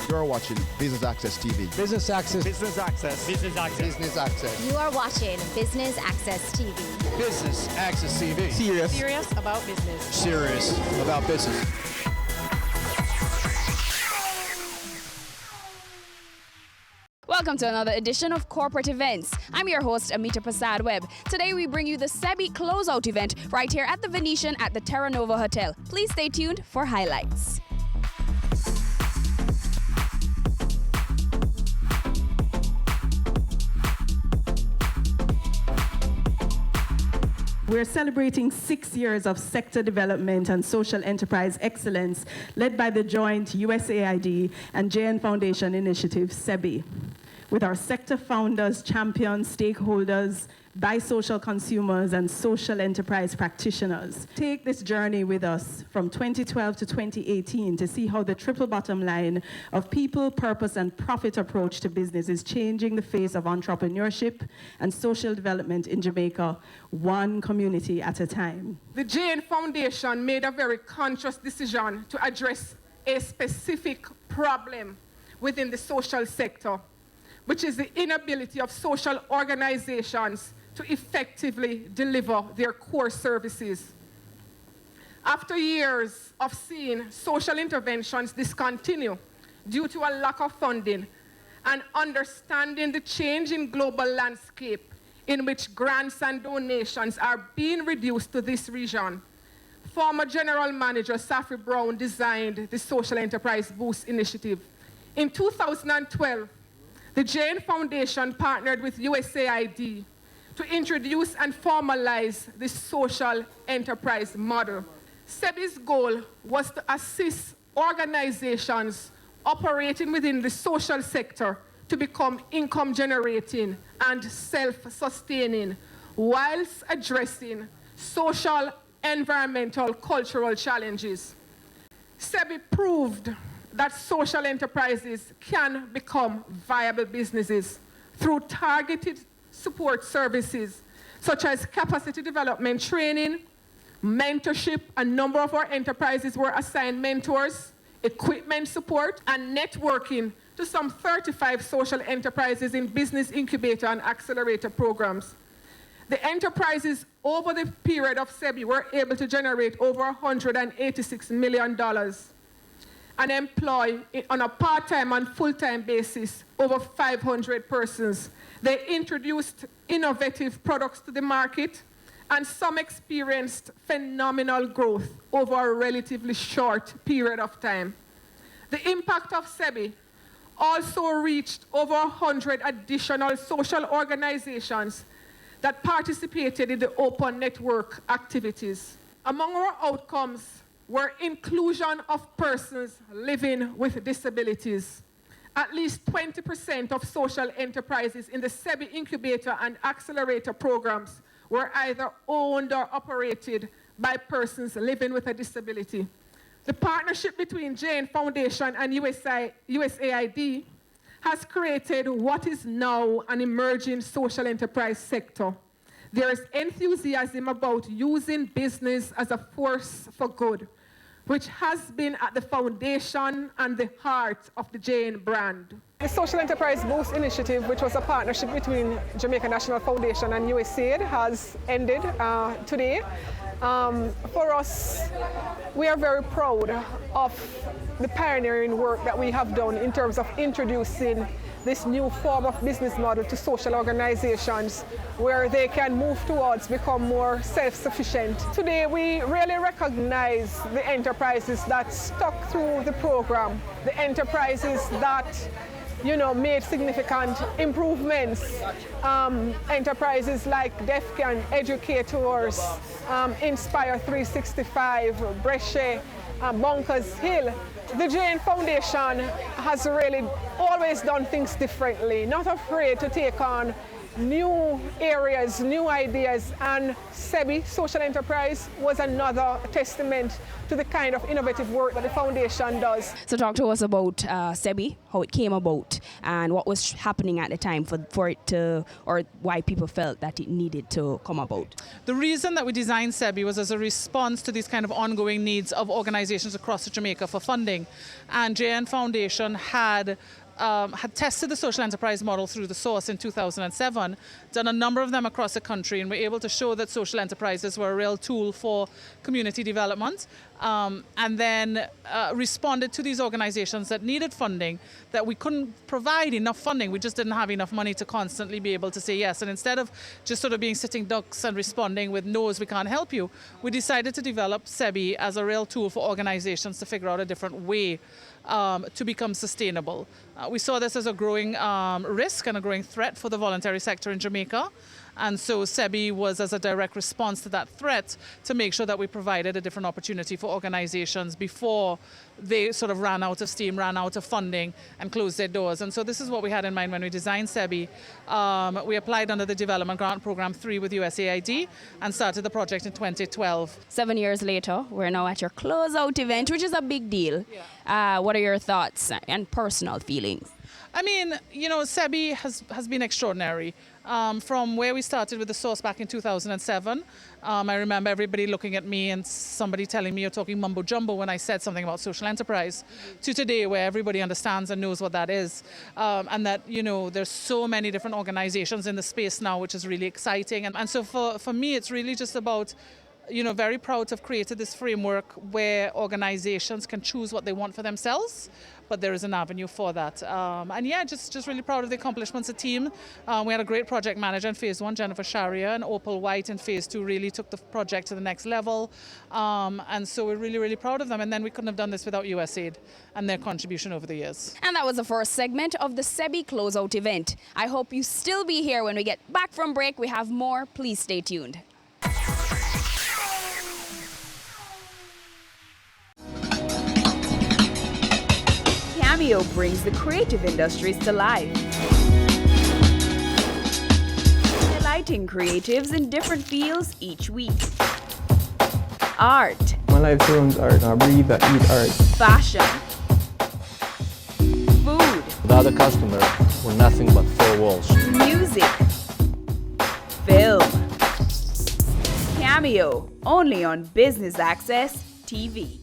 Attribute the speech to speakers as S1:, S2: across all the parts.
S1: You're watching Business Access TV.
S2: Business Access.
S3: Business Access.
S4: Business Access.
S1: Business Access.
S5: You are watching Business Access TV.
S2: Business Access TV.
S4: Serious about business.
S2: Serious about business.
S6: Welcome to another edition of Corporate Events. I'm your host, Amita Prasad Webb. Today we bring you the SEBI closeout event right here at the Venetian at the Terra Nova Hotel. Please stay tuned for highlights.
S7: We're celebrating 6 years of sector development and social enterprise excellence led by the joint USAID and JN Foundation initiative, SEBI. With our sector founders, champions, stakeholders, bi-social consumers, and social enterprise practitioners. Take this journey with us from 2012 to 2018 to see how the triple bottom line of people, purpose, and profit approach to business is changing the face of entrepreneurship and social development in Jamaica, one community at a time.
S8: The JN Foundation made a very conscious decision to address a specific problem within the social sector, which is the inability of social organizations to effectively deliver their core services. After years of seeing social interventions discontinue due to a lack of funding and understanding the changing global landscape in which grants and donations are being reduced to this region, former General Manager Safri Brown designed the Social Enterprise Boost Initiative. In 2012, the JN Foundation partnered with USAID to introduce and formalize the social enterprise model. SEBI's goal was to assist organizations operating within the social sector to become income generating and self-sustaining whilst addressing social, environmental, cultural challenges. SEBI proved that social enterprises can become viable businesses through targeted support services such as capacity development training, mentorship. A number of our enterprises were assigned mentors, equipment support, and networking to some 35 social enterprises in business incubator and accelerator programs. The enterprises over the period of SEBI were able to generate over $186 million and employ on a part-time and full-time basis over 500 persons. They introduced innovative products to the market, and some experienced phenomenal growth over a relatively short period of time. The impact of SEBI also reached over 100 additional social organizations that participated in the open network activities. Among our outcomes were inclusion of persons living with disabilities. At least 20% of social enterprises in the SEBI incubator and accelerator programs were either owned or operated by persons living with a disability. The partnership between JN Foundation and USAID has created what is now an emerging social enterprise sector. There is enthusiasm about using business as a force for good, which has been at the foundation and the heart of the JN brand. The Social Enterprise Boost Initiative, which was a partnership between Jamaica National Foundation and USAID, has ended today. For us, we are very proud of the pioneering work that we have done in terms of introducing this new form of business model to social organizations where they can move towards become more self-sufficient. Today, we really recognize the enterprises that stuck through the program, the enterprises that made significant improvements. Enterprises like DEFCON, Educators, Inspire 365, Brescia, Bunkers Hill. The JN Foundation has really always done things differently, not afraid to take on new areas, new ideas, and SEBI, social enterprise, was another testament to the kind of innovative work that the foundation does.
S6: So talk to us about SEBI, how it came about, and what was happening at the time for it to, or why people felt that it needed to come about.
S3: The reason that we designed SEBI was as a response to these kind of ongoing needs of organizations across Jamaica for funding. And JN Foundation had tested the social enterprise model through the source in 2007, done a number of them across the country, and were able to show that social enterprises were a real tool for community development, and then responded to these organizations that needed funding, that we couldn't provide enough funding. We just didn't have enough money to constantly be able to say yes. And instead of just sort of being sitting ducks and responding with no's, we can't help you, we decided to develop SEBI as a real tool for organizations to figure out a different way to become sustainable. We saw this as a growing risk and a growing threat for the voluntary sector in Jamaica. And so SEBI was as a direct response to that threat to make sure that we provided a different opportunity for organizations before they sort of ran out of steam, ran out of funding, and closed their doors. And so this is what we had in mind when we designed SEBI. We applied under the Development Grant Program 3 with USAID and started the project in 2012.
S6: 7 years later, we're now at your closeout event, which is a big deal. What are your thoughts and personal feelings?
S3: I mean, you know, SEBI has been extraordinary. From where we started with the source back in 2007, I remember everybody looking at me and somebody telling me you're talking mumbo jumbo when I said something about social enterprise, to today where everybody understands and knows what that is. And that, you know, there's so many different organizations in the space now, which is really exciting. And so for me, it's really just about, you know, very proud to have created this framework where organizations can choose what they want for themselves, but there is an avenue for that. And yeah, just really proud of the accomplishments of the team. We had a great project manager in phase 1, Jennifer Sharia, and Opal White in phase 2 really took the project to the next level. And so we're really, really proud of them. And then we couldn't have done this without USAID and their contribution over the years.
S6: And that was the first segment of the SEBI closeout event. I hope you still be here when we get back from break. We have more. Please stay tuned. Cameo brings the creative industries to life, delighting creatives in different fields each week. Art.
S9: My life turns art. I breathe, I eat art.
S6: Fashion. Food.
S2: Without a customer, we're nothing but four walls.
S6: Music. Film. Cameo, only on Business Access TV.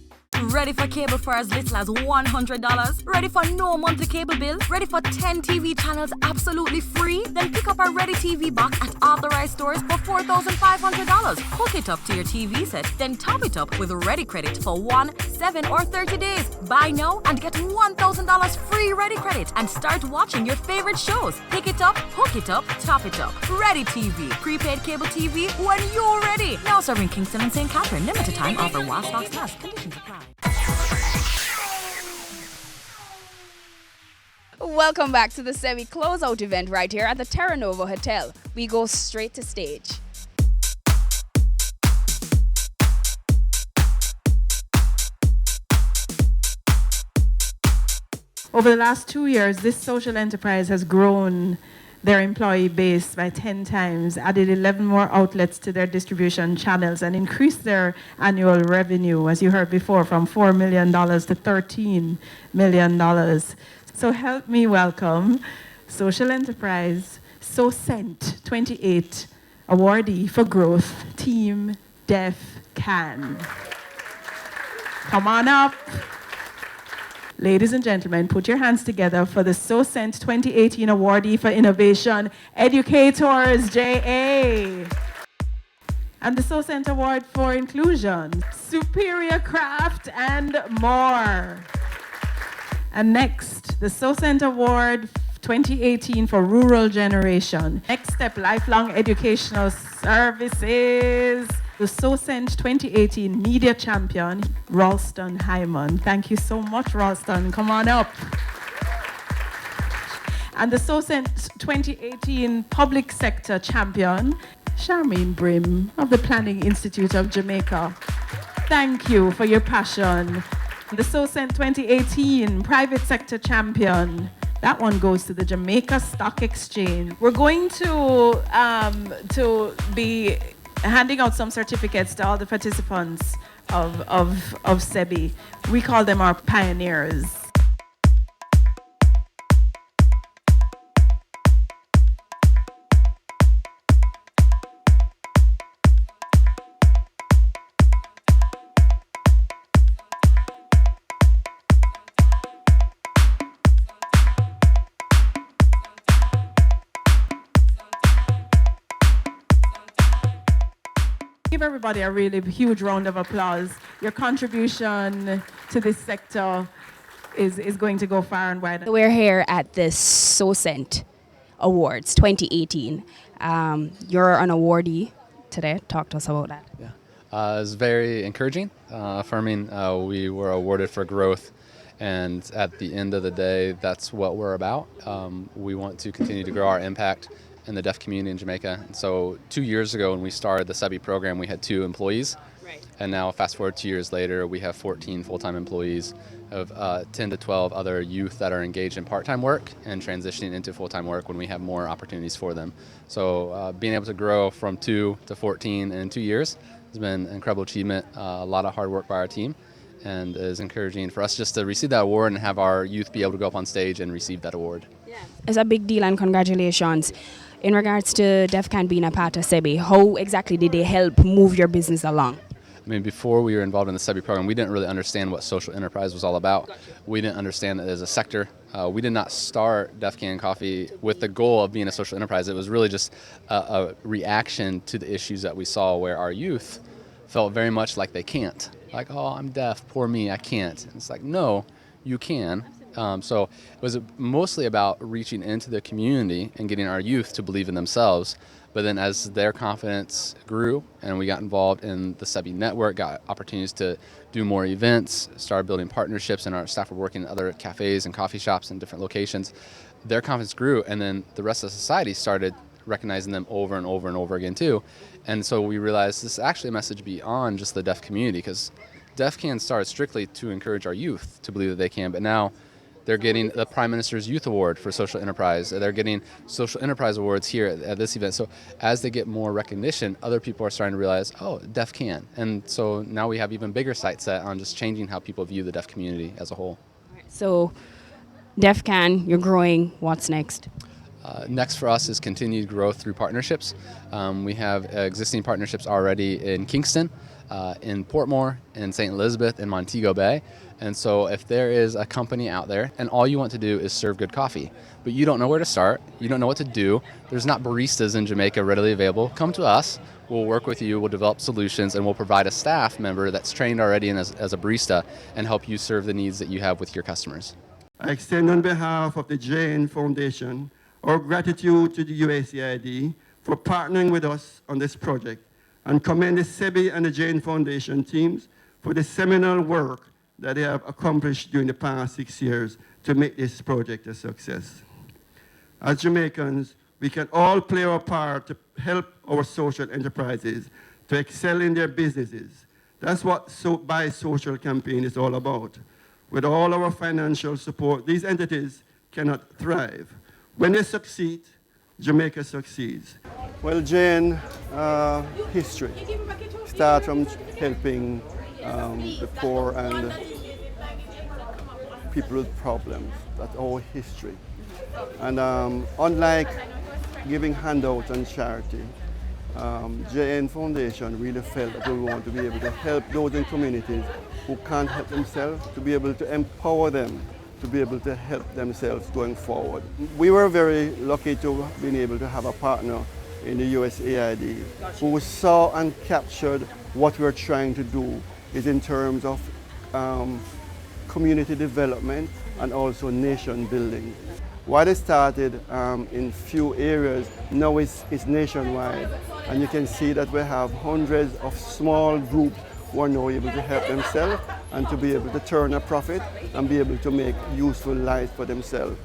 S10: Ready for cable for as little as $100? Ready for no monthly cable bill? Ready for 10 TV channels absolutely free? Then pick up a Ready TV box at authorized stores for $4,500. Hook it up to your TV set, then top it up with Ready Credit for 1, 7, or 30 days. Buy now and get $1,000 free Ready Credit and start watching your favorite shows. Pick it up, hook it up, top it up. Ready TV. Prepaid cable TV when you're ready. Now serving Kingston and St. Catherine. Limited time offer while stocks last. Conditions apply.
S6: Welcome back to the SEBI closeout event right here at the Terra Nova Hotel. We go straight to stage.
S7: Over the last 2 years, this social enterprise has grown their employee base by 10 times, added 11 more outlets to their distribution channels, and increased their annual revenue, as you heard before, from $4 million to $13 million. So help me welcome Social Enterprise SOCENT 28 awardee for growth, Team Def Can. Come on up. Ladies and gentlemen, put your hands together for the SOCENT 2018 awardee for innovation, Educators JA. And the SOCENT Award for Inclusion, Superior Craft, and more. And next, the SOCENT Award 2018 for Rural Generation. Next Step Lifelong Educational Services. The SOCENT 2018 Media Champion, Ralston Hyman. Thank you so much, Ralston. Come on up. And the SOCENT 2018 Public Sector Champion, Charmaine Brim of the Planning Institute of Jamaica. Thank you for your passion. The SOCENT 2018 Private Sector Champion, That one goes to the Jamaica Stock Exchange. We're going to be handing out some certificates to all the participants of SEBI. We call them our pioneers. Give everybody a really huge round of applause. Your contribution to this sector is going to go far and wide.
S6: We're here at the SOCENT Awards 2018. You're an awardee today. Talk to us about that.
S11: Yeah, it's very encouraging, affirming. We were awarded for growth, and at the end of the day, that's what we're about. We want to continue to grow our impact in the deaf community in Jamaica. And so 2 years ago when we started the SEBI program, we had 2 employees. Right. And now fast forward 2 years later, we have 14 full-time employees of 10 to 12 other youth that are engaged in part-time work and transitioning into full-time work when we have more opportunities for them. So being able to grow from 2 to 14 in 2 years has been an incredible achievement, a lot of hard work by our team, and is encouraging for us just to receive that award and have our youth be able to go up on stage and receive that award.
S6: Yeah. It's a big deal and congratulations. In regards to DEFCON being a part of SEBI, how exactly did they help move your business along?
S11: I mean, before we were involved in the SEBI program, we didn't really understand what social enterprise was all about. Gotcha. We didn't understand that as a sector. We did not start DEFCON Coffee with the goal of being a social enterprise. It was really just a reaction to the issues that we saw where our youth felt very much like they can't. Like, oh, I'm deaf, poor me, I can't. And it's like, no, you can. So it was mostly about reaching into the community and getting our youth to believe in themselves. But then as their confidence grew and we got involved in the SEBI network, got opportunities to do more events, started building partnerships, and our staff were working in other cafes and coffee shops in different locations, their confidence grew, and then the rest of society started recognizing them over and over and over again too. And so we realized this is actually a message beyond just the deaf community, because DEFCON started strictly to encourage our youth to believe that they can, but now they're getting the Prime Minister's Youth Award for Social Enterprise. They're getting Social Enterprise Awards here at this event. So as they get more recognition, other people are starting to realize, oh, deaf can. And so now we have even bigger sights set on just changing how people view the deaf community as a whole.
S6: So DEFCON, you're growing. What's next?
S11: Next for us is continued growth through partnerships. We have existing partnerships already in Kingston, in Portmore, in St. Elizabeth, in Montego Bay. And so if there is a company out there and all you want to do is serve good coffee, but you don't know where to start, you don't know what to do, there's not baristas in Jamaica readily available, come to us. We'll work with you, we'll develop solutions, and we'll provide a staff member that's trained already as a barista and help you serve the needs that you have with your customers.
S12: I extend on behalf of the JN Foundation our gratitude to the USAID for partnering with us on this project, and commend the SEBI and the JN Foundation teams for the seminal work that they have accomplished during the past 6 years to make this project a success. As Jamaicans, we can all play our part to help our social enterprises to excel in their businesses. That's what Buy Social campaign is all about. With all our financial support, these entities cannot thrive. When they succeed, Jamaica succeeds. Well, Jane, history. Start from helping the poor and people with problems. That's our history. And unlike giving handouts and charity, JN Foundation really felt that we want to be able to help those in communities who can't help themselves, to be able to empower them to be able to help themselves going forward. We were very lucky to have been able to have a partner in the USAID who saw and captured what we're trying to do is in terms of community development and also nation building. What it started in few areas, now it's nationwide. And you can see that we have hundreds of small groups who are now able to help themselves and to be able to turn a profit and be able to make useful lives for themselves.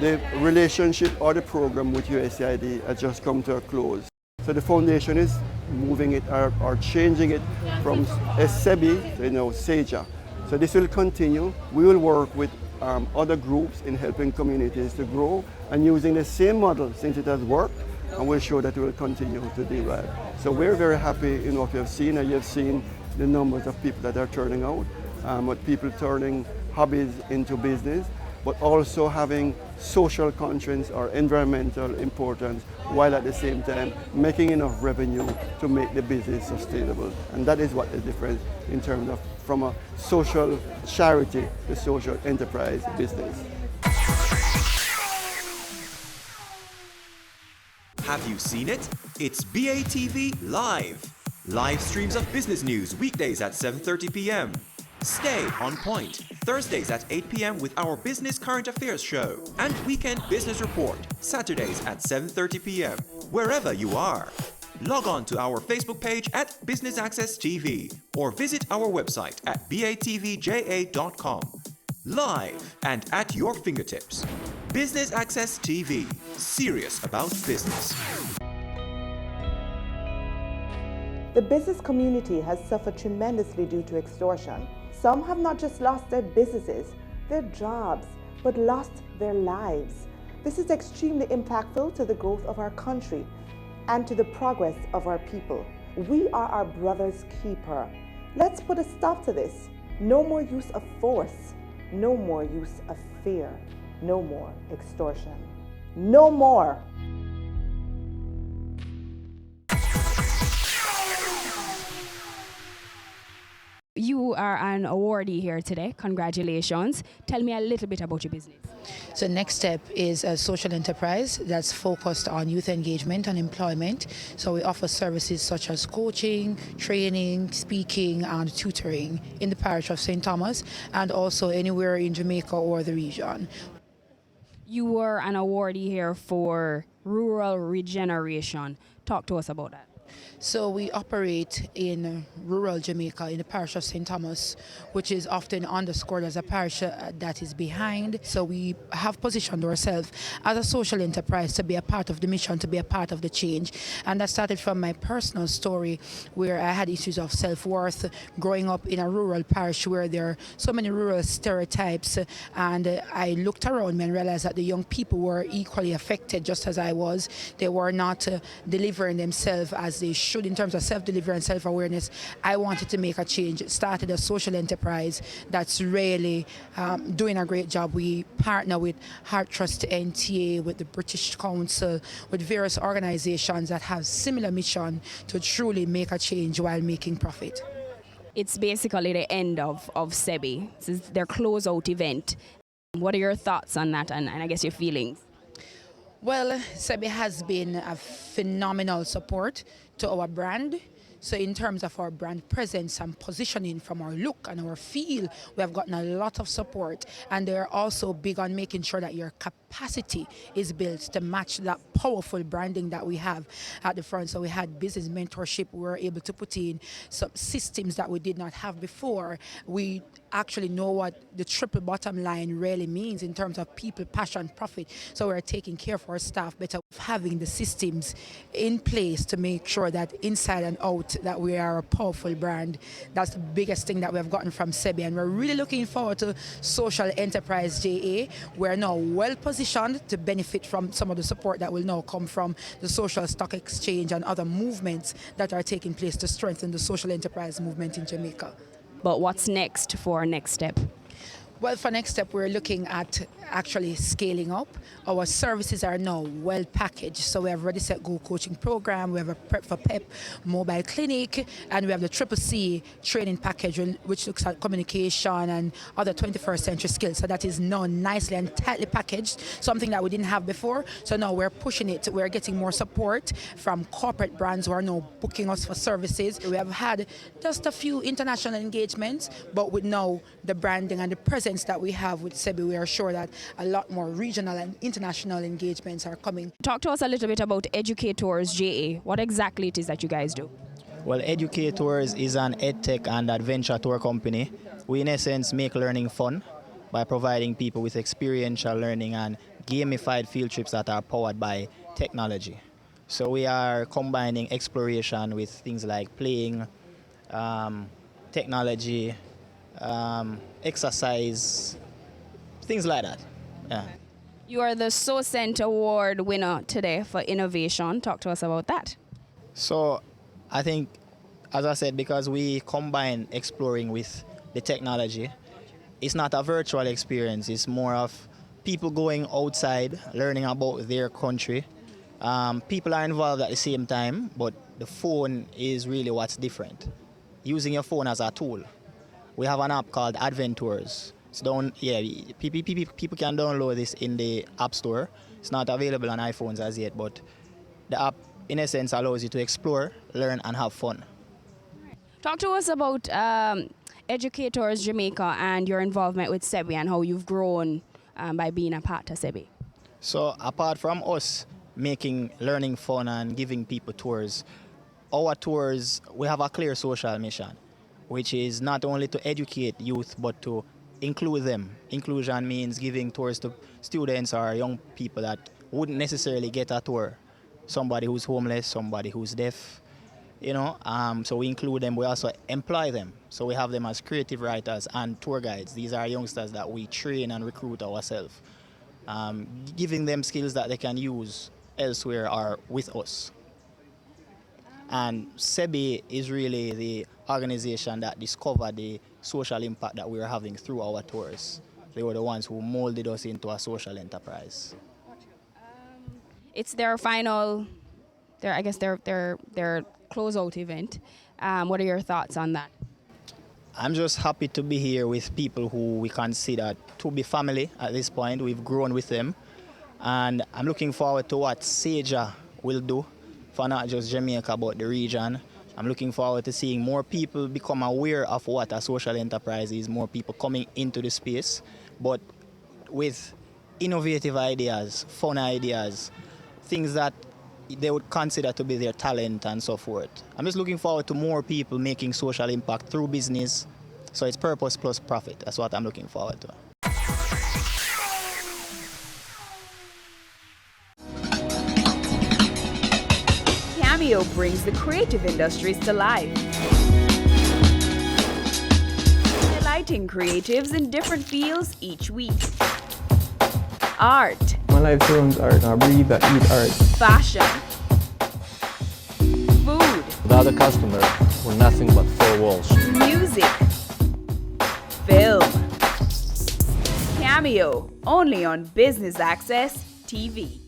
S12: The relationship or the program with USAID has just come to a close. So the foundation is moving it or changing it from SEBI to SEJA. So this will continue. We will work with other groups in helping communities to grow and using the same model since it has worked, and we're sure that it will continue to do that. So we're very happy in what we have seen, and you have seen the numbers of people that are turning out, with people turning hobbies into business, but also having social conscience or environmental importance, while at the same time making enough revenue to make the business sustainable. And that is what the difference in terms of from a social charity to social enterprise business.
S13: Have you seen it? It's BATV Live. Live streams of business news weekdays at 7:30 p.m. Stay on point Thursdays at 8 p.m. with our Business Current Affairs show, and Weekend Business Report Saturdays at 7:30 p.m. wherever you are. Log on to our Facebook page at Business Access TV or visit our website at batvja.com. Live and at your fingertips. Business Access TV, serious about business.
S14: The business community has suffered tremendously due to extortion. Some have not just lost their businesses, their jobs, but lost their lives. This is extremely impactful to the growth of our country and to the progress of our people. We are our brother's keeper. Let's put a stop to this. No more use of force. No more use of fear. No more extortion. No more.
S6: You are an awardee here today. Congratulations. Tell me a little bit about your business.
S15: So next step is a social enterprise that's focused on youth engagement and employment. So we offer services such as coaching, training, speaking, and tutoring in the parish of St. Thomas and also anywhere in Jamaica or the region.
S6: You were an awardee here for rural regeneration. Talk to us about that.
S15: So we operate in rural Jamaica in the parish of St. Thomas, which is often underscored as a parish that is behind. So we have positioned ourselves as a social enterprise to be a part of the mission, to be a part of the change. And that started from my personal story where I had issues of self-worth growing up in a rural parish where there are so many rural stereotypes. And I looked around me and realized that the young people were equally affected just as I was. They were not delivering themselves as they should in terms of self-delivery and self-awareness. I wanted to make a change. It started a social enterprise that's really doing a great job. We partner with Heart Trust NTA, with the British Council, with various organizations that have similar mission to truly make a change while making profit.
S6: It's basically the end of SEBI. This is their closeout event. What are your thoughts on that and I guess your feelings?
S15: Well, SEBI has been a phenomenal support to our brand. So in terms of our brand presence and positioning from our look and our feel, we have gotten a lot of support. And they're also big on making sure that your capacity is built to match that powerful branding that we have at the front. So we had business mentorship. We were able to put in some systems that we did not have before. We actually know what the triple bottom line really means in terms of people, passion, profit. So we're taking care of our staff better, having the systems in place to make sure that inside and out that we are a powerful brand. That's the biggest thing that we have gotten from SEBI, and we're really looking forward to Social Enterprise JA. We're now well positioned to benefit from some of the support that will now come from the Social Stock Exchange and other movements that are taking place to strengthen the social enterprise movement in Jamaica.
S6: But what's next for our next step?
S15: Well, for next step, we're looking at actually scaling up. Our services are now well packaged. So we have Ready, Set, Go coaching program, we have a Prep for PEP mobile clinic, and we have the CCC training package, which looks at communication and other 21st century skills. So that is now nicely and tightly packaged, something that we didn't have before. So now we're pushing it. We're getting more support from corporate brands who are now booking us for services. We have had just a few international engagements, but with now the branding and the presence that we have with SEBI, we are sure that a lot more regional and international engagements are coming.
S6: Talk to us a little bit about Educators JA. What exactly it is that you guys do?
S16: Well, Educators is an edtech and adventure tour company. We in essence make learning fun by providing people with experiential learning and gamified field trips that are powered by technology. So we are combining exploration with things like playing, technology, exercise, things like that. Yeah.
S6: You are the SOCENT Award winner today for innovation. Talk to us about that.
S16: So I think, as I said, because we combine exploring with the technology, it's not a virtual experience. It's more of people going outside, learning about their country. People are involved at the same time, but the phone is really what's different. Using your phone as a tool. We have an app called Adventures. So people can download this in the App Store. It's not available on iPhones as yet, but the app, in essence, allows you to explore, learn, and have fun.
S6: Talk to us about Educators Jamaica and your involvement with SEBI and how you've grown by being a part of SEBI.
S16: So apart from us making learning fun and giving people tours, our tours, we have a clear social mission, which is not only to educate youth, but to include them. Inclusion means giving tours to students or young people that wouldn't necessarily get a tour. Somebody who's homeless, somebody who's deaf, so we include them. We also employ them. So we have them as creative writers and tour guides. These are youngsters that we train and recruit ourselves, giving them skills that they can use elsewhere or with us. And SEBI is really the organization that discovered the social impact that we are having through our tours. They were the ones who molded us into a social enterprise.
S6: It's their final, their closeout event. What are your thoughts on that?
S16: I'm just happy to be here with people who we consider to be family at this point. We've grown with them. And I'm looking forward to what SAJA will do for not just Jamaica, but the region. I'm looking forward to seeing more people become aware of what a social enterprise is, more people coming into the space, but with innovative ideas, fun ideas, things that they would consider to be their talent and so forth. I'm just looking forward to more people making social impact through business. So it's purpose plus profit. That's what I'm looking forward to.
S17: Cameo brings the creative industries to life, highlighting creatives in different fields each week. Art.
S9: My life turns art. I breathe, I eat art.
S17: Fashion. Food.
S2: Without a customer, we're nothing but four walls.
S17: Music. Film. Cameo, only on Business Access TV.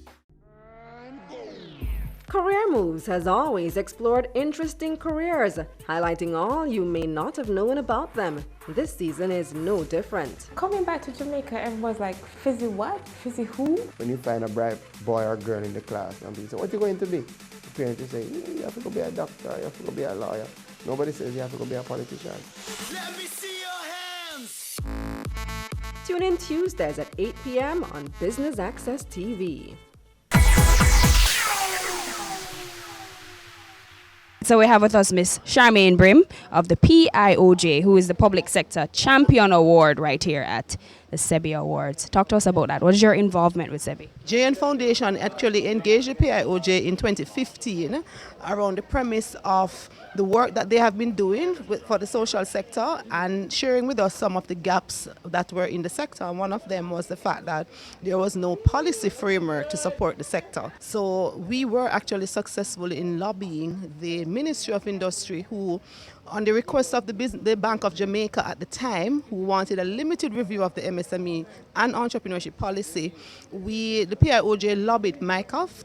S18: Career Moves has always explored interesting careers, highlighting all you may not have known about them. This season is no different.
S19: Coming back to Jamaica, everyone's like, Fizzy what? Fizzy who?
S20: When you find a bright boy or girl in the class and people say, what are you going to be? The parents will say, you have to go be a doctor, you have to go be a lawyer. Nobody says you have to go be a politician.
S21: Let me see your hands!
S18: Tune in Tuesdays at 8 p.m. on Business Access TV.
S6: So we have with us Miss Charmaine Brim of the PIOJ, who is the Public Sector Champion Award right here at the SEBI Awards. Talk to us about that. What is your involvement with SEBI?
S22: JN Foundation actually engaged the PIOJ in 2015 around the premise of the work that they have been doing for the social sector and sharing with us some of the gaps that were in the sector. And one of them was the fact that there was no policy framework to support the sector. So we were actually successful in lobbying the Ministry of Industry, who, on the request of the Bank of Jamaica at the time, who wanted a limited review of the MSME and entrepreneurship policy, the PIOJ lobbied MICOF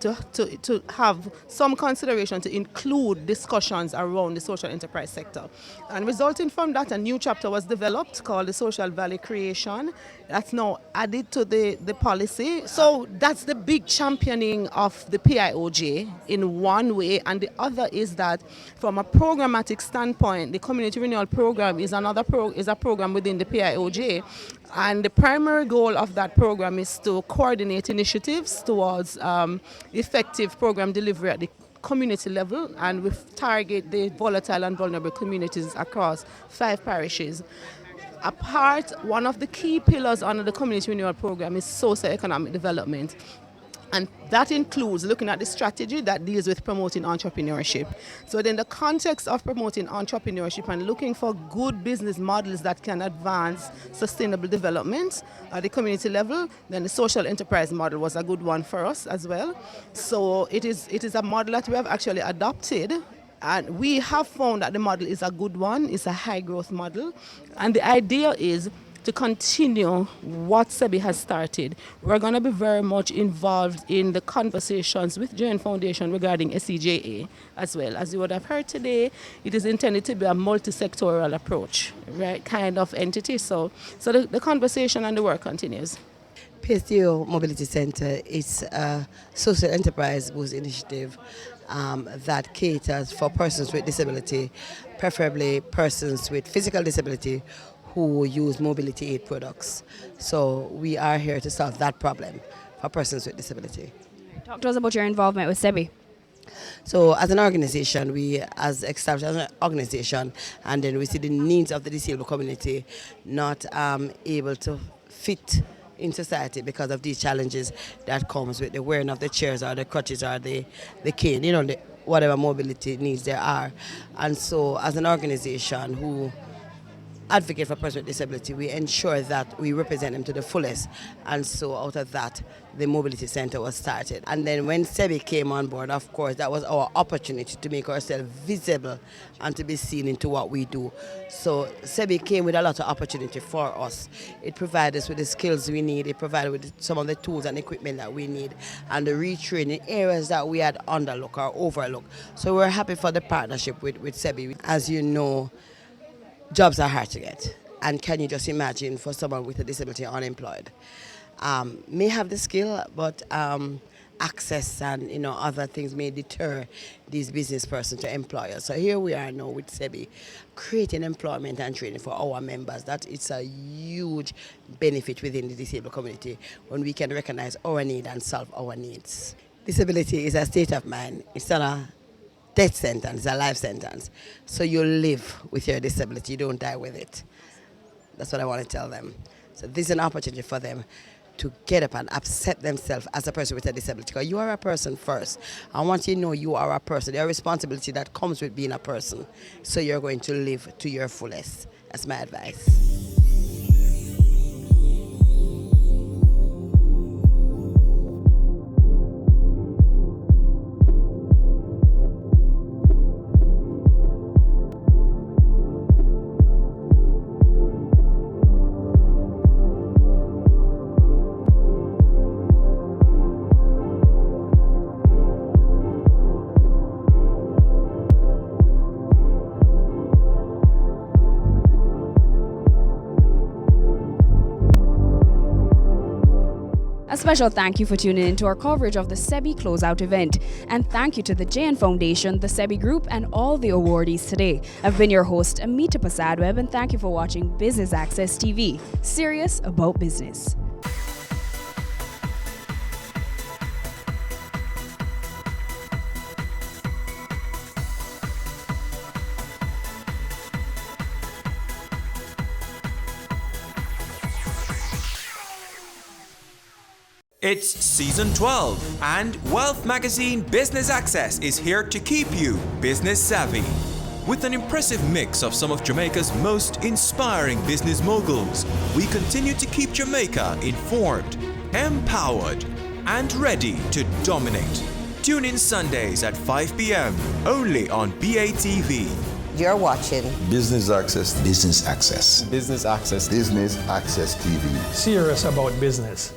S22: to have some consideration to include discussions around the social enterprise sector. And resulting from that, a new chapter was developed called the Social Value Creation. That's now added to the policy. So that's the big championing of the PIOJ in one way, and the other is that from a programmatic standpoint, the Community Renewal Program is a program within the PIOJ, and the primary goal of that program is to coordinate initiatives towards effective program delivery at the community level, and we target the volatile and vulnerable communities across 5 parishes. One of the key pillars under the Community Renewal Program is socio-economic development. And that includes looking at the strategy that deals with promoting entrepreneurship. So in the context of promoting entrepreneurship and looking for good business models that can advance sustainable development at the community level, then the social enterprise model was a good one for us as well. So it is a model that we have actually adopted, and we have found that the model is a good one. It's a high growth model, and the idea is to continue what SEBI has started. We're going to be very much involved in the conversations with JN Foundation regarding SEJA as well. As you would have heard today, it is intended to be a multi-sectoral approach, right, kind of entity. So the conversation and the work continues.
S1: PSTO Mobility Center is a social enterprise boost initiative that caters for persons with disability, preferably persons with physical disability who use mobility aid products. So we are here to solve that problem for persons with disability.
S6: Talk to us about your involvement with SEBI.
S1: So as an organization, we as established as an organization, and then we see the needs of the disabled community not able to fit in society because of these challenges that comes with the wearing of the chairs or the crutches or the cane, whatever mobility needs there are. And so as an organization who advocate for persons with disability, we ensure that we represent them to the fullest. And so out of that, the Mobility Center was started. And then when SEBI came on board, of course, that was our opportunity to make ourselves visible and to be seen into what we do. So SEBI came with a lot of opportunity for us. It provided us with the skills we need. It provided with some of the tools and equipment that we need, and the retraining areas that we had underlooked or overlooked. So we're happy for the partnership with SEBI. As you know, jobs are hard to get, and can you just imagine for someone with a disability unemployed? May have the skill, but access and other things may deter these business persons to employ us. So here we are now with SEBI, creating employment and training for our members. That it's a huge benefit within the disabled community when we can recognize our need and solve our needs. Disability is a state of mind. It's not a death sentence, a life sentence. So you live with your disability, you don't die with it. That's what I want to tell them. So this is an opportunity for them to get up and accept themselves as a person with a disability. Because you are a person first. And once you know you are a person, there are responsibility that comes with being a person. So you're going to live to your fullest. That's my advice.
S6: A special thank you for tuning in to our coverage of the SEBI Closeout event. And thank you to the JN Foundation, the SEBI Group, and all the awardees today. I've been your host, Amita Prasadweb, and thank you for watching Business Access TV, serious about business.
S13: It's season 12, and Wealth Magazine Business Access is here to keep you business savvy. With an impressive mix of some of Jamaica's most inspiring business moguls, we continue to keep Jamaica informed, empowered, and ready to dominate. Tune in Sundays at 5 p.m. only on BATV.
S5: You're watching
S23: Business Access.
S2: Business Access.
S23: Business Access. Business Access TV.
S24: Serious about business.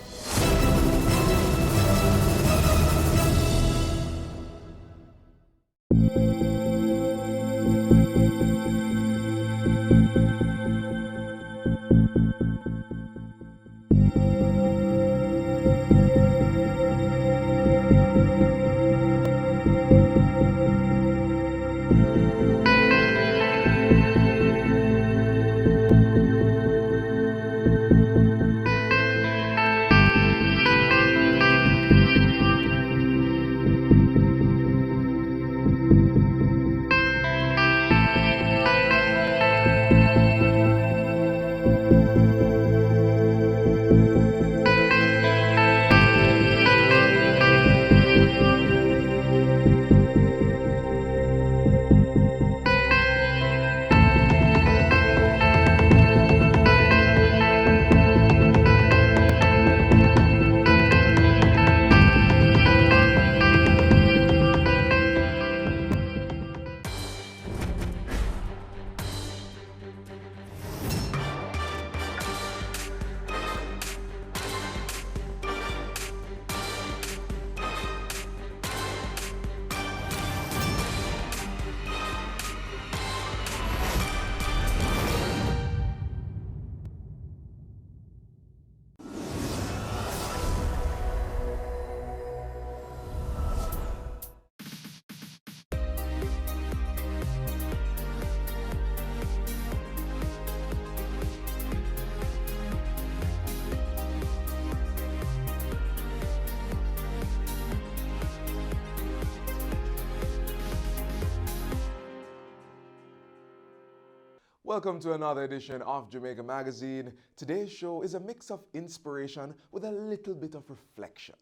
S4: Welcome to another edition of Jamaica Magazine. Today's show is a mix of inspiration with a little bit of reflection.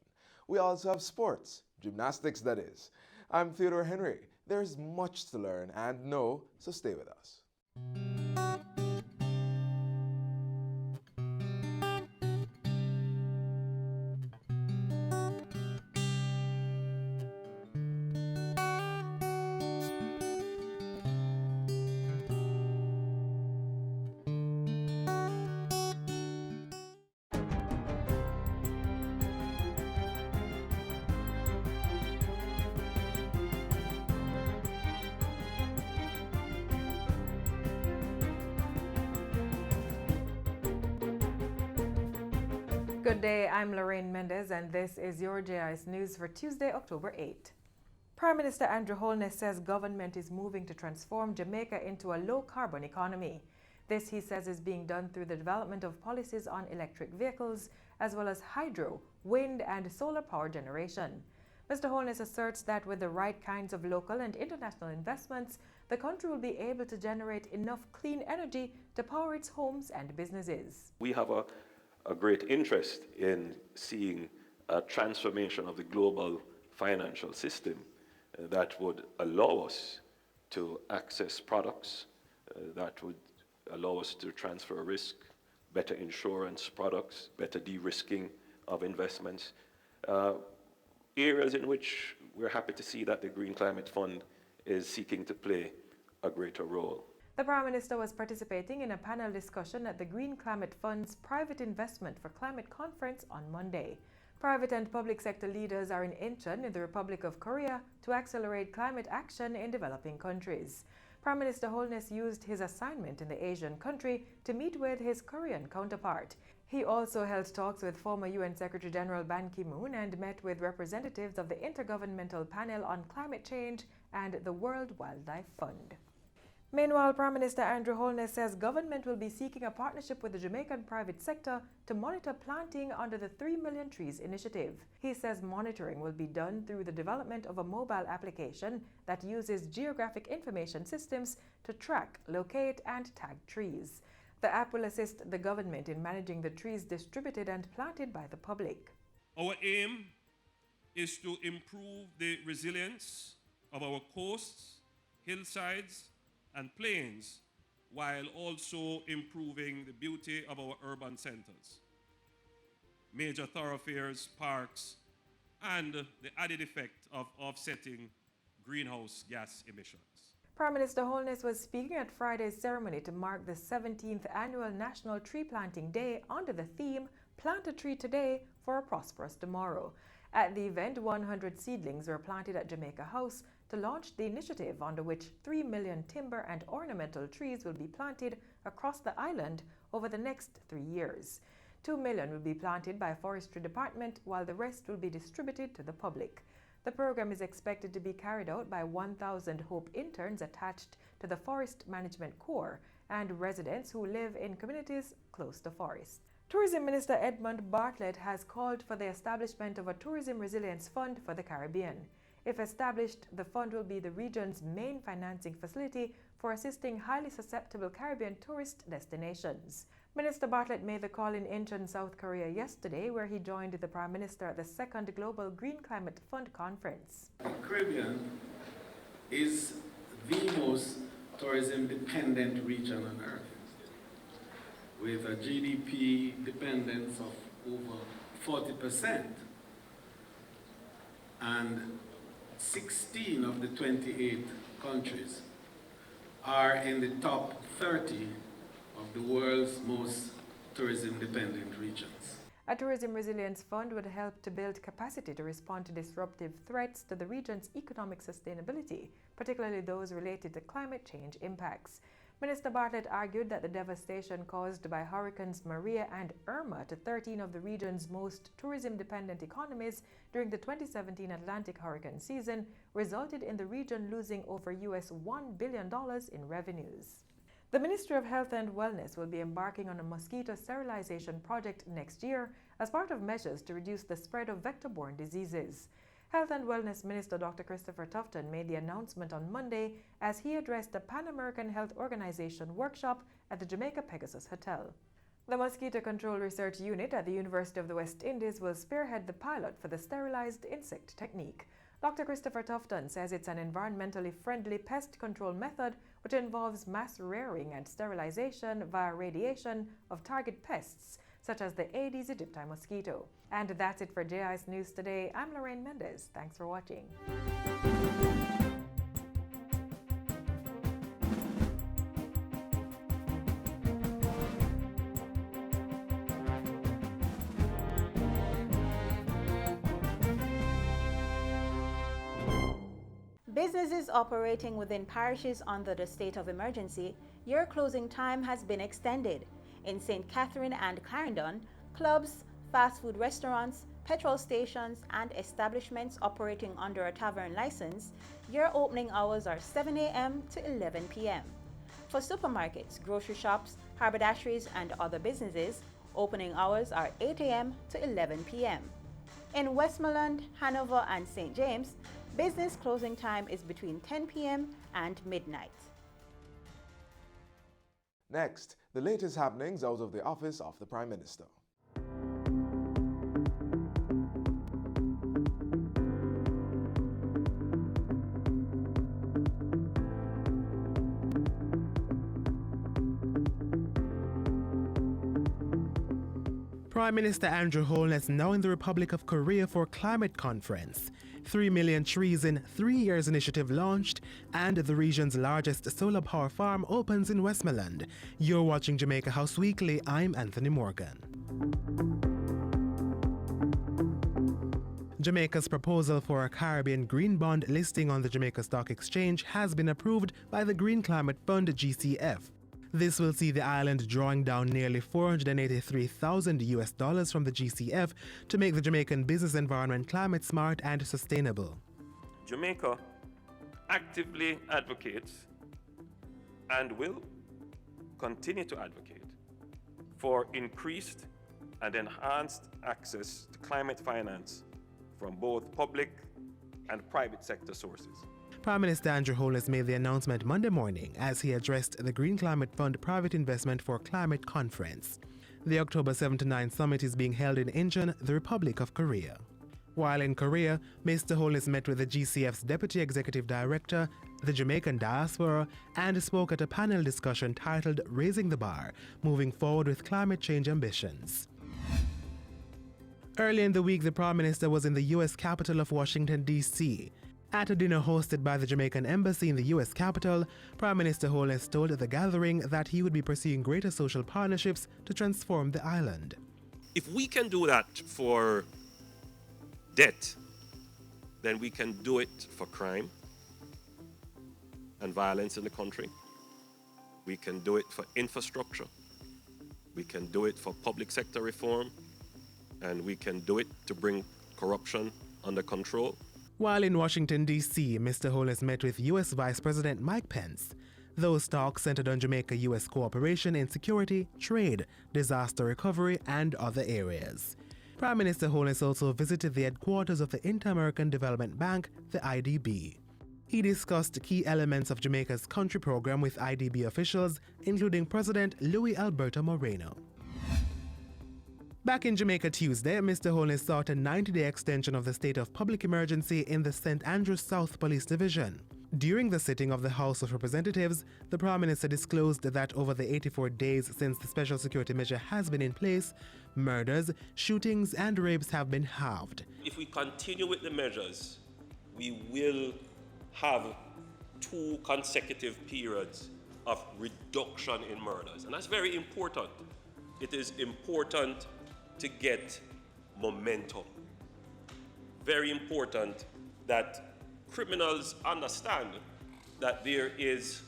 S4: We also have sports, gymnastics that is. I'm Theodore Henry. There's much to learn and know, so stay with us.
S5: Good day, I'm Lorraine Mendez and this is your JIS News for Tuesday, October 8. Prime Minister Andrew Holness says government is moving to transform Jamaica into a low-carbon economy. This, he says, is being done through the development of policies on electric vehicles as well as hydro, wind and solar power generation. Mr. Holness asserts that with the right kinds of local and international investments, the country will be able to generate enough clean energy to power its homes and businesses.
S8: We have a great interest in seeing a transformation of the global financial system that would allow us to access products, that would allow us to transfer risk, better insurance products, better de-risking of investments, areas in which we're happy to see that the Green Climate Fund is seeking to play a greater role.
S5: The Prime Minister was participating in a panel discussion at the Green Climate Fund's Private Investment for Climate Conference on Monday. Private and public sector leaders are in Incheon in the Republic of Korea to accelerate climate action in developing countries. Prime Minister Holness used his assignment in the Asian country to meet with his Korean counterpart. He also held talks with former UN Secretary General Ban Ki-moon and met with representatives of the Intergovernmental Panel on Climate Change and the World Wildlife Fund. Meanwhile, Prime Minister Andrew Holness says government will be seeking a partnership with the Jamaican private sector to monitor planting under the 3 Million Trees initiative. He says monitoring will be done through the development of a mobile application that uses geographic information systems to track, locate, and tag trees. The app will assist the government in managing the trees distributed and planted by the public.
S24: Our aim is to improve the resilience of our coasts, hillsides, and plains, while also improving the beauty of our urban centers, major thoroughfares, parks, and the added effect of offsetting greenhouse gas emissions.
S5: Prime Minister Holness was speaking at Friday's ceremony to mark the 17th annual National Tree Planting Day under the theme, Plant a Tree Today for a Prosperous Tomorrow. At the event, 100 seedlings were planted at Jamaica House to launch the initiative under which 3 million timber and ornamental trees will be planted across the island over the next 3 years. 2 million will be planted by Forestry Department, while the rest will be distributed to the public. The program is expected to be carried out by 1,000 Hope interns attached to the Forest Management Corps and residents who live in communities close to forests. Tourism Minister Edmund Bartlett has called for the establishment of a tourism resilience fund for the Caribbean. If established, the fund will be the region's main financing facility for assisting highly susceptible Caribbean tourist destinations. Minister Bartlett made the call in Incheon, South Korea yesterday, where he joined the Prime Minister at the second Global Green Climate Fund Conference.
S25: The Caribbean is the most tourism-dependent region on Earth, with a GDP dependence of over 40%, and 16 of the 28 countries are in the top 30 of the world's most tourism-dependent regions.
S5: A tourism resilience fund would help to build capacity to respond to disruptive threats to the region's economic sustainability, particularly those related to climate change impacts. Minister Bartlett argued that the devastation caused by Hurricanes Maria and Irma to 13 of the region's most tourism-dependent economies during the 2017 Atlantic hurricane season resulted in the region losing over US $1 billion in revenues. The Ministry of Health and Wellness will be embarking on a mosquito sterilization project next year as part of measures to reduce the spread of vector-borne diseases. Health and Wellness Minister Dr. Christopher Tufton made the announcement on Monday as he addressed the Pan American Health Organization workshop at the Jamaica Pegasus Hotel. The Mosquito Control Research Unit at the University of the West Indies will spearhead the pilot for the sterilized insect technique. Dr. Christopher Tufton says it's an environmentally friendly pest control method which involves mass rearing and sterilization via radiation of target pests such as the Aedes aegypti mosquito. And that's it for JIS News Today. I'm Lorraine Mendez. Thanks for watching.
S3: Businesses operating within parishes under the state of emergency, your closing time has been extended. In St. Catherine and Clarendon, clubs, fast food restaurants, petrol stations, and establishments operating under a tavern license, your opening hours are 7 a.m. to 11 p.m. For supermarkets, grocery shops, haberdasheries, and other businesses, opening hours are 8 a.m. to 11 p.m. In Westmoreland, Hanover, and St. James, business closing time is between 10 p.m. and midnight.
S4: Next, the latest happenings out of the office of the Prime Minister.
S7: Prime Minister Andrew Holness now in the Republic of Korea for climate conference. 3 million trees in 3 years initiative launched, and the region's largest solar power farm opens in Westmoreland. You're watching Jamaica House Weekly. I'm Anthony Morgan. Jamaica's proposal for a Caribbean green bond listing on the Jamaica Stock Exchange has been approved by the Green Climate Fund GCF. This will see the island drawing down nearly $483,000 from the GCF to make the Jamaican business environment climate smart and sustainable.
S8: Jamaica actively advocates and will continue to advocate for increased and enhanced access to climate finance from both public and private sector sources.
S7: Prime Minister Andrew Holness made the announcement Monday morning as he addressed the Green Climate Fund Private Investment for Climate Conference. The October 7 to 9 summit is being held in Incheon, the Republic of Korea. While in Korea, Mr. Holness met with the GCF's Deputy Executive Director, the Jamaican Diaspora, and spoke at a panel discussion titled Raising the Bar, Moving Forward with Climate Change Ambitions. Early in the week, the Prime Minister was in the U.S. capital of Washington, D.C. At a dinner hosted by the Jamaican Embassy in the U.S. capital, Prime Minister Holness told the gathering that he would be pursuing greater social partnerships to transform the island.
S8: If we can do that for debt, then we can do it for crime and violence in the country. We can do it for infrastructure. We can do it for public sector reform. And we can do it to bring corruption under control.
S7: While in Washington, D.C., Mr. Holness met with U.S. Vice President Mike Pence. Those talks centered on Jamaica-U.S. cooperation in security, trade, disaster recovery, and other areas. Prime Minister Holness also visited the headquarters of the Inter-American Development Bank, the IDB. He discussed key elements of Jamaica's country program with IDB officials, including President Luis Alberto Moreno. Back in Jamaica Tuesday, Mr. Holness sought a 90-day extension of the state of public emergency in the St. Andrews South Police Division. During the sitting of the House of Representatives, the Prime Minister disclosed that over the 84 days since the special security measure has been in place, murders, shootings, and rapes have been halved.
S8: If we continue with the measures, we will have 2 consecutive periods of reduction in murders. And that's very important. It is important to get momentum. Very important that criminals understand that there is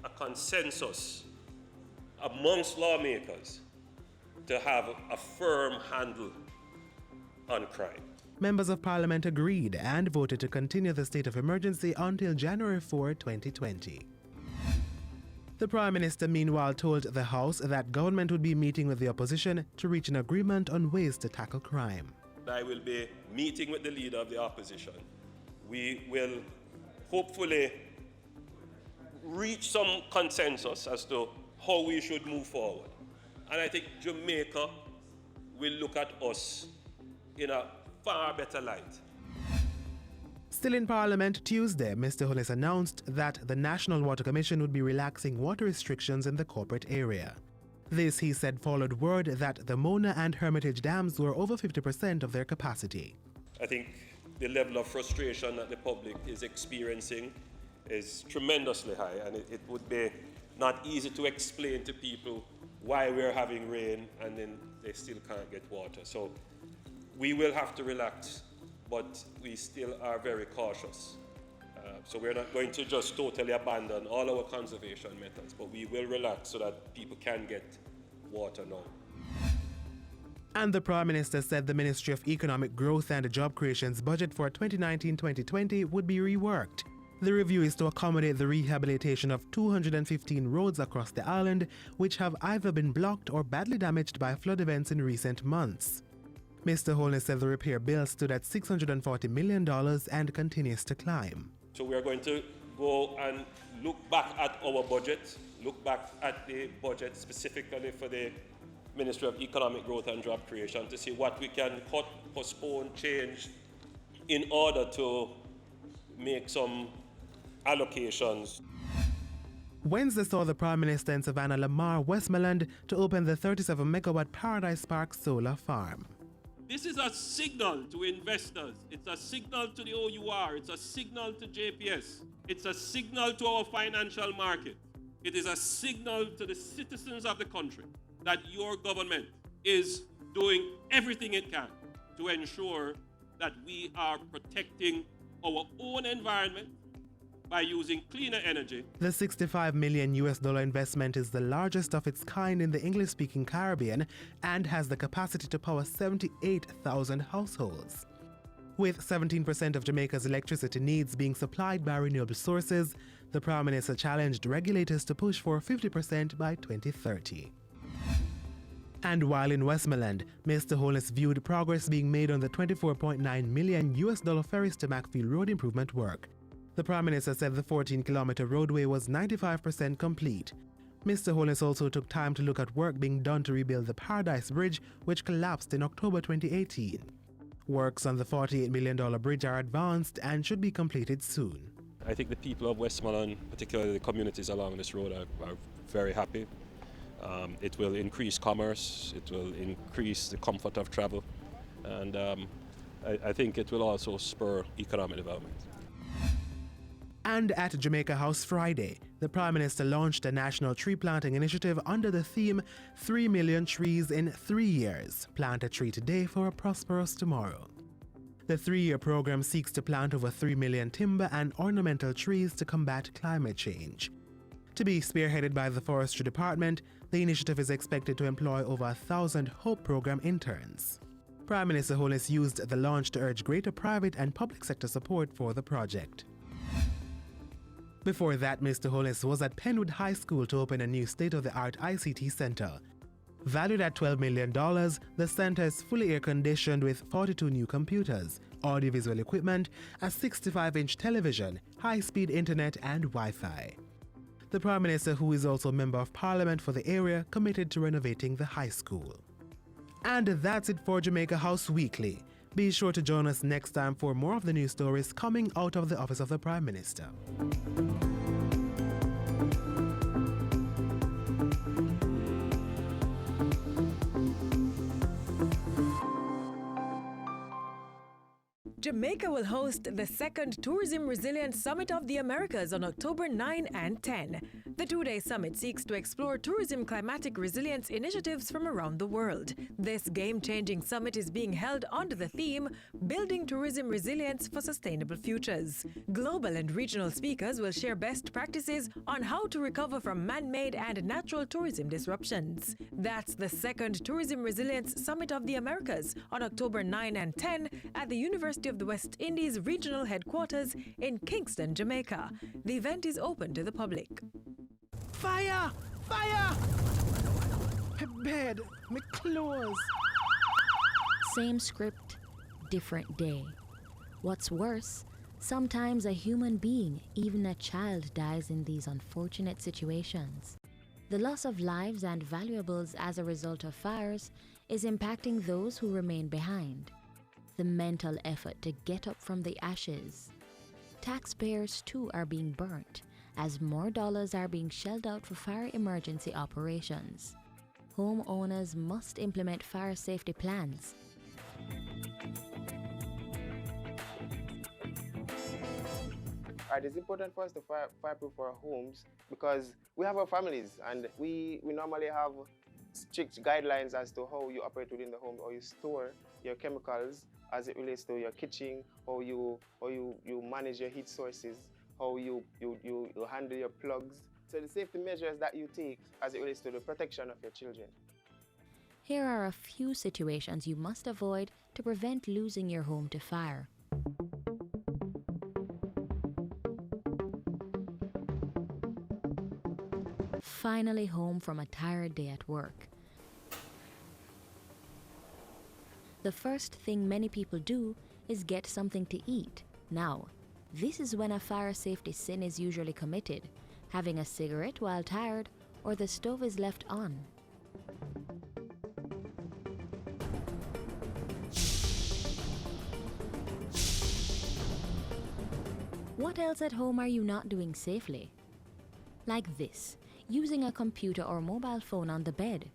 S8: a consensus amongst lawmakers to have a firm handle on crime.
S7: Members of Parliament agreed and voted to continue the state of emergency until January 4, 2020. The Prime Minister meanwhile told the House that government would be meeting with the opposition to reach an agreement on ways to tackle crime.
S8: that I will be meeting with the leader of the opposition. We will hopefully reach some consensus as to how we should move forward. And I think Jamaica will look at us in a far better light.
S7: Still in Parliament Tuesday, Mr. Holness announced that the National Water Commission would be relaxing water restrictions in the corporate area. This, he said, followed word that the Mona and Hermitage dams were over 50% of their capacity.
S8: I think the level of frustration that the public is experiencing is tremendously high, and it would be not easy to explain to people why we're having rain and then they still can't get water. So we will have to relax, but we still are very cautious. So we're not going to just totally abandon all our conservation methods, but we will relax so that people can get water now.
S7: And the Prime Minister said the Ministry of Economic Growth and Job Creation's budget for 2019-2020 would be reworked. The review is to accommodate the rehabilitation of 215 roads across the island, which have either been blocked or badly damaged by flood events in recent months. Mr. Holness said the repair bill stood at $640 million and continues to climb.
S8: So we are going to go and look back at our budget, look back at the budget specifically for the Ministry of Economic Growth and Job Creation to see what we can cut, postpone, change in order to make some allocations.
S7: Wednesday saw the Prime Minister in Savannah Lamar, Westmoreland, to open the 37-megawatt Paradise Park solar farm.
S24: This is a signal to investors. It's a signal to the OUR. It's a signal to JPS. It's a signal to our financial market. It is a signal to the citizens of the country that your government is doing everything it can to ensure that we are protecting our own environment by using cleaner energy.
S7: The $65 million investment is the largest of its kind in the English-speaking Caribbean and has the capacity to power 78,000 households. With 17% of Jamaica's electricity needs being supplied by renewable sources, the Prime Minister challenged regulators to push for 50% by 2030. And while in Westmoreland, Mr. Holness viewed progress being made on the $24.9 million Ferris to Macfield Road improvement work. The Prime Minister said the 14-kilometer roadway was 95% complete. Mr. Holness also took time to look at work being done to rebuild the Paradise Bridge, which collapsed in October 2018. Works on the $48 million bridge are advanced and should be completed soon.
S8: I think the people of Westmoreland, particularly the communities along this road, are very happy. It will increase commerce, it will increase the comfort of travel, and I think it will also spur economic development.
S7: And at Jamaica House Friday, the Prime Minister launched a national tree planting initiative under the theme 3 million trees in 3 years. Plant a tree today for a prosperous tomorrow. The 3-year program seeks to plant over 3 million timber and ornamental trees to combat climate change. To be spearheaded by the Forestry Department, the initiative is expected to employ over 1,000 HOPE program interns. Prime Minister Holness used the launch to urge greater private and public sector support for the project. Before that, Mr. Holness was at Penwood High School to open a new state-of-the-art ICT center. Valued at $12 million, the center is fully air-conditioned with 42 new computers, audiovisual equipment, a 65-inch television, high-speed internet and Wi-Fi. The Prime Minister, who is also a Member of Parliament for the area, committed to renovating the high school. And that's it for Jamaica House Weekly. Be sure to join us next time for more of the news stories coming out of the Office of the Prime Minister.
S5: Jamaica will host the second Tourism Resilience Summit of the Americas on October 9 and 10. The two-day summit seeks to explore tourism climatic resilience initiatives from around the world. This game-changing summit is being held under the theme, Building Tourism Resilience for Sustainable Futures. Global and regional speakers will share best practices on how to recover from man-made and natural tourism disruptions. That's the second Tourism Resilience Summit of the Americas on October 9 and 10 at the University of the West Indies Regional Headquarters in Kingston, Jamaica. The event is open to the public.
S22: Fire! Fire! My bed, my clothes.
S10: Same script, different day. What's worse, sometimes a human being, even a child, dies in these unfortunate situations. The loss of lives and valuables as a result of fires is impacting those who remain behind. The mental effort to get up from the ashes. Taxpayers too are being burnt, as more dollars are being shelled out for fire emergency operations. Homeowners must implement fire safety plans.
S20: Right, it's important for us to fireproof our homes because we have our families and we normally have strict guidelines as to how you operate within the home, or you store your chemicals as it relates to your kitchen, how you manage your heat sources, how you handle your plugs. So the safety measures that you take as it relates to the protection of your children.
S10: Here are a few situations you must avoid to prevent losing your home to fire. Finally home from a tired day at work. The first thing many people do is get something to eat. Now, this is when a fire safety sin is usually committed: having a cigarette while tired, or the stove is left on. What else at home are you not doing safely? Like this, using a computer or mobile phone on the bed.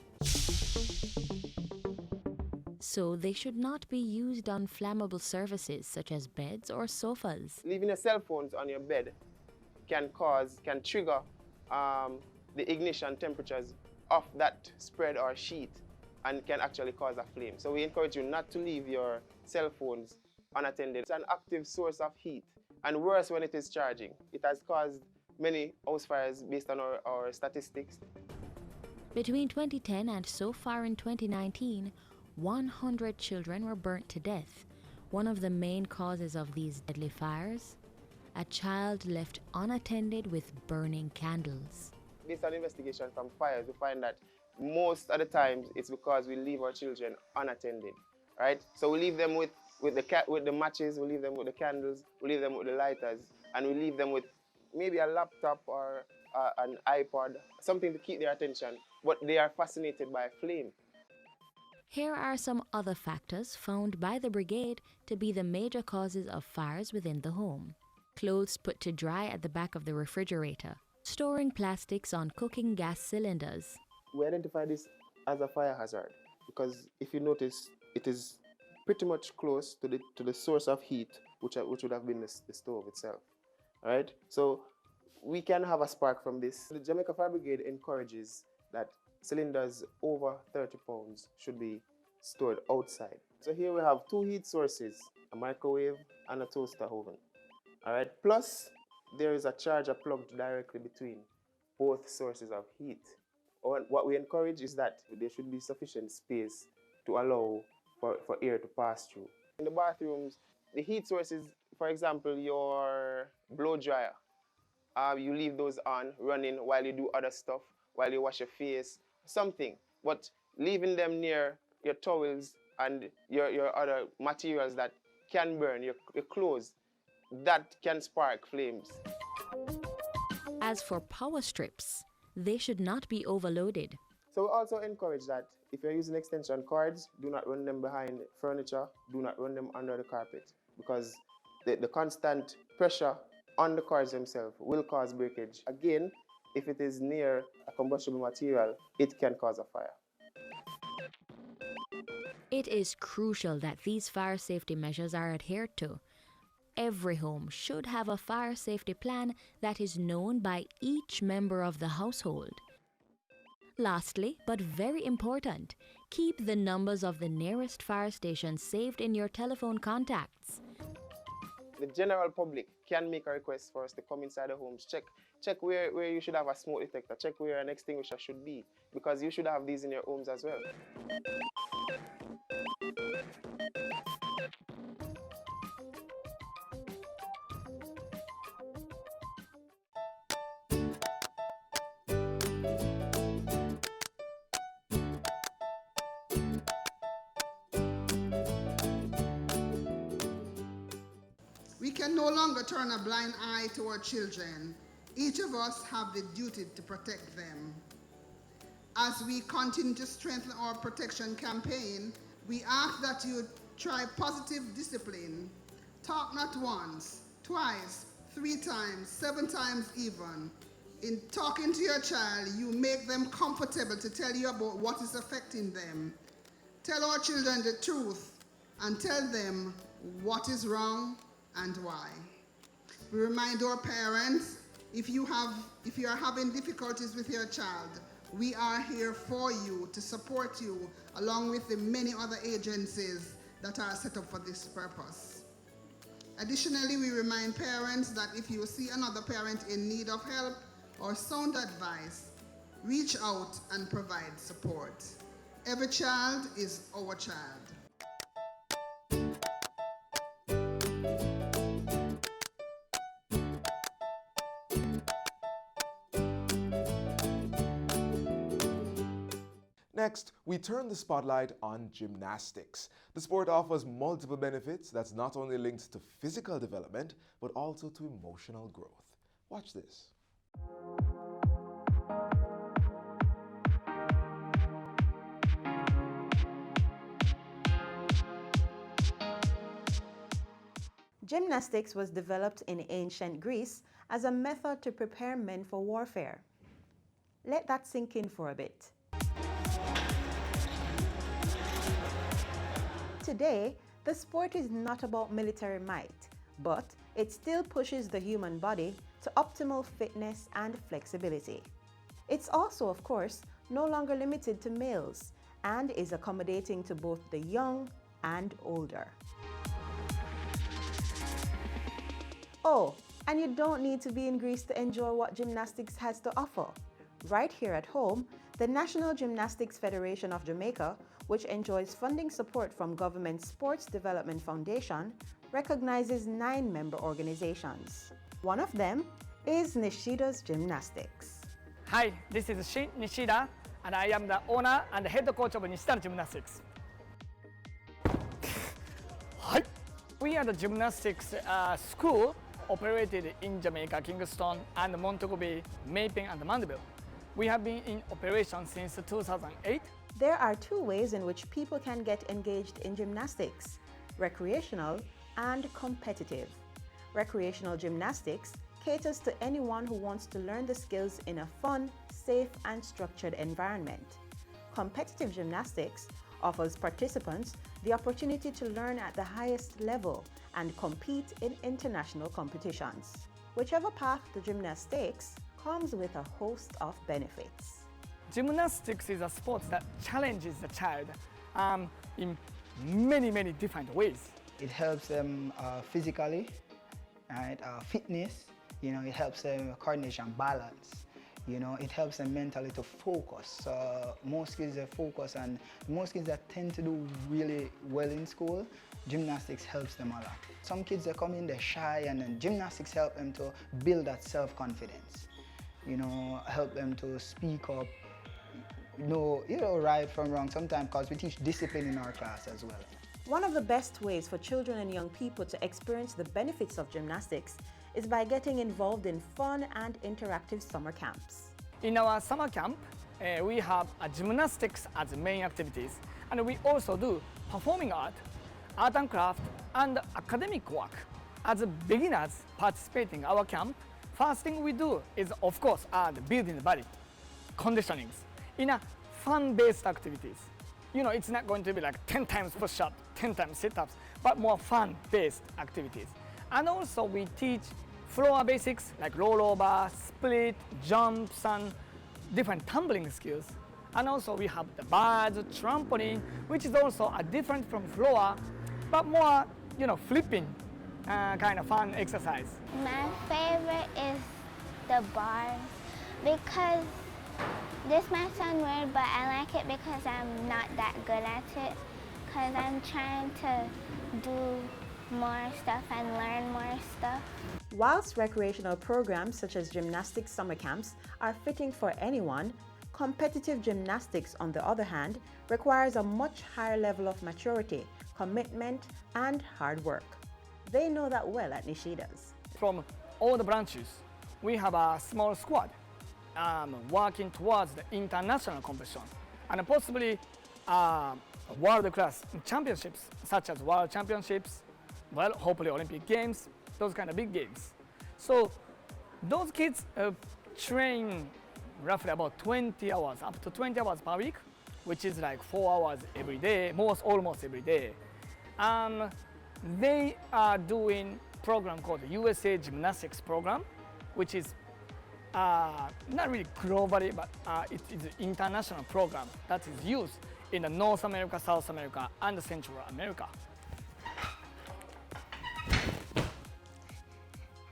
S10: So they should not be used on flammable surfaces such as beds or sofas.
S20: Leaving your cell phones on your bed can trigger the ignition temperatures of that spread or sheet and can actually cause a flame. So we encourage you not to leave your cell phones unattended. It's an active source of heat, and worse when it is charging. It has caused many house fires based on our statistics.
S10: Between 2010 and so far in 2019, 100 children were burnt to death. One of the main causes of these deadly fires: a child left unattended with burning candles.
S20: Based on investigation from fires, we find that most of the times it's because we leave our children unattended, right? So we leave them with the matches, we leave them with the candles, we leave them with the lighters, and we leave them with maybe a laptop or an iPod, something to keep their attention, but they are fascinated by flame.
S10: Here are some other factors found by the brigade to be the major causes of fires within the home. Clothes put to dry at the back of the refrigerator. Storing plastics on cooking gas cylinders.
S20: We identify this as a fire hazard because if you notice, it is pretty much close to the source of heat, which would have been the stove itself. All right? So we can have a spark from this. The Jamaica Fire Brigade encourages that cylinders over 30 pounds should be stored outside. So here we have two heat sources, a microwave and a toaster oven. All right, plus there is a charger plugged directly between both sources of heat. What we encourage is that there should be sufficient space to allow for air to pass through. In the bathrooms, the heat sources, for example, your blow dryer, you leave those on running while you do other stuff, while you wash your face, something. But leaving them near your towels and your other materials that can burn, your clothes, that can spark flames.
S10: As for power strips, they should not be overloaded.
S20: So we also encourage that if you're using extension cords, do not run them behind furniture, do not run them under the carpet, because the constant pressure on the cords themselves will cause breakage. Again, if it is near a combustible material, it can cause a fire.
S10: It is crucial that these fire safety measures are adhered to. Every home should have a fire safety plan that is known by each member of the household. Lastly, but very important, keep the numbers of the nearest fire station saved in your telephone contacts.
S20: The general public can make a request for us to come inside the homes, check where you should have a smoke detector, check where an extinguisher should be, because you should have these in your homes as well.
S11: can no longer turn a blind eye to our children. Each of us have the duty to protect them. As we continue to strengthen our protection campaign, we ask that you try positive discipline. Talk not once, twice, 3 times, 7 times even. In talking to your child, you make them comfortable to tell you about what is affecting them. Tell our children the truth and tell them what is wrong and why. We remind our parents, if you are having difficulties with your child, we are here for you to support you, along with the many other agencies that are set up for this purpose. Additionally, we remind parents that if you see another parent in need of help or sound advice, reach out and provide support. Every child is our child.
S4: Next, we turn the spotlight on gymnastics. The sport offers multiple benefits that's not only linked to physical development, but also to emotional growth. Watch this.
S3: Gymnastics was developed in ancient Greece as a method to prepare men for warfare. Let that sink in for a bit. Today, the sport is not about military might, but it still pushes the human body to optimal fitness and flexibility. It's also, of course, no longer limited to males and is accommodating to both the young and older. Oh, and you don't need to be in Greece to enjoy what gymnastics has to offer. Right here at home, the National Gymnastics Federation of Jamaica, which enjoys funding support from Government Sports Development Foundation, recognizes 9 member organizations. One of them is Nishida's Gymnastics.
S12: Hi, this is Shin Nishida, and I am the owner and head coach of Nishida Gymnastics. Hi. We are the gymnastics school operated in Jamaica, Kingston, and Montego Bay, Maypen, and Mandeville. We have been in operation since 2008.
S3: There are 2 ways in which people can get engaged in gymnastics: recreational and competitive. Recreational gymnastics caters to anyone who wants to learn the skills in a fun, safe, and structured environment. Competitive gymnastics offers participants the opportunity to learn at the highest level and compete in international competitions. Whichever path the gymnast takes comes with a host of benefits.
S12: Gymnastics is a sport that challenges the child in many different ways.
S14: It helps them physically, right? Fitness, it helps them coordination, balance. It helps them mentally to focus. Most kids are focused, and most kids that tend to do really well in school, gymnastics helps them a lot. Some kids that come in, they're shy, and then gymnastics help them to build that self-confidence. Help them to speak up, right from wrong sometimes, because we teach discipline in our class as well.
S3: One of the best ways for children and young people to experience the benefits of gymnastics is by getting involved in fun and interactive summer camps.
S12: In our summer camp, we have gymnastics as main activities, and we also do performing art and craft, and academic work. As beginners participating in our camp, first thing we do is, of course, building the body, conditionings, in a fun-based activities. It's not going to be like 10 times push-up, 10 times sit-ups, but more fun-based activities. And also we teach floor basics like rollover, split, jumps, and different tumbling skills. And also we have the bars, trampoline, which is also different from floor, but more, flipping kind of fun exercise.
S15: My favorite is the bars because this might sound weird, but I like it because I'm not that good at it, because I'm trying to do more stuff and learn more stuff.
S3: Whilst recreational programs such as gymnastics summer camps are fitting for anyone, competitive gymnastics, on the other hand, requires a much higher level of maturity, commitment, and hard work. They know that well at Nishida's.
S12: From all the branches, we have a small squad working towards the international competition and possibly world-class championships, such as World Championships, well, hopefully Olympic Games, those kind of big games. So those kids train roughly about 20 hours, up to 20 hours per week, which is like 4 hours every day, almost every day. They are doing a program called the USA Gymnastics Program, which is not really globally, but it is an international program that is used in the North America, South America, and Central America.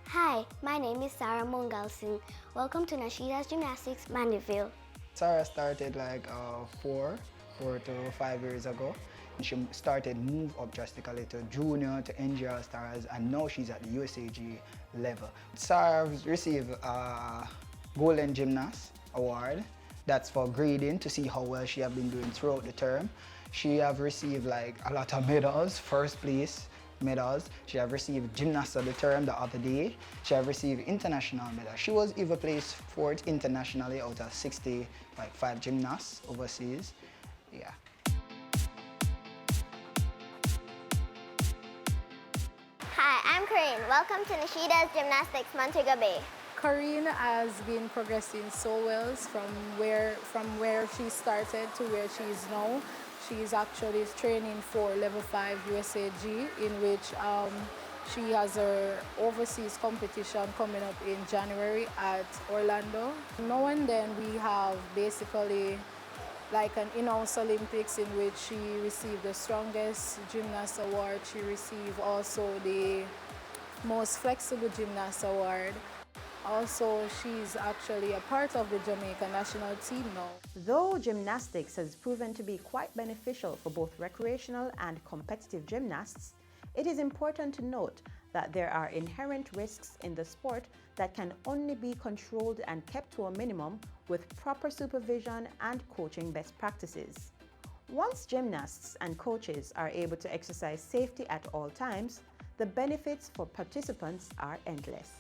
S9: Hi, my name is Sarah Mongal Singh. Welcome to Nishida's Gymnastics, Mandeville.
S14: Sarah started like 4 to 5 years ago. She started move up drastically to junior, to NGL stars, and now she's at the USAG level. Sarah received a Golden Gymnast Award. That's for grading to see how well she has been doing throughout the term. She have received like a lot of medals, first place medals. She have received Gymnast of the Term the other day. She have received international medals. She was even placed 4th internationally out of 65 gymnasts overseas. Yeah.
S9: Hi, I'm Corinne. Welcome to Nishida's Gymnastics, Montego Bay.
S16: Corinne has been progressing so well from where she started to where she is now. She's actually training for level 5 USAG, in which she has her overseas competition coming up in January at Orlando. Now and then we have basically like an in-house Olympics in which she received the strongest gymnast award. She received also the most flexible gymnast award. Also, she's actually a part of the Jamaica national team now.
S3: Though gymnastics has proven to be quite beneficial for both recreational and competitive gymnasts, it is important to note that there are inherent risks in the sport that can only be controlled and kept to a minimum with proper supervision and coaching best practices. Once gymnasts and coaches are able to exercise safety at all times, the benefits for participants are endless.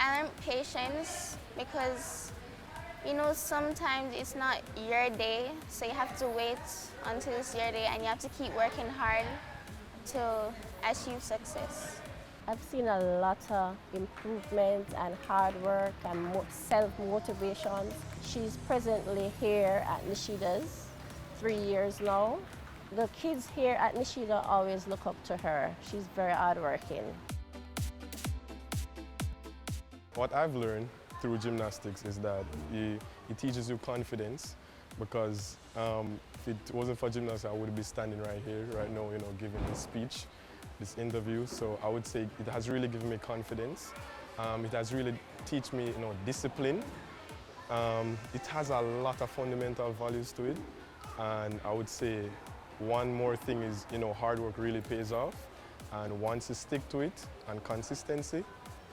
S9: I learned patience because, sometimes it's not your day, so you have to wait until it's your day and you have to keep working hard to achieve success.
S17: I've seen a lot of improvement and hard work and self-motivation. She's presently here at Nishida's, 3 years now. The kids here at Nishida always look up to her. She's very hardworking.
S19: What I've learned through gymnastics is that it teaches you confidence, because if it wasn't for gymnastics, I would be standing right here, right now, giving this speech, this interview. So I would say it has really given me confidence. It has really taught me, discipline. It has a lot of fundamental values to it. And I would say one more thing is, hard work really pays off. And once you stick to it and consistency,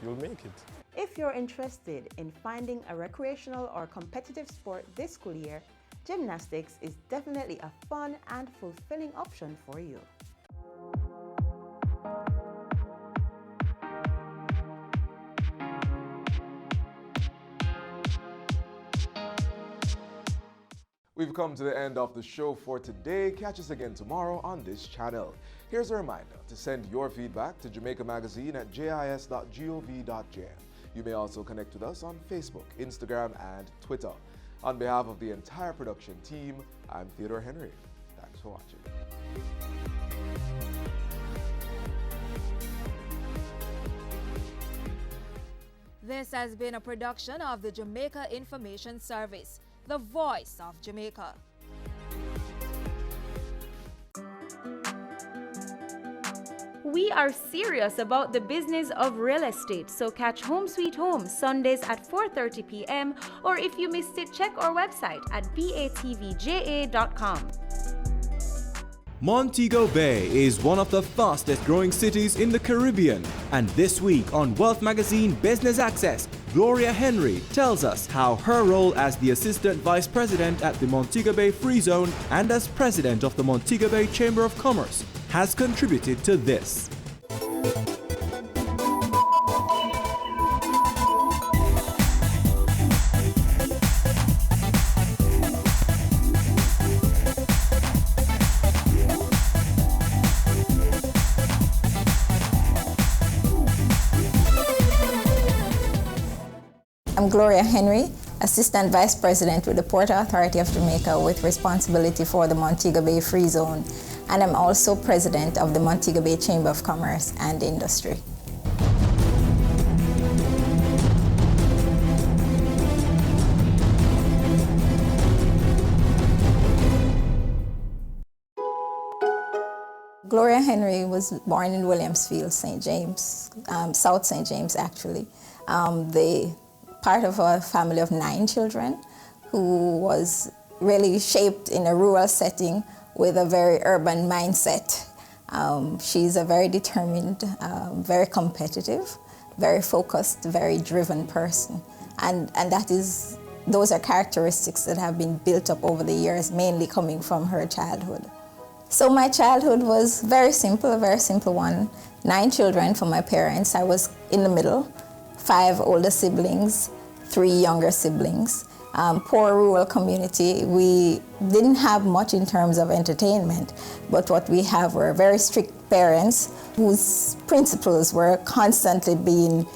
S19: you'll make it.
S3: If you're interested in finding a recreational or competitive sport this school year, gymnastics is definitely a fun and fulfilling option for you.
S4: We've come to the end of the show for today. Catch us again tomorrow on this channel. Here's a reminder to send your feedback to Jamaica Magazine at jis.gov.jm. You may also connect with us on Facebook, Instagram, and Twitter. On behalf of the entire production team, I'm Theodore Henry. Thanks for watching.
S21: This has been a production of the Jamaica Information Service, the voice of Jamaica.
S3: We are serious about the business of real estate, so catch Home Sweet Home Sundays at 4:30 p.m. or if you missed it, check our website at batvja.com.
S13: Montego Bay is one of the fastest growing cities in the Caribbean, and this week on Wealth Magazine Business Access, Gloria Henry tells us how her role as the Assistant Vice President at the Montego Bay Free Zone and as President of the Montego Bay Chamber of Commerce has contributed to this.
S1: I'm Gloria Henry, Assistant Vice President with the Port Authority of Jamaica with responsibility for the Montego Bay Free Zone, and I'm also President of the Montego Bay Chamber of Commerce and Industry. Gloria Henry was born in Williamsfield, St. James, South St. James actually. Part of a family of 9 children who was really shaped in a rural setting with a very urban mindset. She's a very determined, very competitive, very focused, very driven person. And those are characteristics that have been built up over the years, mainly coming from her childhood. So my childhood was very simple, a very simple one. 9 children from my parents. I was in the middle, 5 older siblings, 3 younger siblings. Poor rural community. We didn't have much in terms of entertainment, but what we have were very strict parents whose principles were constantly being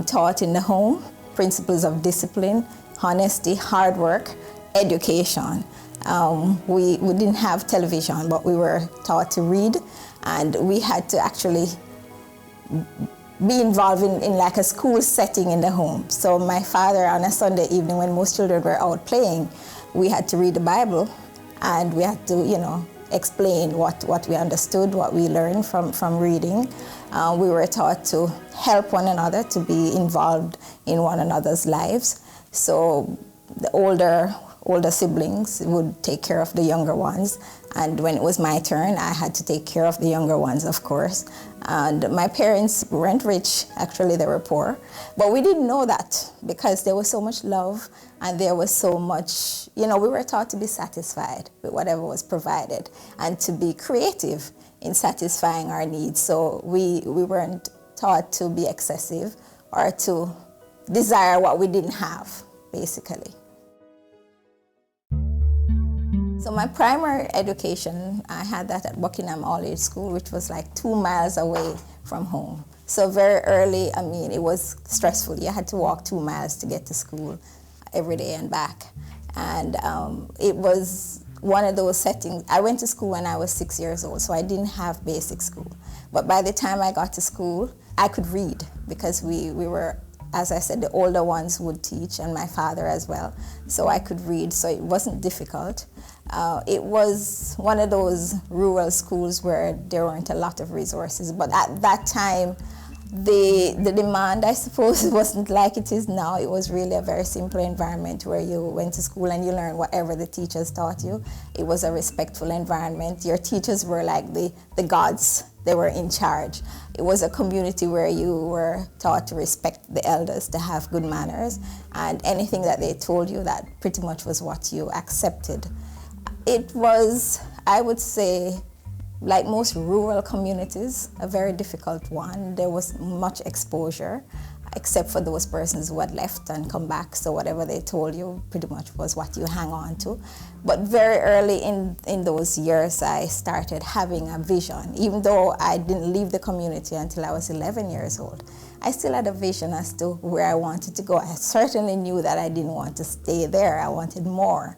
S1: taught in the home. Principles of discipline, honesty, hard work, education. We didn't have television, but we were taught to read, and we had to actually be involved in like a school setting in the home. So my father, on a Sunday evening when most children were out playing, we had to read the Bible, and we had to, explain what we understood, what we learned from reading. We were taught to help one another, to be involved in one another's lives. So the older siblings would take care of the younger ones, and when it was my turn, I had to take care of the younger ones, of course. And my parents weren't rich, actually they were poor, but we didn't know that because there was so much love and there was so much, we were taught to be satisfied with whatever was provided and to be creative in satisfying our needs. So we weren't taught to be excessive or to desire what we didn't have, basically. So my primary education, I had that at Buckingham All-Age School, which was like 2 miles away from home. So very early, it was stressful. You had to walk 2 miles to get to school every day and back. And it was one of those settings. I went to school when I was 6 years old, so I didn't have basic school. But by the time I got to school, I could read because we were, as I said, the older ones would teach, and my father as well. So I could read, so it wasn't difficult. It was one of those rural schools where there weren't a lot of resources, but at that time, the demand, I suppose, wasn't like it is now. It was really a very simple environment where you went to school and you learned whatever the teachers taught you. It was a respectful environment. Your teachers were like the gods. They were in charge. It was a community where you were taught to respect the elders, to have good manners, and anything that they told you, that pretty much was what you accepted. It was, I would say, like most rural communities, a very difficult one. There was much exposure, except for those persons who had left and come back, so whatever they told you pretty much was what you hang on to. But very early in those years, I started having a vision. Even though I didn't leave the community until I was 11 years old, I still had a vision as to where I wanted to go. I certainly knew that I didn't want to stay there. I wanted more.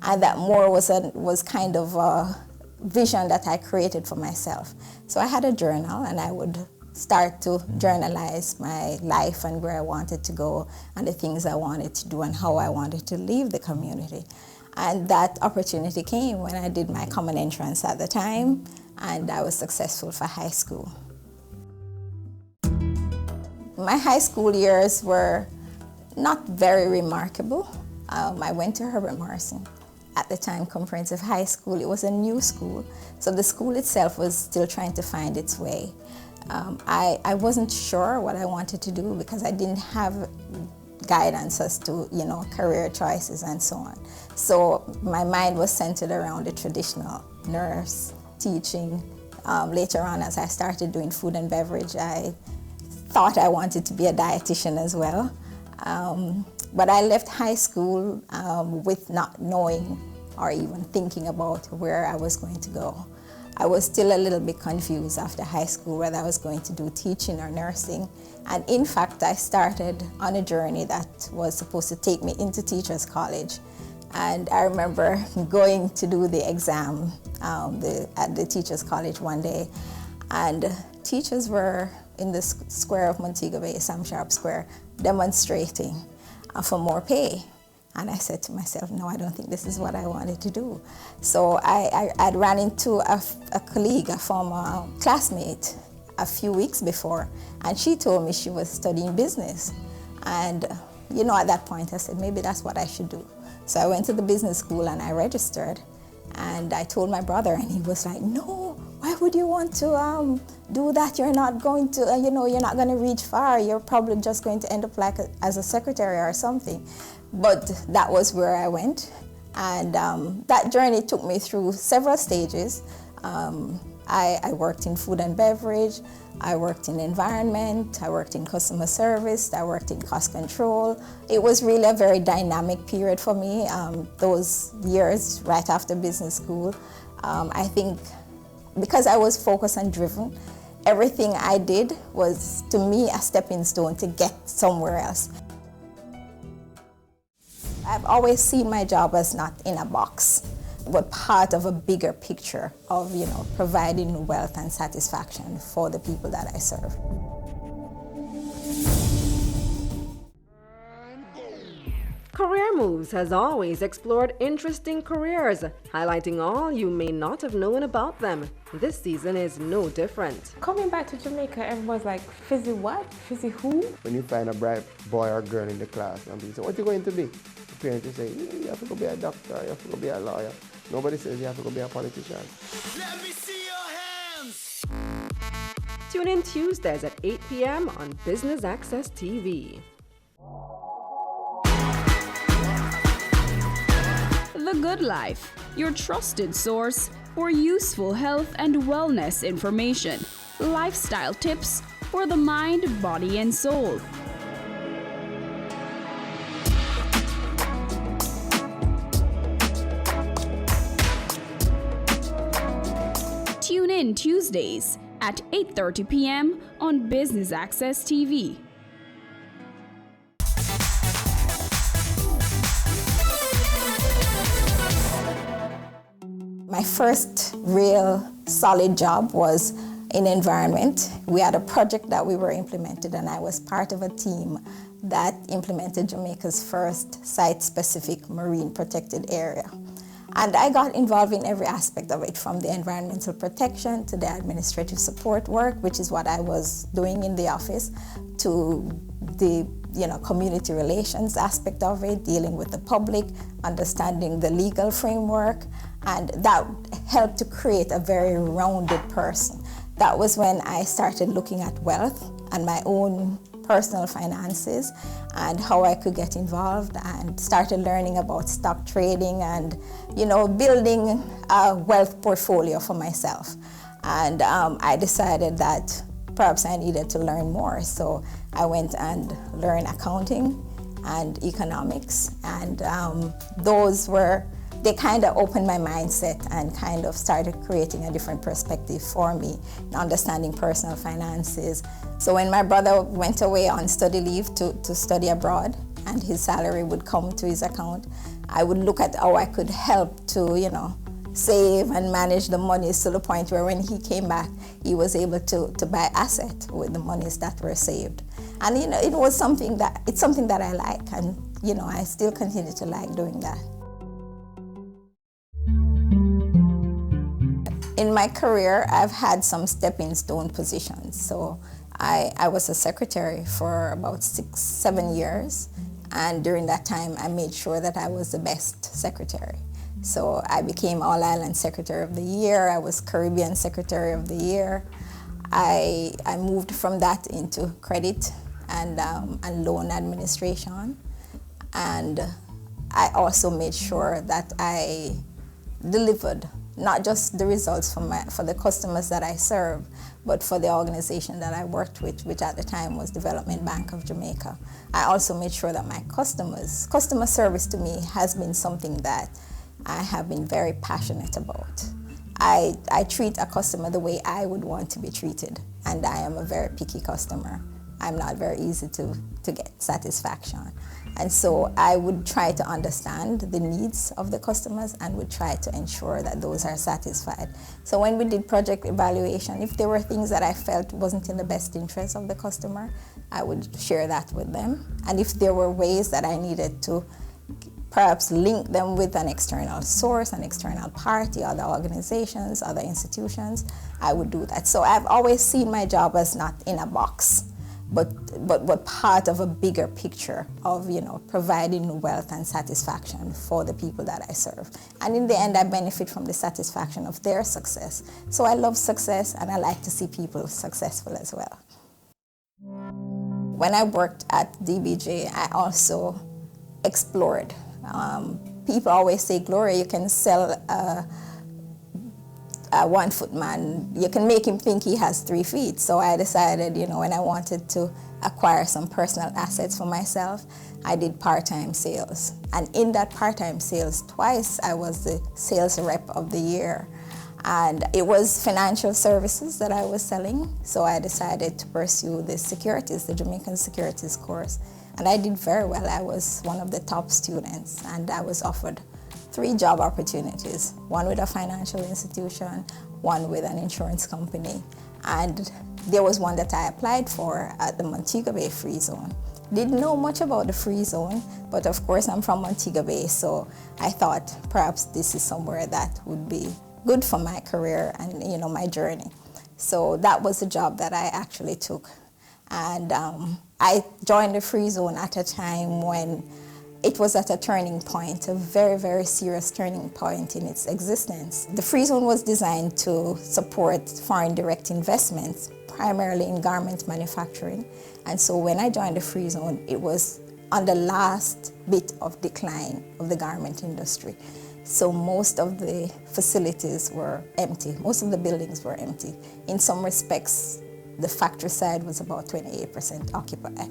S1: And that more was kind of a vision that I created for myself. So I had a journal, and I would start to journalize my life and where I wanted to go and the things I wanted to do and how I wanted to leave the community. And that opportunity came when I did my common entrance at the time, and I was successful for high school. My high school years were not very remarkable. I went to Herbert Morrison. At the time, Comprehensive High School. It was a new school, so the school itself was still trying to find its way. I wasn't sure what I wanted to do because I didn't have guidance as to, career choices and so on. So my mind was centered around the traditional nurse, teaching, later on, as I started doing food and beverage, I thought I wanted to be a dietitian as well. But I left high school with not knowing or even thinking about where I was going to go. I was still a little bit confused after high school whether I was going to do teaching or nursing. And in fact, I started on a journey that was supposed to take me into Teachers College. And I remember going to do the exam at the Teachers College one day, and teachers were in the square of Montego Bay, Sam Sharp Square, demonstrating for more pay. And I said to myself, no, I don't think this is what I wanted to do. So I ran into a colleague, a former classmate, a few weeks before, and she told me she was studying business. And at that point I said, maybe that's what I should do. So I went to the business school and I registered, and I told my brother, and he was like, no, why would you want to do that? You're not going to, you're not going to reach far. You're probably just going to end up like as a secretary or something. But that was where I went, and that journey took me through several stages. I worked in food and beverage, I worked in environment, I worked in customer service, I worked in cost control. It was really a very dynamic period for me, those years right after business school. I think because I was focused and driven, everything I did was, to me, a stepping stone to get somewhere else. I've always seen my job as not in a box, but part of a bigger picture of, providing wealth and satisfaction for the people that I serve.
S2: Career Moves has always explored interesting careers, highlighting all you may not have known about them. This season is no different.
S6: Coming back to Jamaica, everyone's like, Fizzy what? Fizzy who?
S20: When you find a bright boy or girl in the class and people say, what are you going to be? The parents will say, you have to go be a doctor, you have to go be a lawyer. Nobody says you have to go be a politician.
S2: Let me see your hands! Tune in Tuesdays at 8 p.m. on Business Access TV.
S18: The Good Life, your trusted source for useful health and wellness information, lifestyle tips for the mind, body, and soul. Tune in Tuesdays at 8:30 p.m. on Business Access TV.
S1: My first real solid job was in environment. We had a project that we were implementing, and I was part of a team that implemented Jamaica's first site-specific marine protected area. And I got involved in every aspect of it, from the environmental protection to the administrative support work, which is what I was doing in the office, to the community relations aspect of it, dealing with the public, understanding the legal framework, and that helped to create a very rounded person. That was when I started looking at wealth and my own personal finances and how I could get involved, and started learning about stock trading and building a wealth portfolio for myself. And I decided that perhaps I needed to learn more, so I went and learned accounting and economics, and they kind of opened my mindset and kind of started creating a different perspective for me, understanding personal finances. So when my brother went away on study leave to study abroad, and his salary would come to his account, I would look at how I could help to, save and manage the monies to the point where when he came back, he was able to buy asset with the monies that were saved. And it's something that I like, and I still continue to like doing that. In my career, I've had some stepping stone positions. So I was a secretary for about 6-7 years, and during that time I made sure that I was the best secretary. So I became All Island Secretary of the Year, I was Caribbean Secretary of the Year. I moved from that into credit and loan administration, and I also made sure that I delivered not just the results for the customers that I serve, but for the organization that I worked with, which at the time was Development Bank of Jamaica. I also made sure that my customer service to me has been something that I have been very passionate about. I treat a customer the way I would want to be treated, and I am a very picky customer. I'm not very easy to get satisfaction. And so I would try to understand the needs of the customers and would try to ensure that those are satisfied. So when we did project evaluation, if there were things that I felt wasn't in the best interest of the customer, I would share that with them. And if there were ways that I needed to perhaps link them with an external source, an external party, other organizations, other institutions, I would do that. So I've always seen my job as not in a box, but part of a bigger picture of, providing wealth and satisfaction for the people that I serve. And in the end, I benefit from the satisfaction of their success. So I love success, and I like to see people successful as well. When I worked at DBJ, I also explored. People always say, Gloria, you can sell a 1-foot man, you can make him think he has 3 feet. So I decided, when I wanted to acquire some personal assets for myself, I did part-time sales. And in that part-time sales, twice I was the sales rep of the year. And it was financial services that I was selling. So I decided to pursue the securities, the Jamaican securities course. And I did very well. I was one of the top students, and I was offered 3 job opportunities, one with a financial institution, one with an insurance company. And there was one that I applied for at the Montego Bay Free Zone. Didn't know much about the Free Zone, but of course I'm from Montego Bay, so I thought perhaps this is somewhere that would be good for my career and my journey. So that was the job that I actually took. And I joined the Free Zone at a time when it was at a turning point, a very, very serious turning point in its existence. The Free Zone was designed to support foreign direct investments, primarily in garment manufacturing. And so when I joined the Free Zone, it was on the last bit of decline of the garment industry. So most of the facilities were empty. Most of the buildings were empty. In some respects, the factory side was about 28% occupied.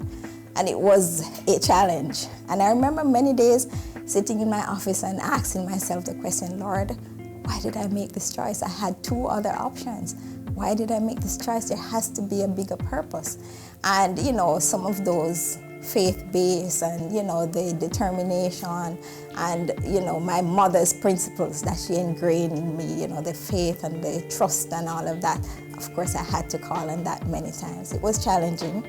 S1: And it was a challenge. And I remember many days sitting in my office and asking myself the question, Lord, why did I make this choice? I had 2 other options. Why did I make this choice? There has to be a bigger purpose. And, some of those faith-based and, the determination and, my mother's principles that she ingrained in me, the faith and the trust and all of that. Of course, I had to call on that many times. It was challenging,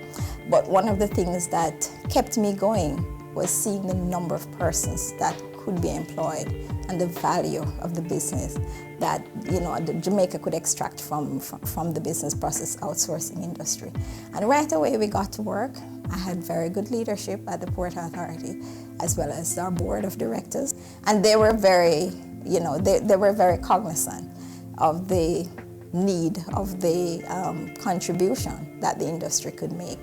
S1: but one of the things that kept me going was seeing the number of persons that could be employed and the value of the business that Jamaica could extract from the business process outsourcing industry. And right away we got to work. I had very good leadership at the Port Authority as well as our board of directors, and they were very, they were very cognizant of the need of the contribution that the industry could make.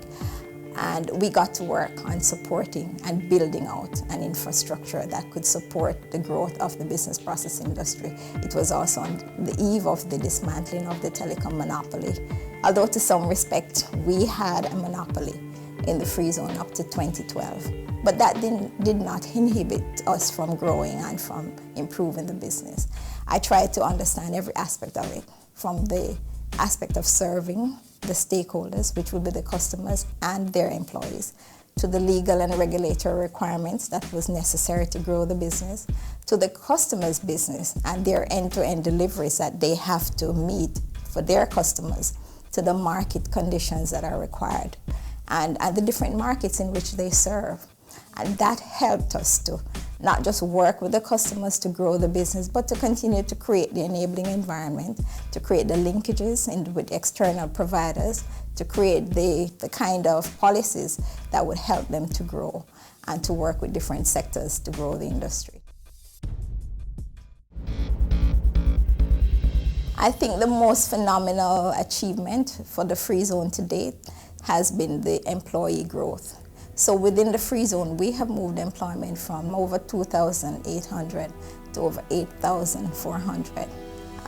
S1: And we got to work on supporting and building out an infrastructure that could support the growth of the business process industry. It was also on the eve of the dismantling of the telecom monopoly. Although to some respect, we had a monopoly in the Free Zone up to 2012. But that did not inhibit us from growing and from improving the business. I tried to understand every aspect of it, from the aspect of serving the stakeholders, which would be the customers and their employees, to the legal and regulatory requirements that was necessary to grow the business, to the customer's business and their end-to-end deliveries that they have to meet for their customers, to the market conditions that are required, and the different markets in which they serve. And that helped us to not just work with the customers to grow the business, but to continue to create the enabling environment, to create the linkages with external providers, to create the kind of policies that would help them to grow and to work with different sectors to grow the industry. I think the most phenomenal achievement for the Free Zone to date has been the employee growth. So within the Free Zone, we have moved employment from over 2,800 to over 8,400.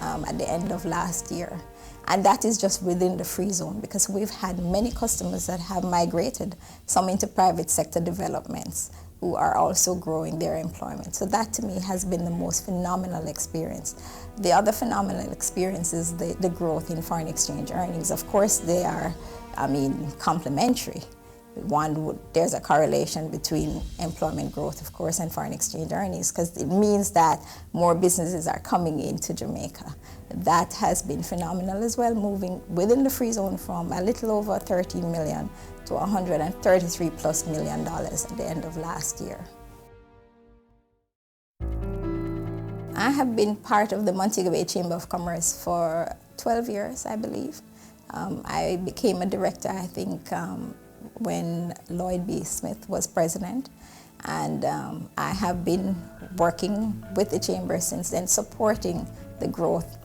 S1: at the end of last year. And that is just within the free zone, because we've had many customers that have migrated, some into private sector developments, who are also growing their employment. So that to me has been the most phenomenal experience. The other phenomenal experience is the growth in foreign exchange earnings. Of course, they are, complementary. There's a correlation between employment growth, of course, and foreign exchange earnings, because it means that more businesses are coming into Jamaica. That has been phenomenal as well, moving within the free zone from a little over 13 million to $133+ million at the end of last year. I have been part of the Montego Bay Chamber of Commerce for 12 years, I believe. I became a director, I think, when Lloyd B. Smith was president. And I have been working with the Chamber since then, supporting the growth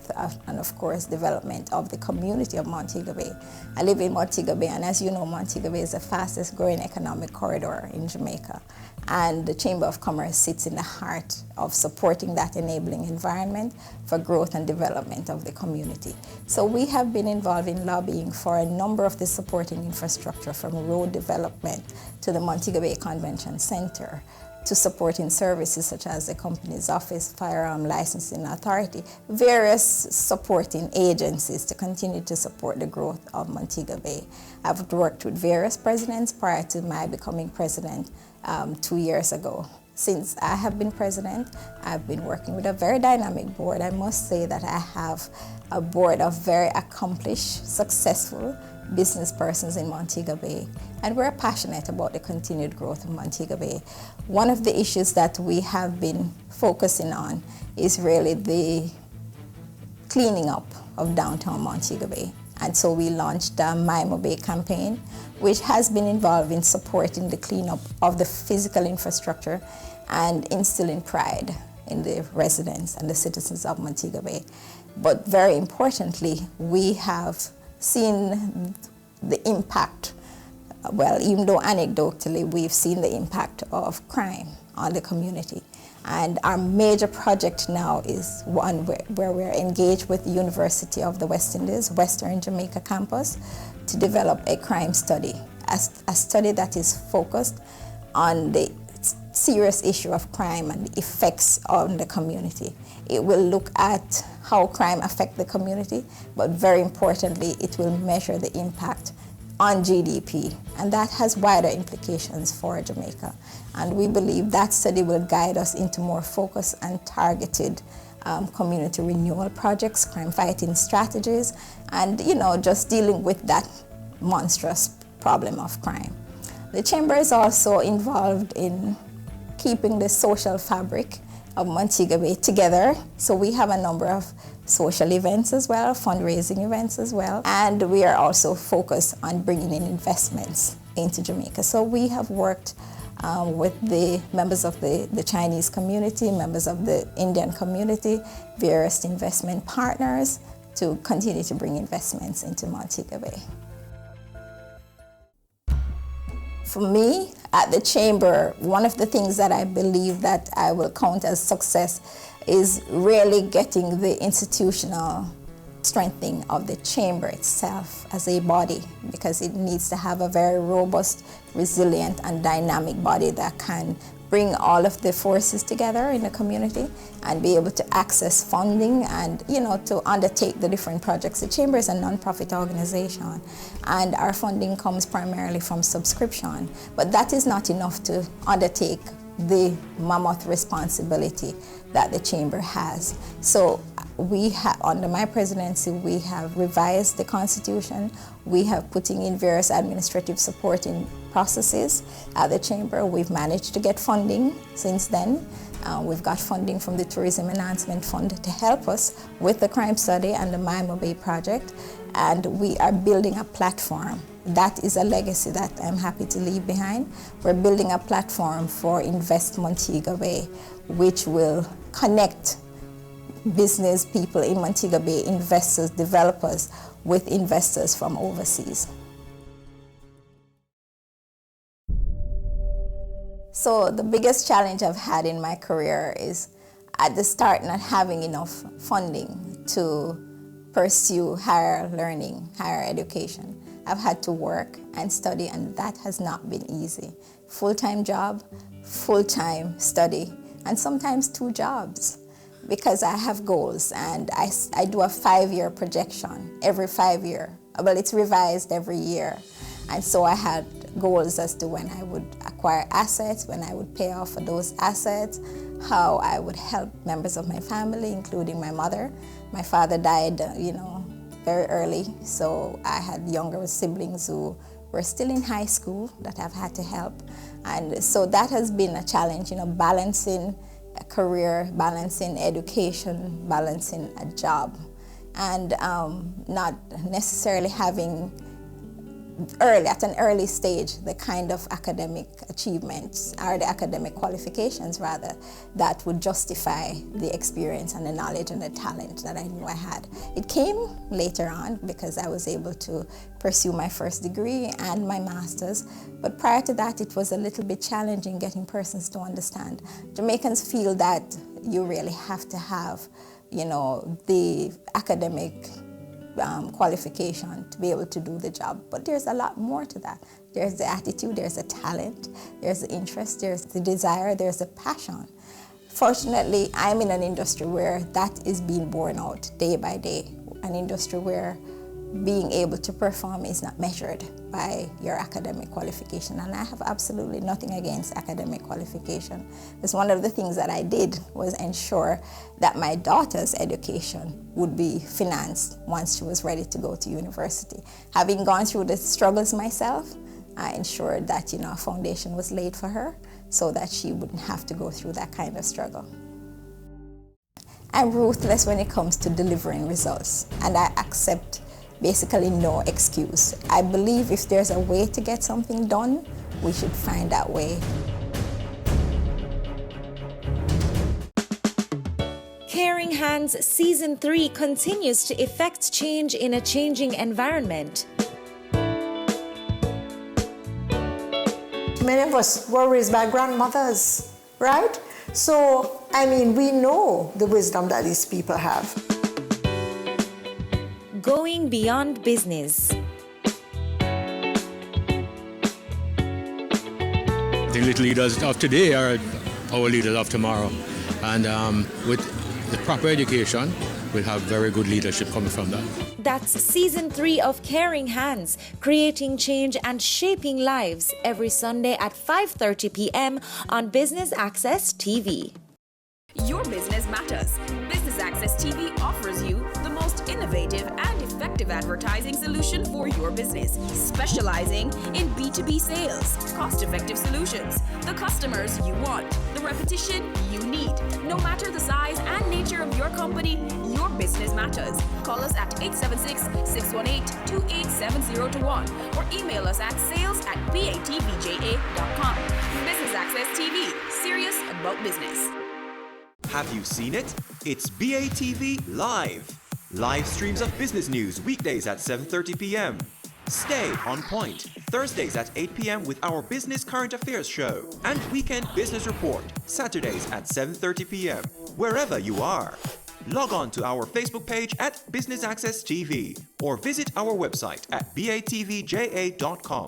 S1: and, of course, development of the community of Montego Bay. I live in Montego Bay, and as you know, Montego Bay is the fastest growing economic corridor in Jamaica. And the Chamber of Commerce sits in the heart of supporting that enabling environment for growth and development of the community. So we have been involved in lobbying for a number of the supporting infrastructure, from road development to the Montego Bay Convention Center, to supporting services such as the Company's Office, Firearm Licensing Authority, various supporting agencies to continue to support the growth of Montego Bay. I've worked with various presidents prior to my becoming president 2 years ago. Since I have been president, I've been working with a very dynamic board. I must say that I have a board of very accomplished, successful business persons in Montego Bay, and we're passionate about the continued growth of Montego Bay. One of the issues that we have been focusing on is really the cleaning up of downtown Montego Bay. And so we launched the My Mo Bay campaign, which has been involved in supporting the cleanup of the physical infrastructure and instilling pride in the residents and the citizens of Montego Bay. But very importantly, we have seen the impact, well, even though anecdotally, we've seen the impact of crime on the community. And our major project now is one where we're engaged with the University of the West Indies, Western Jamaica campus, to develop a crime study, a study that is focused on the serious issue of crime and the effects on the community. It will look at how crime affects the community, but very importantly, it will measure the impact on GDP, and that has wider implications for Jamaica. And we believe that study will guide us into more focused and targeted community renewal projects, crime fighting strategies, and just dealing with that monstrous problem of crime. The Chamber is also involved in keeping the social fabric of Montego Bay together. So we have a number of social events as well, fundraising events as well. And we are also focused on bringing in investments into Jamaica. So we have worked with the members of the Chinese community, members of the Indian community, various investment partners to continue to bring investments into Montego Bay. For me, at the Chamber, one of the things that I believe that I will count as success is really getting the institutional strengthening of the Chamber itself as a body, because it needs to have a very robust, resilient, and dynamic body that can bring all of the forces together in the community and be able to access funding and, to undertake the different projects. The Chamber is a non-profit organization, and our funding comes primarily from subscription, but that is not enough to undertake the mammoth responsibility that the Chamber has. So we have, under my presidency, we have revised the Constitution. We have putting in various administrative supporting processes at the Chamber. We've managed to get funding since then. We've got funding from the Tourism Enhancement Fund to help us with the crime study and the My Mo Bay project. And we are building a platform. That is a legacy that I'm happy to leave behind. We're building a platform for Invest Montego Bay, which will connect business people in Montego Bay, investors, developers, with investors from overseas. So the biggest challenge I've had in my career is at the start not having enough funding to pursue higher learning, higher education. I've had to work and study, and that has not been easy. Full-time job, full-time study, and sometimes 2 jobs, because I have goals, and I do a 5-year projection every 5 years. Well, it's revised every year. And so I had goals as to when I would acquire assets, when I would pay off for those assets, how I would help members of my family, including my mother. My father died, very early, so I had younger siblings who were still in high school that I've had to help. And so that has been a challenge, balancing a career, balancing education, balancing a job, and not necessarily having at an early stage, the kind of academic achievements, or the academic qualifications rather, that would justify the experience and the knowledge and the talent that I knew I had. It came later on because I was able to pursue my first degree and my master's, but prior to that it was a little bit challenging getting persons to understand. Jamaicans feel that you really have to have, the academic qualification to be able to do the job. But there's a lot more to that. There's the attitude, there's the talent, there's the interest, there's the desire, there's the passion. Fortunately, I'm in an industry where that is being borne out day by day, an industry where being able to perform is not measured by your academic qualification. And I have absolutely nothing against academic qualification. Because one of the things that I did was ensure that my daughter's education would be financed once she was ready to go to university. Having gone through the struggles myself, I ensured that a foundation was laid for her so that she wouldn't have to go through that kind of struggle. I'm ruthless when it comes to delivering results, and I accept basically no excuse. I believe if there's a way to get something done, we should find that way.
S7: Caring Hands Season 3 continues to effect change in a changing environment.
S8: Many of us were raised by grandmothers, right? So, we know the wisdom that these people have.
S7: Going beyond business.
S23: The little leaders of today are our leaders of tomorrow. And with the proper education, we'll have very good leadership coming from that.
S7: That's Season 3 of Caring Hands, creating change and shaping lives, every Sunday at 5:30 p.m. on Business Access TV.
S24: Your business matters. Business Access TV offers you the most innovative and effective advertising solution for your business, specializing in B2B sales, cost-effective solutions, the customers you want, the repetition you need. No matter the size and nature of your company, your business matters. Call us at 876-618-2870 or email us at sales@batvja.com. Business Access TV, serious about business.
S13: Have you seen it? It's BATV Live. Live streams of business news weekdays at 7:30 p.m. Stay on point Thursdays at 8 p.m. with our Business Current Affairs show and Weekend Business Report Saturdays at 7:30 p.m. Wherever you are. Log on to our Facebook page at Business Access TV or visit our website at batvja.com.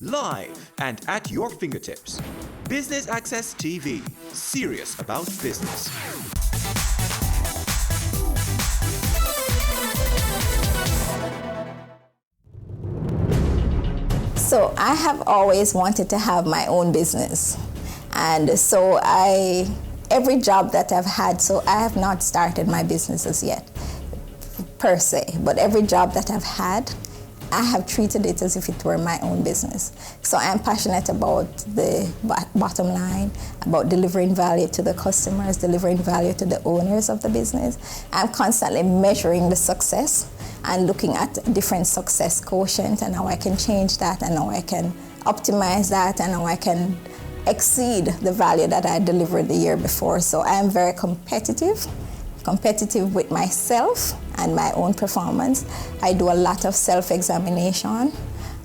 S13: Live and at your fingertips. Business Access TV, serious about business.
S1: So I have always wanted to have my own business. And so every job that I've had, so I have not started my businesses yet, per se, but every job that I've had, I have treated it as if it were my own business. So I'm passionate about the bottom line, about delivering value to the customers, delivering value to the owners of the business. I'm constantly measuring the success and looking at different success quotient and how I can change that and how I can optimize that and how I can exceed the value that I delivered the year before. So I'm very competitive with myself and my own performance. I do a lot of self-examination,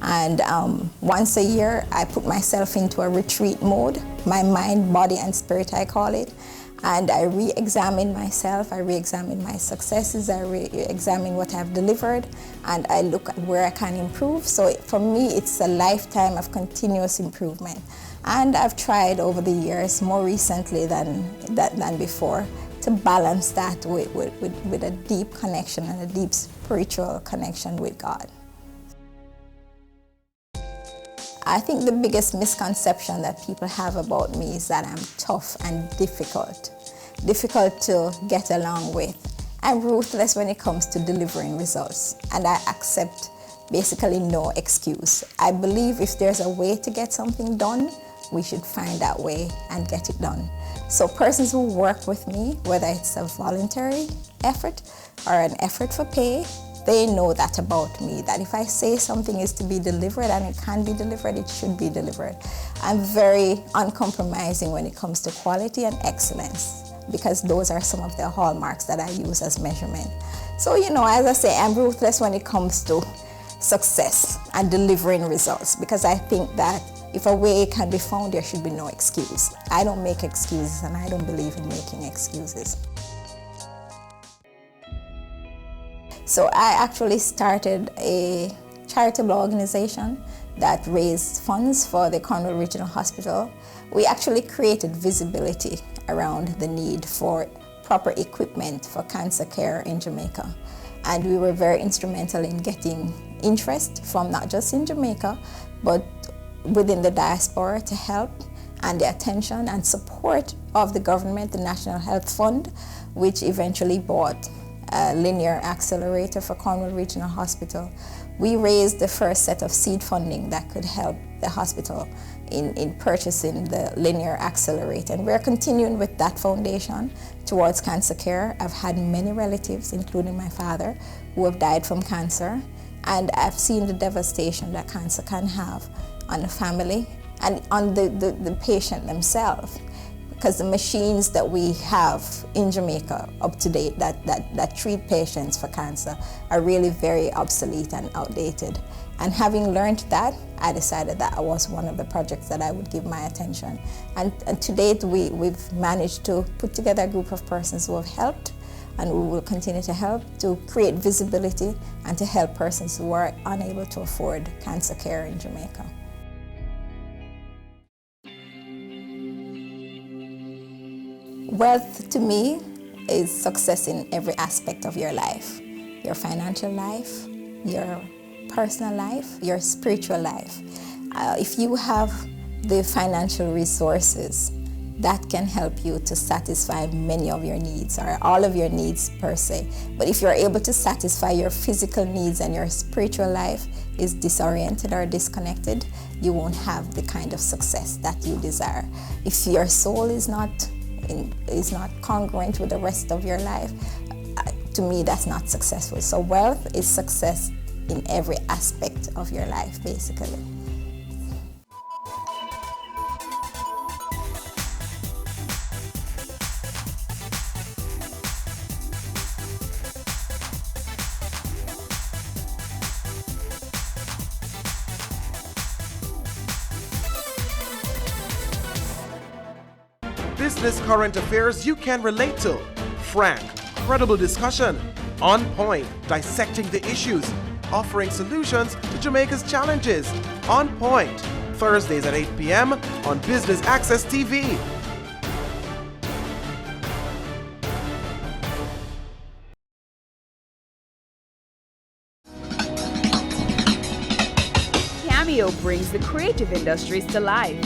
S1: and once a year I put myself into a retreat mode, my mind, body and spirit I call it, and I re-examine myself, I re-examine my successes, I re-examine what I've delivered, and I look at where I can improve. So for me, it's a lifetime of continuous improvement. And I've tried over the years, more recently than before, to balance that with a deep connection and a deep spiritual connection with God. I think the biggest misconception that people have about me is that I'm tough and difficult to get along with. I'm ruthless when it comes to delivering results, and I accept basically no excuse. I believe if there's a way to get something done, we should find that way and get it done. So persons who work with me, whether it's a voluntary effort or an effort for pay, they know that about me, that if I say something is to be delivered and it can be delivered, it should be delivered. I'm very uncompromising when it comes to quality and excellence, because those are some of the hallmarks that I use as measurement. So, as I say, I'm ruthless when it comes to success and delivering results, because I think that if a way can be found, there should be no excuse. I don't make excuses, and I don't believe in making excuses. So I actually started a charitable organization that raised funds for the Cornwall Regional Hospital. We actually created visibility around the need for proper equipment for cancer care in Jamaica. And we were very instrumental in getting interest from not just in Jamaica, but within the diaspora to help, and the attention and support of the government, the National Health Fund, which eventually bought a linear accelerator for Cornwall Regional Hospital. We raised the first set of seed funding that could help the hospital in purchasing the linear accelerator. And we're continuing with that foundation towards cancer care. I've had many relatives, including my father, who have died from cancer. And I've seen the devastation that cancer can have on the family and on the patient themselves. Because the machines that we have in Jamaica up to date that treat patients for cancer are really very obsolete and outdated. And having learned that, I decided that was one of the projects that I would give my attention. And to date, we've managed to put together a group of persons who have helped, and we will continue to help to create visibility and to help persons who are unable to afford cancer care in Jamaica. Wealth to me is success in every aspect of your life. Your financial life, your personal life, your spiritual life. If you have the financial resources, that can help you to satisfy many of your needs, or all of your needs per se. But if you're able to satisfy your physical needs and your spiritual life is disoriented or disconnected, you won't have the kind of success that you desire. If your soul is not congruent with the rest of your life, to me that's not successful. So wealth is success in every aspect of your life, basically.
S5: Business current affairs you can relate to. Frank, credible discussion. On point, dissecting the issues. Offering solutions to Jamaica's challenges. On Point, Thursdays at 8 p.m. on Business Access TV.
S24: Cameo brings the creative industries to life.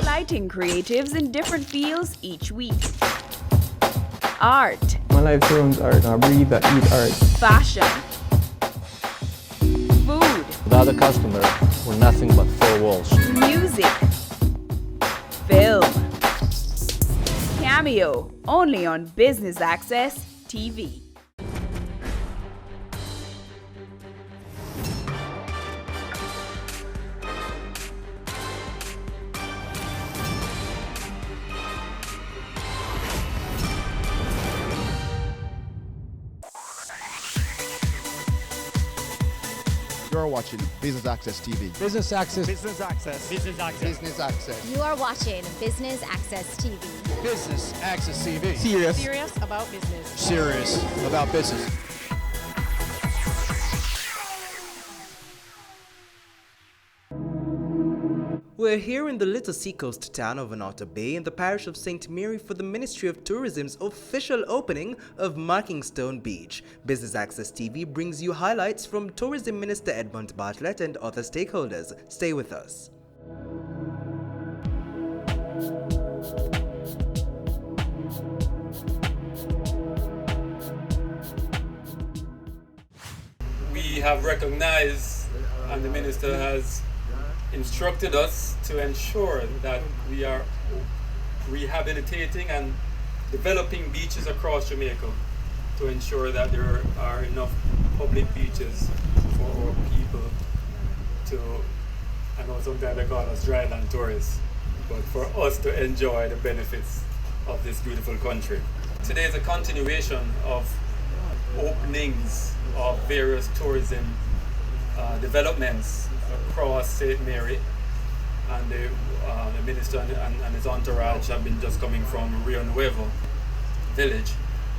S24: Highlighting creatives in different fields each week. Art.
S10: My life turns art. I breathe, I eat art.
S24: Fashion. Food.
S11: Without a customer, we're nothing but four walls.
S24: Music. Film. Cameo, only on Business Access TV.
S12: You're watching Business Access TV.
S14: Business Access.
S12: Business Access.
S14: Business Access.
S12: Business Access.
S15: You are watching Business Access TV.
S14: Business Access TV.
S15: Serious about business.
S14: Serious about business.
S22: We're here in the little seacoast town of Onoto Bay in the parish of St. Mary for the Ministry of Tourism's official opening of Markingstone Beach. Business Access TV brings you highlights from Tourism Minister Edmund Bartlett and other stakeholders. Stay with us.
S25: We have recognized, and the Minister has instructed us to ensure that we are rehabilitating and developing beaches across Jamaica to ensure that there are enough public beaches for our people to, I know sometimes they call us dryland tourists, but for us to enjoy the benefits of this beautiful country. Today is a continuation of openings of various tourism developments across St. Mary, and the minister and his entourage have been just coming from Rio Nuevo village,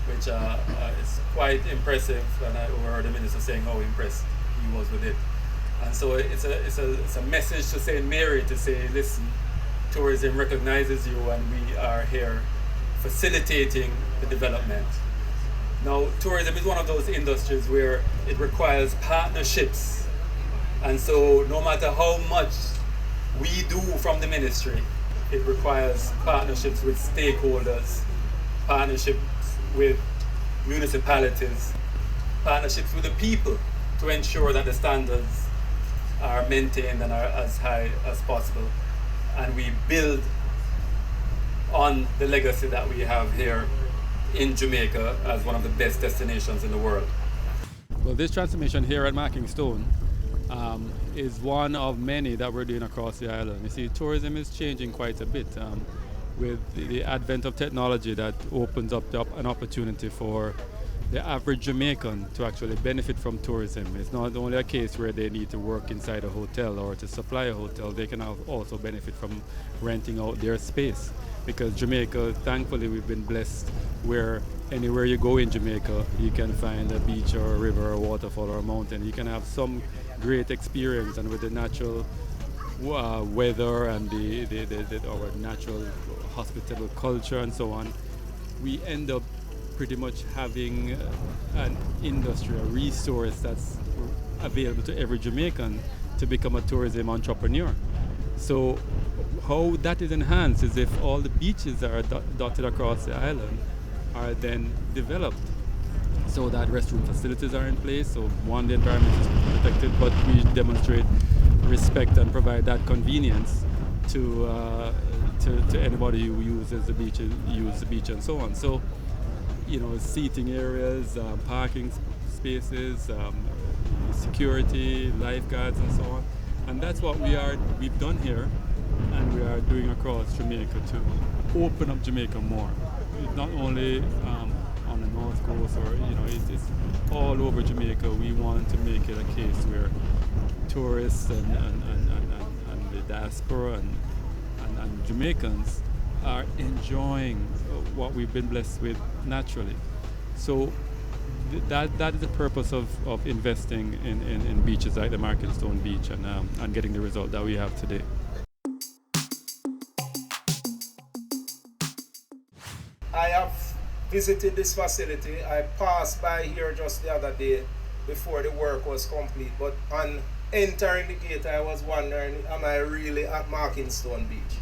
S25: which is quite impressive, and I overheard the minister saying how impressed he was with it. And so it's a message to St. Mary to say, listen, tourism recognizes you and we are here facilitating the development. Now, tourism is one of those industries where it requires partnerships. And so no matter how much we do from the ministry, it requires partnerships with stakeholders, partnerships with municipalities, partnerships with the people to ensure that the standards are maintained and are as high as possible. And we build on the legacy that we have here in Jamaica as one of the best destinations in the world.
S26: Well, this transformation here at Markingstone is one of many that we're doing across the island. You see, tourism is changing quite a bit with the advent of technology that opens up an opportunity for the average Jamaican to actually benefit from tourism. It's not only a case where they need to work inside a hotel or to supply a hotel, they can also benefit from renting out their space. Because Jamaica, thankfully, we've been blessed where anywhere you go in Jamaica, you can find a beach or a river or a waterfall or a mountain. You can have some great experience, and with the natural weather and our natural hospitable culture and so on, we end up pretty much having an industry, a resource that's available to every Jamaican to become a tourism entrepreneur. So how that is enhanced is if all the beaches that are dotted across the island are then developed, so that restroom facilities are in place, so one, the environment is protected, but we demonstrate respect and provide that convenience to anybody who uses the beach and so on. So, you know, seating areas, parking spaces, security, lifeguards and so on. And that's what we've done here, and we are doing across Jamaica to open up Jamaica more. It's not only on the North Coast, or it's all over Jamaica. We want to make it a case where tourists and the diaspora and Jamaicans are enjoying what we've been blessed with naturally. So that is the purpose of investing in beaches like the Markingstone Beach and getting the result that we have today.
S27: I have visited this facility. I passed by here just the other day before the work was complete, but on entering the gate I was wondering, am I really at Markingstone Beach?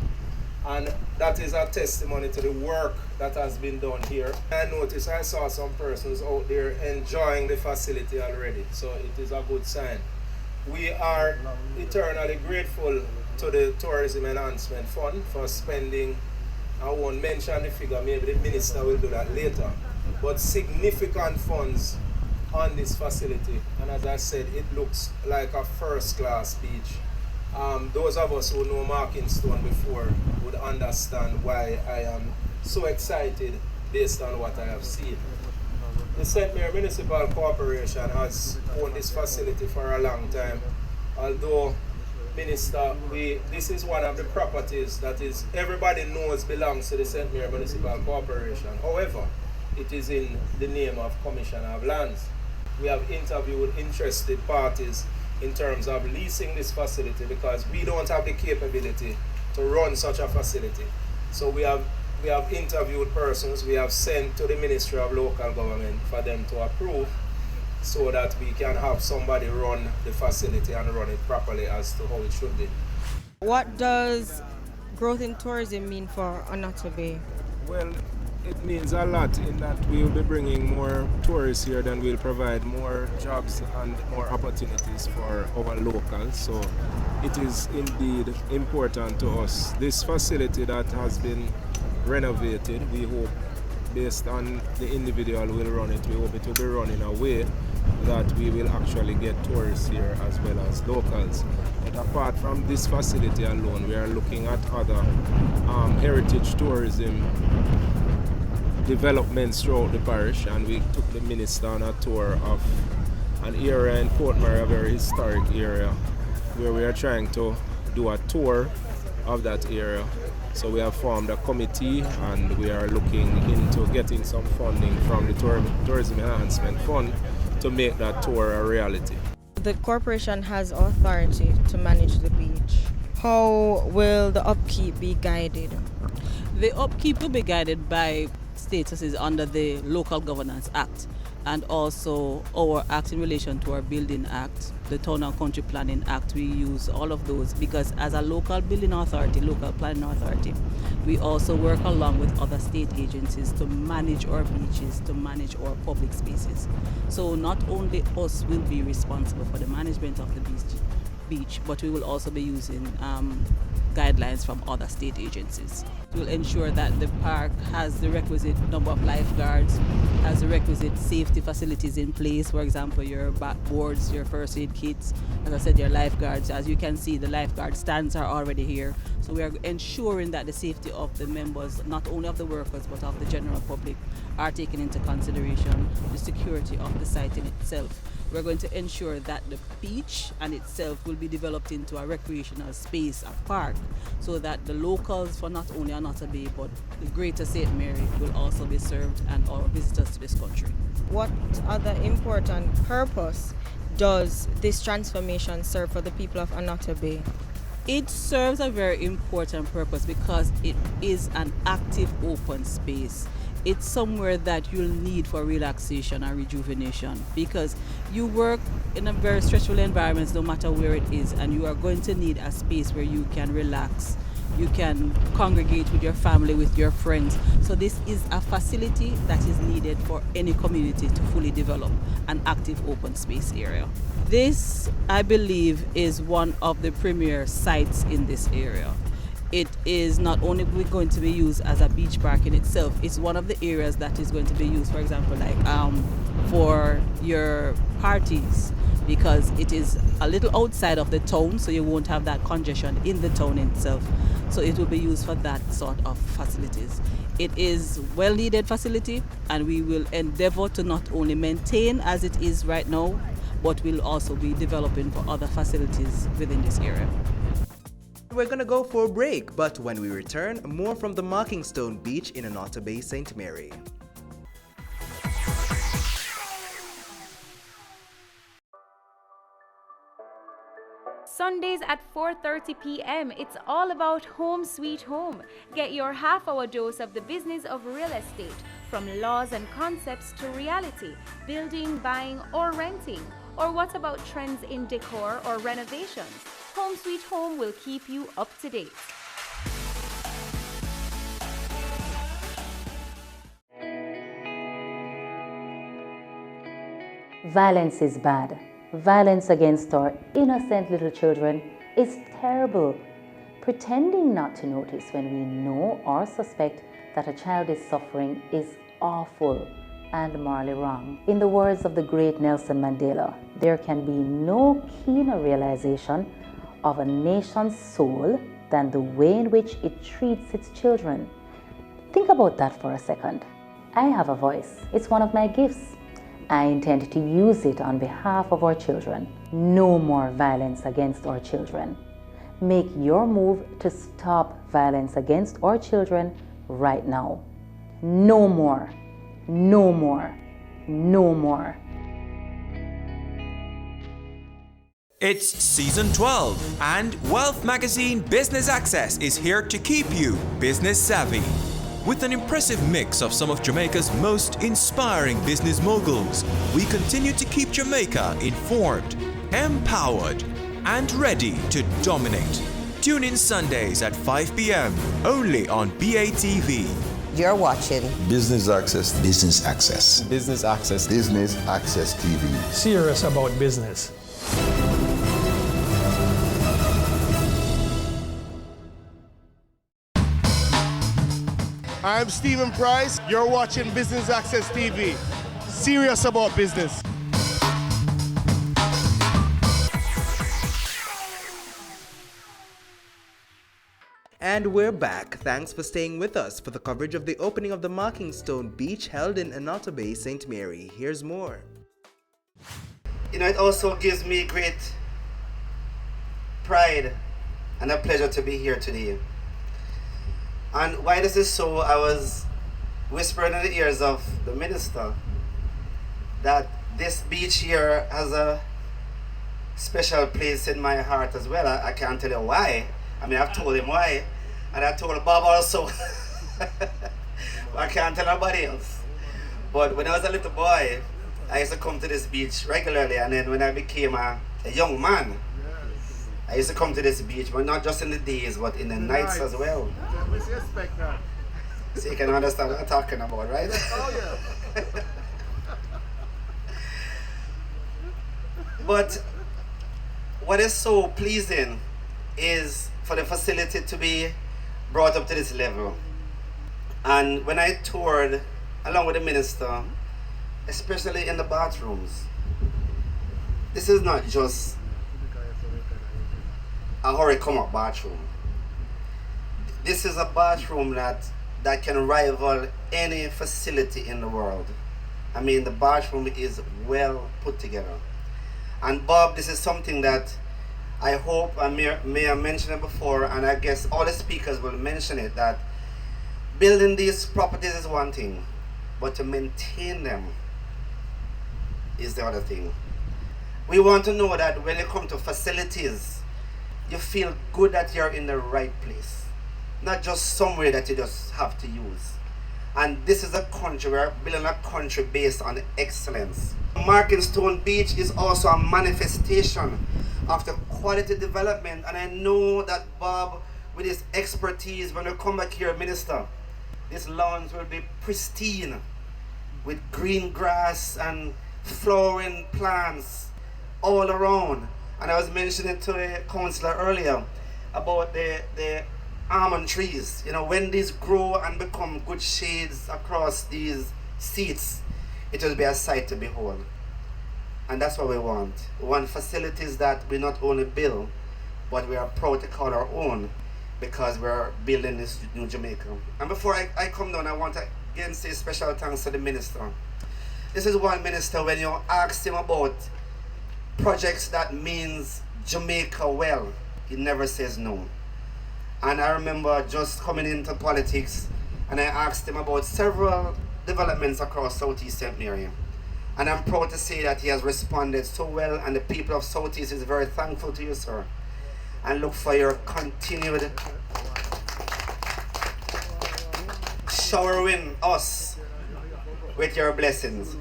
S27: And that is a testimony to the work that has been done here. I noticed I saw some persons out there enjoying the facility already, so it is a good sign. We are eternally grateful to the Tourism Enhancement Fund for spending, I won't mention the figure, maybe the minister will do that later, but significant funds on this facility. And as I said, it looks like a first-class beach. Those of us who know Markingstone before would understand why I am so excited based on what I have seen. the St. Mary Municipal Corporation has owned this facility for a long time. Although, Minister, this is one of the properties that is everybody knows belongs to the St. Mary Municipal Corporation. However, it is in the name of Commissioner of Lands. We have interviewed interested parties in terms of leasing this facility because we don't have the capability to run such a facility. So we have interviewed persons, we have sent to the Ministry of Local Government for them to approve so that we can have somebody run the facility and run it properly as to how it should be.
S3: What does growth in tourism mean for Onoto Bay?
S27: Well, it means a lot in that we will be bringing more tourists here, then we'll provide more jobs and more opportunities for our locals. So it is indeed important to us. This facility that has been renovated, we hope, based on the individual who will run it, we hope it will be run in a way that we will actually get tourists here as well as locals. But apart from this facility alone, we are looking at other heritage tourism developments throughout the parish, and we took the minister on a tour of an area in Portmore, a very historic area, where we are trying to do a tour of that area. So we have formed a committee and we are looking into getting some funding from the Tourism Enhancement Fund to make that tour a reality.
S3: The corporation has authority to manage the beach. How will the upkeep be guided?
S4: The upkeep will be guided by statuses under the Local Governance Act and also our act in relation to our Building Act, the Town and Country Planning Act. We use all of those because as a local building authority, local planning authority, we also work along with other state agencies to manage our beaches, to manage our public spaces. So not only us will be responsible for the management of the beach, but we will also be using guidelines from other state agencies. We'll ensure that the park has the requisite number of lifeguards, has the requisite safety facilities in place, for example, your backboards, your first aid kits, as I said, your lifeguards. As you can see, the lifeguard stands are already here. So we are ensuring that the safety of the members, not only of the workers, but of the general public, are taken into consideration, the security of the site in itself. We're going to ensure that the beach and itself will be developed into a recreational space, a park, so that the locals for not only Onoto Bay but the greater St. Mary will also be served and our visitors to this country.
S3: What other important purpose does this transformation serve for the people of Onoto Bay?
S4: It serves a very important purpose because it is an active open space. It's somewhere that you'll need for relaxation and rejuvenation because you work in a very stressful environment no matter where it is, and you are going to need a space where you can relax, you can congregate with your family, with your friends. So this is a facility that is needed for any community to fully develop an active open space area. This, I believe, is one of the premier sites in this area. It is not only going to be used as a beach park in itself, it's one of the areas that is going to be used, for example, like for your parties, because it is a little outside of the town, so you won't have that congestion in the town itself. So it will be used for that sort of facilities. It is well-needed facility, and we will endeavor to not only maintain as it is right now, but we'll also be developing for other facilities within this area.
S22: We're gonna go for a break, but when we return, more from the Marking Stone Beach in Onoto Bay, St. Mary.
S9: Sundays at 4:30 p.m. It's all about Home Sweet Home. Get your half-hour dose of the business of real estate, from laws and concepts to reality, building, buying, or renting. Or what about trends in decor or renovations? Home Sweet Home will keep you up to date.
S16: Violence is bad. Violence against our innocent little children is terrible. Pretending not to notice when we know or suspect that a child is suffering is awful and morally wrong. In the words of the great Nelson Mandela, there can be no keener realization of a nation's soul than the way in which it treats its children. Think about that for a second. I have a voice. It's one of my gifts. I intend to use it on behalf of our children. No more violence against our children. Make your move to stop violence against our children right now. No more. No more. No more.
S13: It's season 12, and Wealth Magazine Business Access is here to keep you business savvy. With an impressive mix of some of Jamaica's most inspiring business moguls, we continue to keep Jamaica informed, empowered, and ready to dominate. Tune in Sundays at 5 p.m. only on BATV.
S2: You're watching
S6: Business Access.
S2: Business Access.
S6: Business Access. Business Access TV.
S17: Serious about business.
S18: I'm Stephen Price. You're watching Business Access TV. Serious about business.
S22: And we're back. Thanks for staying with us for the coverage of the opening of the Marking Stone Beach held in Annotto Bay, St. Mary. Here's more.
S19: You know, it also gives me great pride and a pleasure to be here today. And why this is so, I was whispering in the ears of the minister that this beach here has a special place in my heart as well. I can't tell you why. I mean, I've told him why, and I told Bob also. I can't tell nobody else. But when I was a little boy, I used to come to this beach regularly, and then when I became a young man, I used to come to this beach, but not just in the days, but in the nights as well. So you can understand what I'm talking about, right? Oh, yeah. But what is so pleasing is for the facility to be brought up to this level. And when I toured along with the minister, especially in the bathrooms, this is not just a hurry come up bathroom. This is a bathroom that can rival any facility in the world. I mean, the bathroom is well put together. And Bob, this is something that I hope, I may have mentioned it before, and I guess all the speakers will mention it, that building these properties is one thing, but to maintain them is the other thing. We want to know that when you come to facilities, you feel good that you're in the right place, not just somewhere that you just have to use. And this is a country, we're building a country based on excellence. Marking Stone Beach is also a manifestation of the quality development, and I know that Bob, with his expertise, when we come back here, Minister, this lawns will be pristine with green grass and flowering plants all around. And I was mentioning to the councillor earlier about the almond trees. You know, when these grow and become good shades across these seats, it will be a sight to behold. And that's what we want. We want facilities that we not only build, but we are proud to call our own, because we're building this new Jamaica. And before I come down, I want to again say special thanks to the minister. This is one minister, when you ask him about projects that means Jamaica well, he never says no. And I remember just coming into politics, and I asked him about several developments across Southeast St. Mary. And I'm proud to say that he has responded so well, and the people of Southeast is very thankful to you, sir. And look for your continued showering us with your blessings.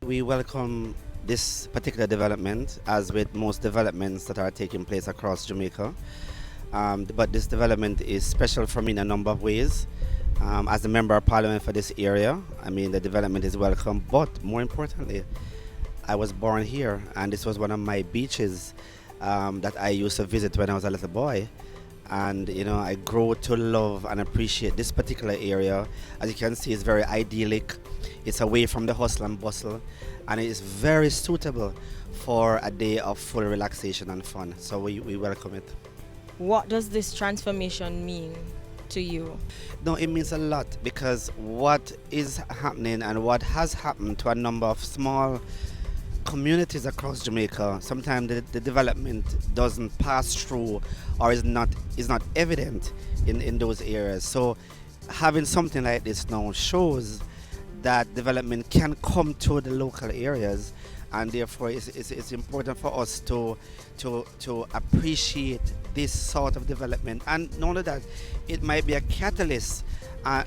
S19: We welcome this particular development, as with most developments that are taking place across Jamaica. But this development is special for me in a number of ways. As a member of parliament for this area, I mean, the development is welcome, but more importantly, I was born here, and this was one of my beaches that I used to visit when I was a little boy. And you know, I grew to love and appreciate this particular area. As you can see, it's very idyllic. It's away from the hustle and bustle, and it is very suitable for a day of full relaxation and fun. So we welcome it.
S3: What does this transformation mean to you?
S19: No, it means a lot, because what is happening and what has happened to a number of small communities across Jamaica, sometimes the development doesn't pass through or is not evident in those areas. So having something like this now shows that development can come to the local areas, and therefore it's important for us to appreciate this sort of development. And not only that, it might be a catalyst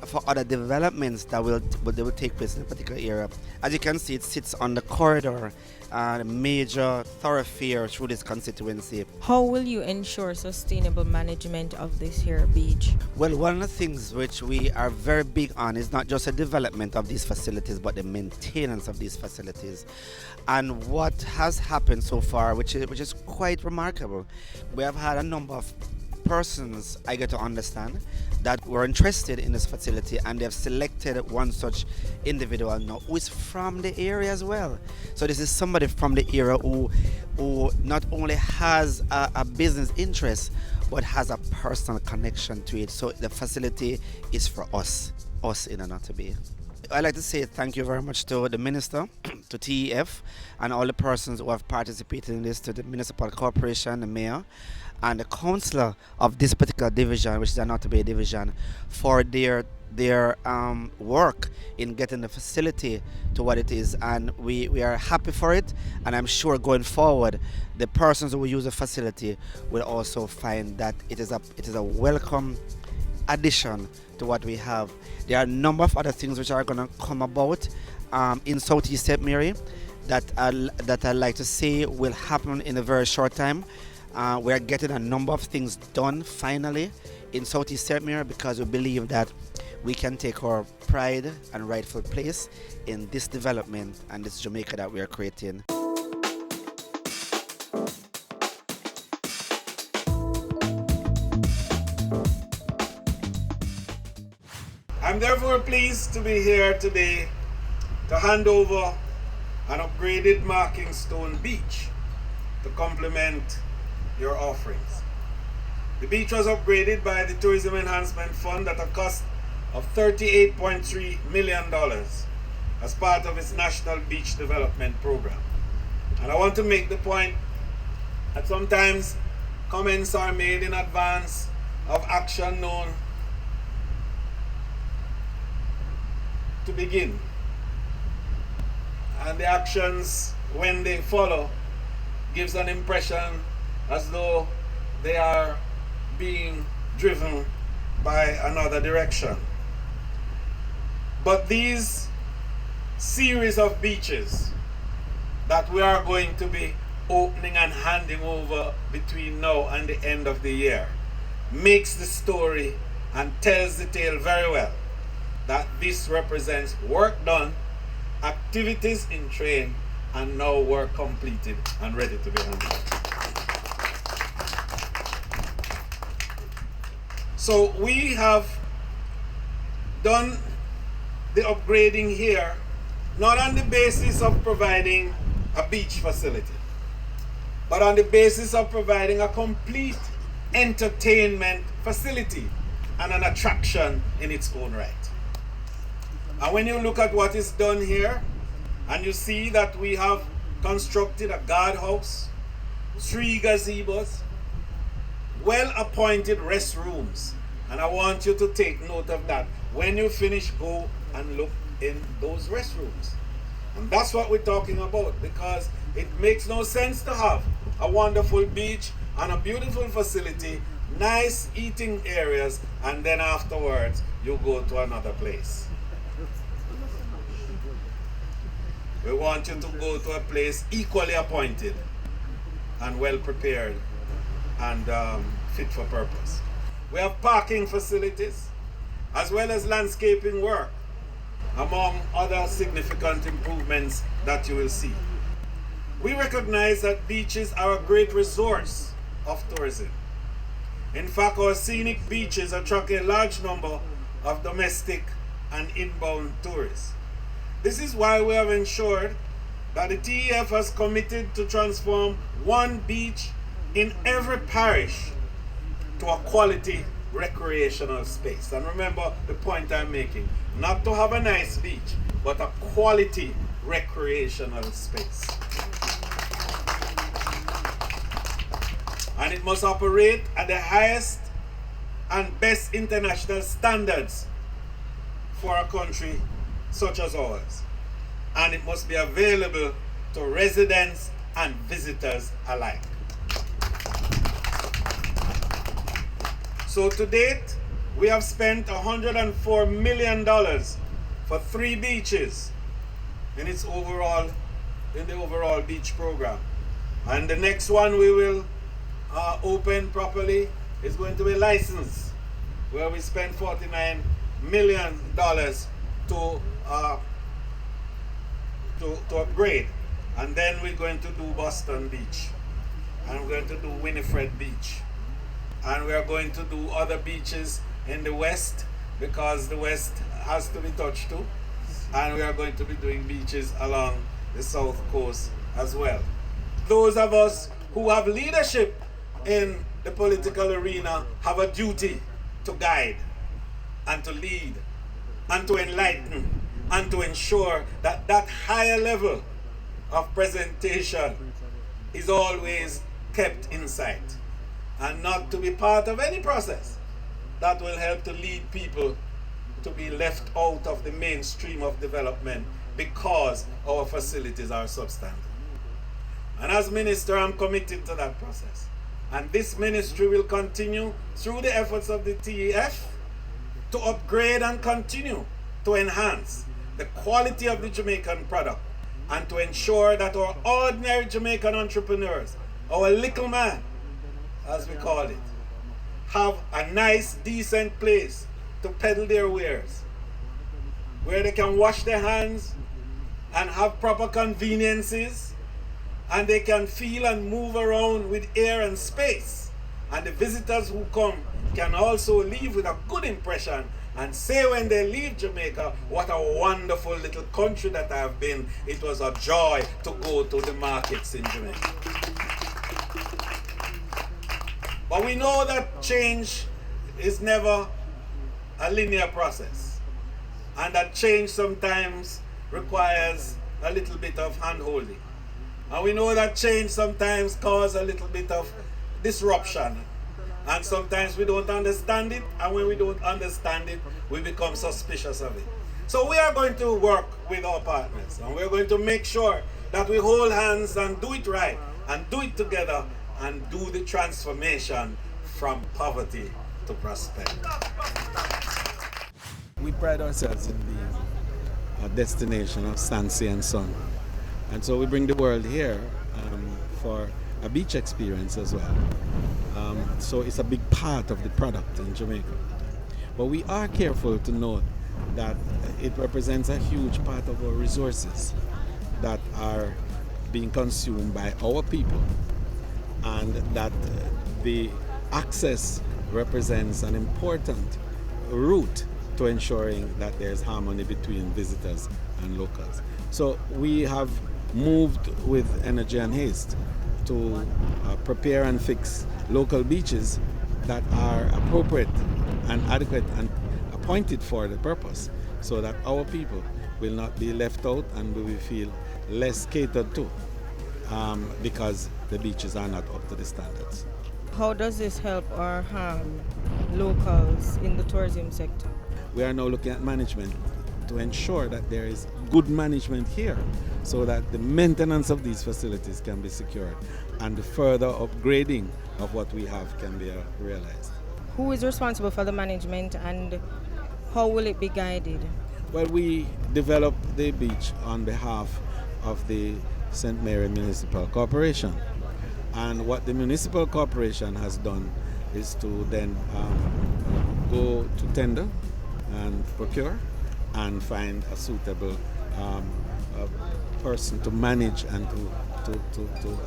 S19: for other developments that will take place in a particular area. As you can see, it sits on the corridor, a major thoroughfare through this constituency.
S3: How will you ensure sustainable management of this here beach?
S19: Well, one of the things which we are very big on is not just the development of these facilities, but the maintenance of these facilities. And what has happened so far, which is quite remarkable, we have had a number of persons, I get to understand, that were interested in this facility, and they have selected one such individual now who is from the area as well. So this is somebody from the area who not only has a business interest, but has a personal connection to it. So the facility is for us in Anoto Bay. I'd like to say thank you very much to the Minister, to TEF, and all the persons who have participated in this, to the Municipal Corporation, the Mayor, and the Councillor of this particular division, which is the Anoto Bay division, for their work in getting the facility to what it is. And we are happy for it, and I'm sure going forward, the persons who will use the facility will also find that it is a welcome addition to what we have. There are a number of other things which are going to come about in Southeast St. Mary that I'd like to say will happen in a very short time. We're getting a number of things done finally in Southeast St. Mary, because we believe that we can take our pride and rightful place in this development and this Jamaica that we are creating.
S27: I'm therefore pleased to be here today to hand over an upgraded Marking Stone beach to complement your offerings. The beach was upgraded by the Tourism Enhancement Fund at a cost of $38.3 million as part of its National Beach Development Program. And I want to make the point that sometimes comments are made in advance of action known to begin. And the actions, when they follow, gives an impression as though they are being driven by another direction. But these series of beaches that we are going to be opening and handing over between now and the end of the year makes the story and tells the tale very well, that this represents work done, activities in train, and now work completed and ready to be handed out. So we have done the upgrading here, not on the basis of providing a beach facility, but on the basis of providing a complete entertainment facility and an attraction in its own right. And when you look at what is done here, and you see that we have constructed a guardhouse, 3 gazebos, well-appointed restrooms, and I want you to take note of that. When you finish, go and look in those restrooms. And that's what we're talking about, because it makes no sense to have a wonderful beach and a beautiful facility, nice eating areas, and then afterwards you go to another place. We want you to go to a place equally appointed and well prepared and fit for purpose. We have parking facilities as well as landscaping work, among other significant improvements that you will see. We recognize that beaches are a great resource of tourism. In fact, our scenic beaches attract a large number of domestic and inbound tourists. This is why we have ensured that the TEF has committed to transform one beach in every parish to a quality
S1: recreational space. And remember the point I'm making, not to have a nice beach, but a quality recreational space. And it must operate at the highest and best international standards for a country such as ours. And it must be available to residents and visitors alike. So to date, we have spent $104 million for 3 beaches in the overall beach program. And the next one we will open properly is going to be licensed, where we spend $49 million to upgrade. And then we're going to do Boston Beach, and we're going to do Winifred Beach, and we are going to do other beaches in the West, because the West has to be touched too, and we are going to be doing beaches along the South Coast as well. Those of us who have leadership in the political arena have a duty to guide and to lead and to enlighten and to ensure that that higher level of presentation is always kept in sight, and not to be part of any process that will help to lead people to be left out of the mainstream of development because our facilities are substandard. And as minister, I'm committed to that process. And this ministry will continue through the efforts of the TEF to upgrade and continue to enhance the quality of the Jamaican product, and to ensure that our ordinary Jamaican entrepreneurs, our little man, as we call it, have a nice, decent place to peddle their wares, where they can wash their hands and have proper conveniences, and they can feel and move around with air and space. And the visitors who come can also leave with a good impression and say when they leave Jamaica, what a wonderful little country that I have been. It was a joy to go to the markets in Jamaica. But we know that change is never a linear process, and that change sometimes requires a little bit of hand-holding. And we know that change sometimes causes a little bit of disruption. And sometimes we don't understand it, and when we don't understand it, we become suspicious of it. So we are going to work with our partners, and we're going to make sure that we hold hands and do it right, and do it together, and do the transformation from poverty to prosperity.
S7: We pride ourselves in being a destination of sand, sea, and sun. And so we bring the world here for a beach experience as well. So it's a big part of the product in Jamaica. But we are careful to note that it represents a huge part of our resources that are being consumed by our people, and that the access represents an important route to ensuring that there's harmony between visitors and locals. So we have moved with energy and haste to prepare and fix local beaches that are appropriate and adequate and appointed for the purpose, so that our people will not be left out and we will feel less catered to because the beaches are not up to the standards.
S3: How does this help or harm locals in the tourism sector?
S7: We are now looking at management to ensure that there is good management here, so that the maintenance of these facilities can be secured and the further upgrading of what we have can be realized.
S3: Who is responsible for the management, and how will it be guided?
S7: Well, we developed the beach on behalf of the St. Mary Municipal Corporation, and what the municipal corporation has done is to then go to tender and procure and find a suitable person to manage and to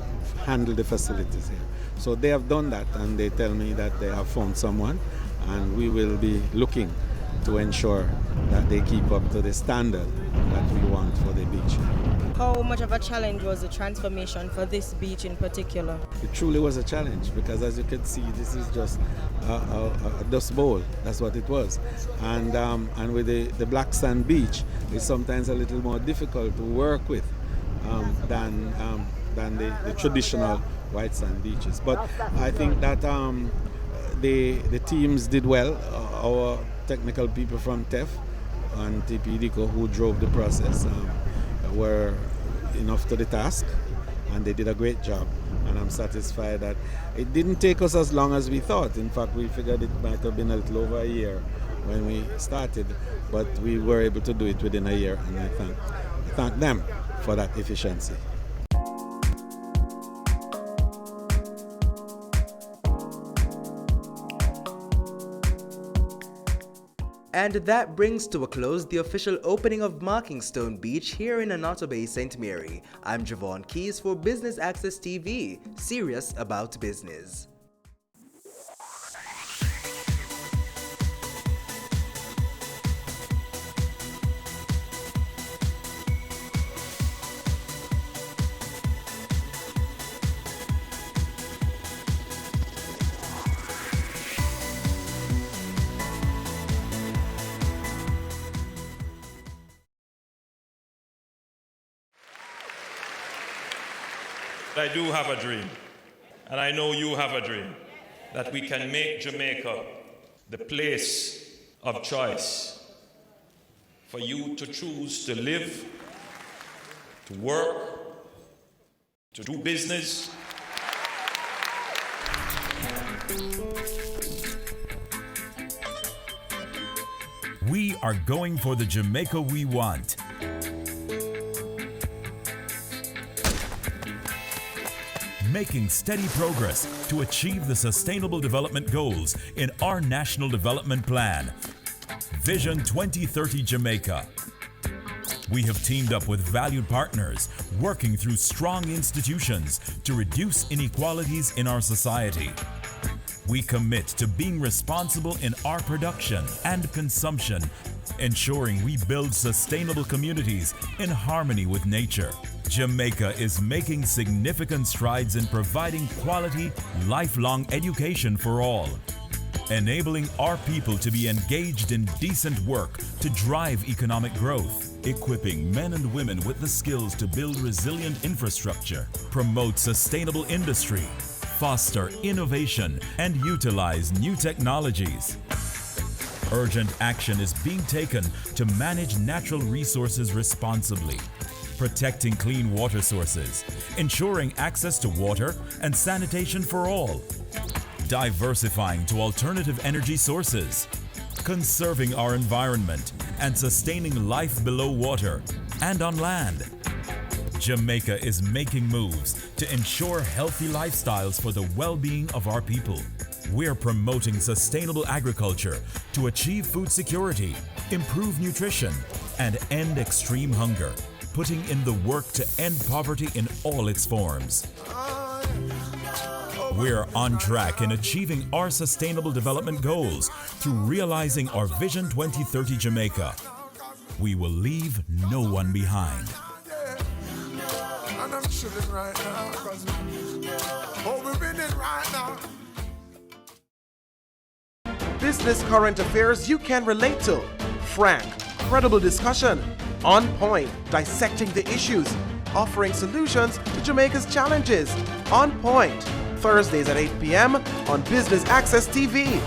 S7: handle the facilities here. So they have done that, and they tell me that they have found someone, and we will be looking to ensure that they keep up to the standard that we want for the beach.
S3: How much of a challenge was the transformation for this beach in particular?
S7: It truly was a challenge because, as you can see, this is just a dust bowl. That's what it was. And with the black sand beach, it's sometimes a little more difficult to work with than the traditional white sand beaches. But I think that the teams did well. Our technical people from TEF and TPDCO who drove the process were enough to the task, and they did a great job, and I'm satisfied that it didn't take us as long as we thought. In fact, we figured it might have been a little over a year when we started, but we were able to do it within a year, and I thank them for that efficiency.
S22: And that brings to a close the official opening of Markingstone Beach here in Onoto Bay, St. Mary. I'm Javon Keys for Business Access TV, serious about business.
S5: I do have a dream, and I know you have a dream, that we can make Jamaica the place of choice for you to choose to live, to work, to do business.
S8: We are going for the Jamaica we want. Making steady progress to achieve the Sustainable Development Goals in our National Development Plan, Vision 2030 Jamaica. We have teamed up with valued partners, working through strong institutions to reduce inequalities in our society. We commit to being responsible in our production and consumption, ensuring we build sustainable communities in harmony with nature. Jamaica is making significant strides in providing quality, lifelong education for all, enabling our people to be engaged in decent work to drive economic growth, equipping men and women with the skills to build resilient infrastructure, promote sustainable industry, foster innovation, and utilize new technologies. Urgent action is being taken to manage natural resources responsibly, protecting clean water sources, ensuring access to water and sanitation for all, diversifying to alternative energy sources, conserving our environment and sustaining life below water and on land. Jamaica is making moves to ensure healthy lifestyles for the well-being of our people. We're promoting sustainable agriculture to achieve food security, improve nutrition, and end extreme hunger, putting in the work to end poverty in all its forms. We're on track in achieving our Sustainable Development Goals through realizing our Vision 2030 Jamaica. We will leave no one behind.
S10: And I'm chilling right now, cause we're winning right now.
S17: Business current affairs you can relate to. Frank, credible discussion. On point, dissecting the issues, offering solutions to Jamaica's challenges. On Point, Thursdays at 8 p.m. on Business Access TV.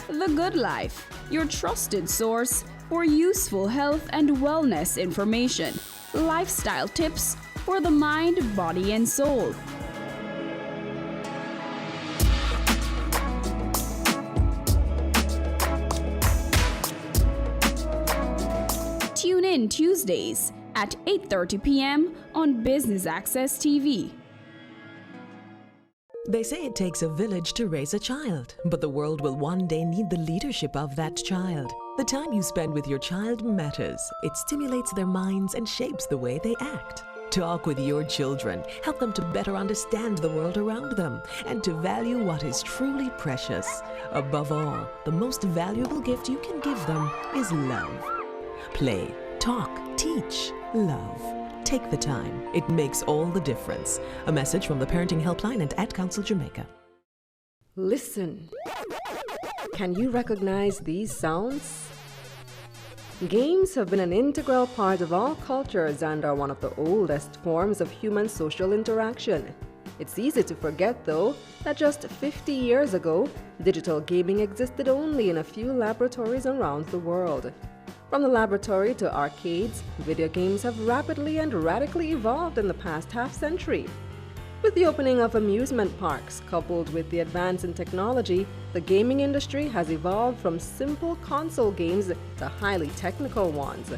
S24: The Good Life, your trusted source for useful health and wellness information, lifestyle tips for the mind, body, and soul. Tune in Tuesdays at 8:30 p.m. on Business Access TV.
S20: They say it takes a village to raise a child, but the world will one day need the leadership of that child. The time you spend with your child matters. It stimulates their minds and shapes the way they act. Talk with your children. Help them to better understand the world around them and to value what is truly precious. Above all, the most valuable gift you can give them is love. Play, talk, teach, love. Take the time. It makes all the difference. A message from the Parenting Helpline and Ad Council Jamaica.
S11: Listen. Can you recognize these sounds? Games have been an integral part of all cultures and are one of the oldest forms of human social interaction. It's easy to forget, though, that just 50 years ago, digital gaming existed only in a few laboratories around the world. From the laboratory to arcades, video games have rapidly and radically evolved in the past half-century. With the opening of amusement parks coupled with the advance in technology, the gaming industry has evolved from simple console games to highly technical ones.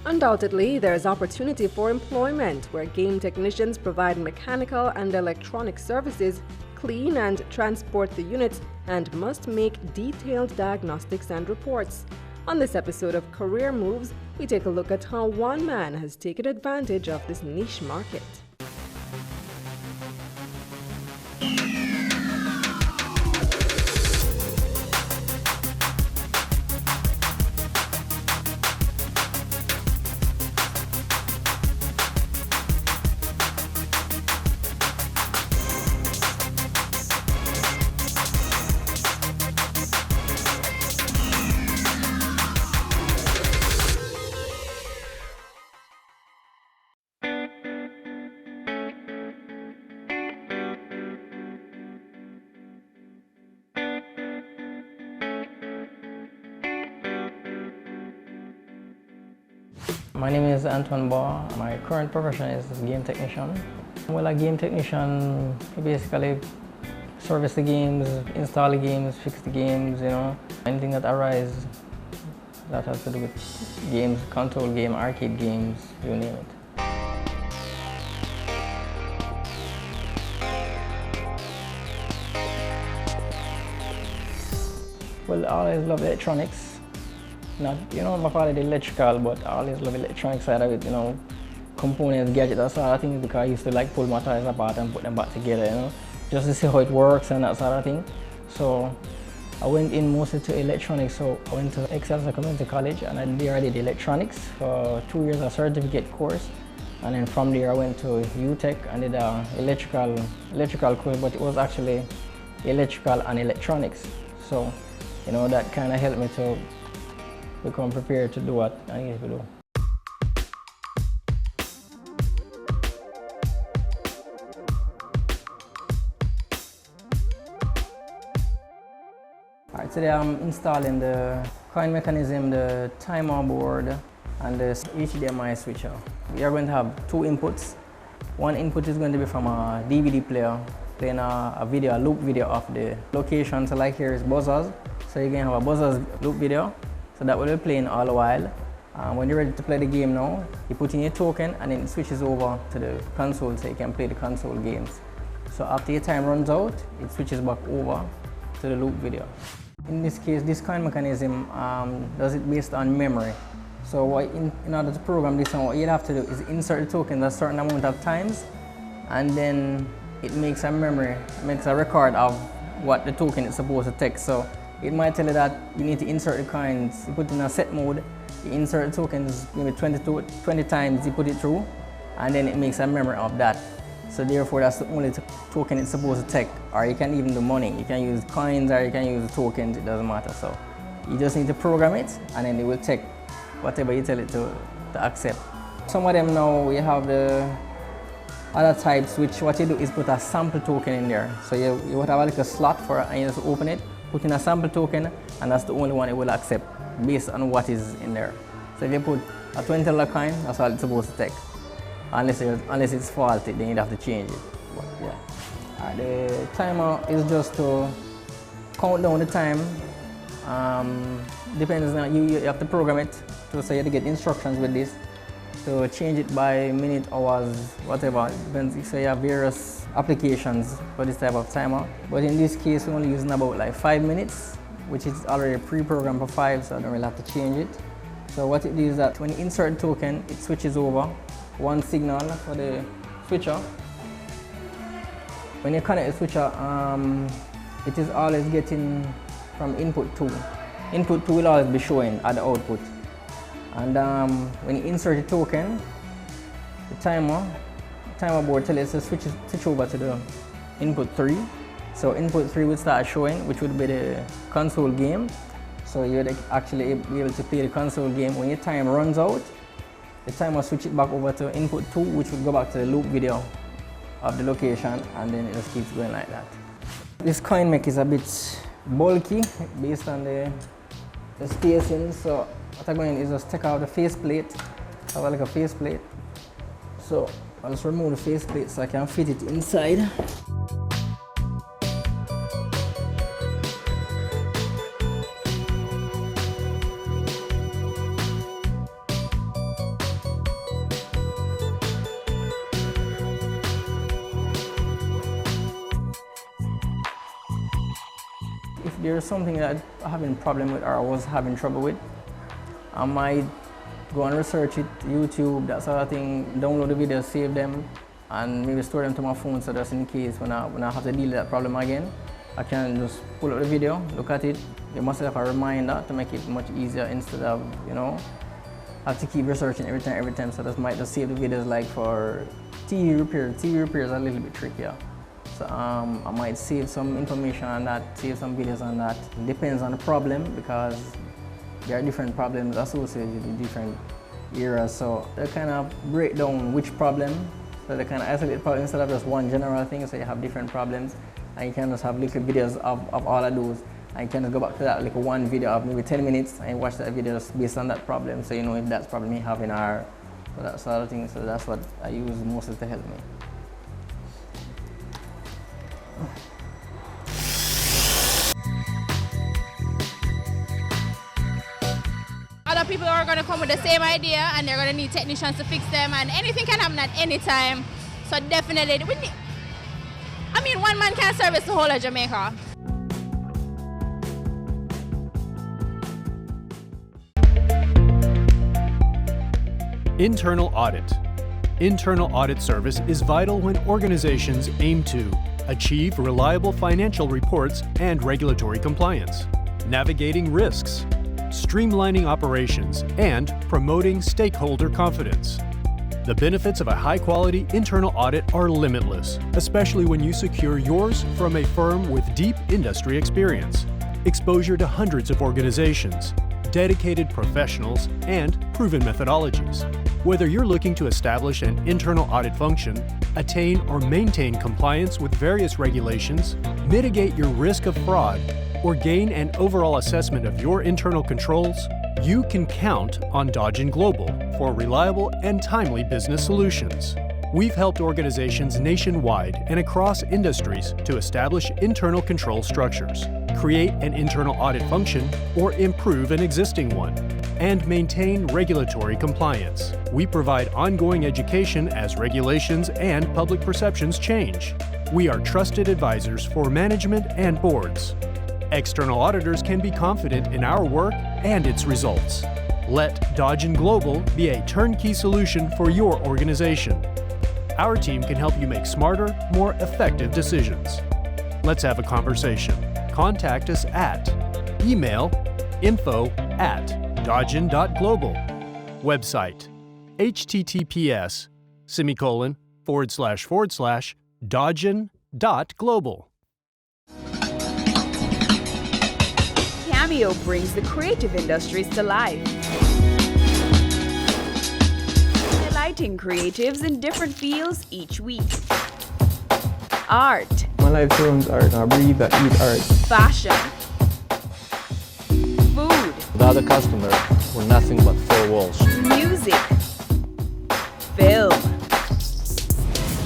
S11: Undoubtedly, there is opportunity for employment where game technicians provide mechanical and electronic services, clean and transport the units, and must make detailed diagnostics and reports. On this episode of Career Moves, we take a look at how one man has taken advantage of this niche market.
S12: My name is Antoine Baugh. My current profession is game technician. Well, a game technician, you basically service the games, install the games, fix the games, anything that arises that has to do with games, console game, arcade games, you name it. Well, I always love electronics. Not, my father did electrical, but I always love electronic side of it, components, gadgets, that sort of thing, because I used to like pull my toys apart and put them back together, just to see how it works and that sort of thing. So I went in mostly to electronics, so I went to Excelsior Community College and there I did electronics for 2 years, a certificate course. And then from there I went to UTech and did an electrical course, but it was actually electrical and electronics. So, that kind of helped me to become prepared to do what I need to do. Alright, today I'm installing the coin mechanism, the timer board, and the HDMI switcher. We are going to have two inputs. One input is going to be from a DVD player, playing a loop video of the location. So like here is buzzers. So you can have a buzzers loop video. So that will be playing all the while. When you're ready to play the game now, you put in your token and then it switches over to the console so you can play the console games. So after your time runs out, it switches back over to the loop video. In this case, this coin mechanism does it based on memory. So in order to program this one, what you'd have to do is insert the token a certain amount of times, and then it makes a memory, makes a record of what the token is supposed to take. So it might tell you that you need to insert the coins, you put it in a set mode, you insert the tokens maybe 20 times, you put it through, and then it makes a memory of that. So therefore that's the only token it's supposed to take. Or you can even do money, you can use coins or you can use tokens, it doesn't matter. So you just need to program it and then it will take whatever you tell it to accept. Some of them now, we have the other types, which what you do is put a sample token in there. So you would have like a slot for it and you just open it, put in a sample token, and that's the only one it will accept based on what is in there. So if you put a $20 coin, that's all it's supposed to take. Unless it's faulty, then you'd have to change it. But yeah. The timer is just to count down the time. Depends on you have to program it. So you have to get instructions with this to change it by minute, hours, whatever. Depends. So you have various applications for this type of timer. But in this case, we're only using about like 5 minutes, which is already pre-programmed for 5, so I don't really have to change it. So what it is that when you insert a token, it switches over one signal for the switcher. When you connect the switcher, it is always getting from input 2. Input 2 will always be showing at the output. And when you insert the token, the timer board tells us to switch over to the input 3. So input 3 will start showing, which would be the console game. So you would actually be able to play the console game. When your time runs out, the timer will switch it back over to input 2, which will go back to the loop video of the location, and then it just keeps going like that. This coin mech is a bit bulky based on the spacing. So what I'm going to do is just take out the faceplate. I have like a faceplate. So I'll just remove the faceplate so I can fit it inside. If there's something that I'm having a problem with or I was having trouble with, I might go and research it, YouTube, that sort of thing, download the videos, save them, and maybe store them to my phone so just in case when I have to deal with that problem again, I can just pull up the video, look at it, give myself a reminder to make it much easier instead of, have to keep researching every time, so that might just save the videos. Like for TV repairs are a little bit trickier. So I might save some information on that, save some videos on that. It depends on the problem because there are different problems associated with different areas. So they kind of break down which problem, so they kind of isolate the problem instead of just one general thing. So you have different problems and you can just have little videos of all of those. And you can just go back to that like one video of maybe 10 minutes and watch that video just based on that problem. So you know if that's problem you have in our, so that sort of thing. So that's what I use mostly to help me.
S4: Other people are going to come with the same idea and they're going to need technicians to fix them, and anything can happen at any time. So definitely, one man can't service the whole of Jamaica.
S14: Internal audit. Internal audit service is vital when organizations aim to achieve reliable financial reports and regulatory compliance, navigating risks, streamlining operations, and promoting stakeholder confidence. The benefits of a high-quality internal audit are limitless, especially when you secure yours from a firm with deep industry experience, exposure to hundreds of organizations, dedicated professionals, and proven methodologies. Whether you're looking to establish an internal audit function, attain or maintain compliance with various regulations, mitigate your risk of fraud, or gain an overall assessment of your internal controls, you can count on Dodgen Global for reliable and timely business solutions. We've helped organizations nationwide and across industries to establish internal control structures, create an internal audit function, or improve an existing one, and maintain regulatory compliance. We provide ongoing education as regulations and public perceptions change. We are trusted advisors for management and boards. External auditors can be confident in our work and its results. Let Dodgen Global be a turnkey solution for your organization. Our team can help you make smarter, more effective decisions. Let's have a conversation. Contact us at email info@dodgen.global. Website https://dodgen.global.
S24: Cameo brings the creative industries to life. Highlighting creatives in different fields each week. Art.
S12: My life turns art. I breathe, I eat art.
S24: Fashion. Food.
S15: Without a customer, we're nothing but four walls.
S24: Music. Film.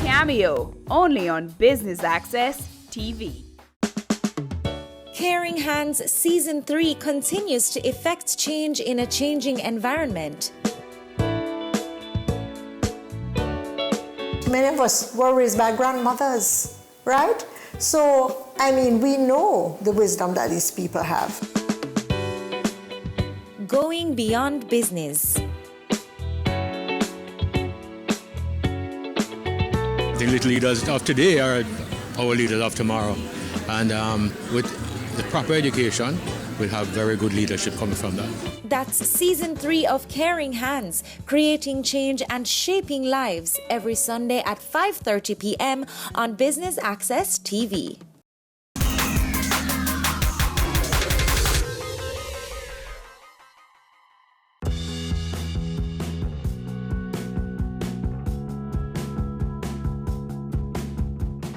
S24: Cameo, only on Business Access TV.
S21: Caring Hands Season 3 continues to effect change in a changing environment.
S23: Many of us were raised by grandmothers, right? So, we know the wisdom that these people have.
S21: Going beyond business.
S2: The little leaders of today are our leaders of tomorrow. And with the proper education, we'll have very good leadership coming from that.
S21: That's Season 3 of Caring Hands, creating change and shaping lives, every Sunday at 5:30 p.m. on Business Access TV.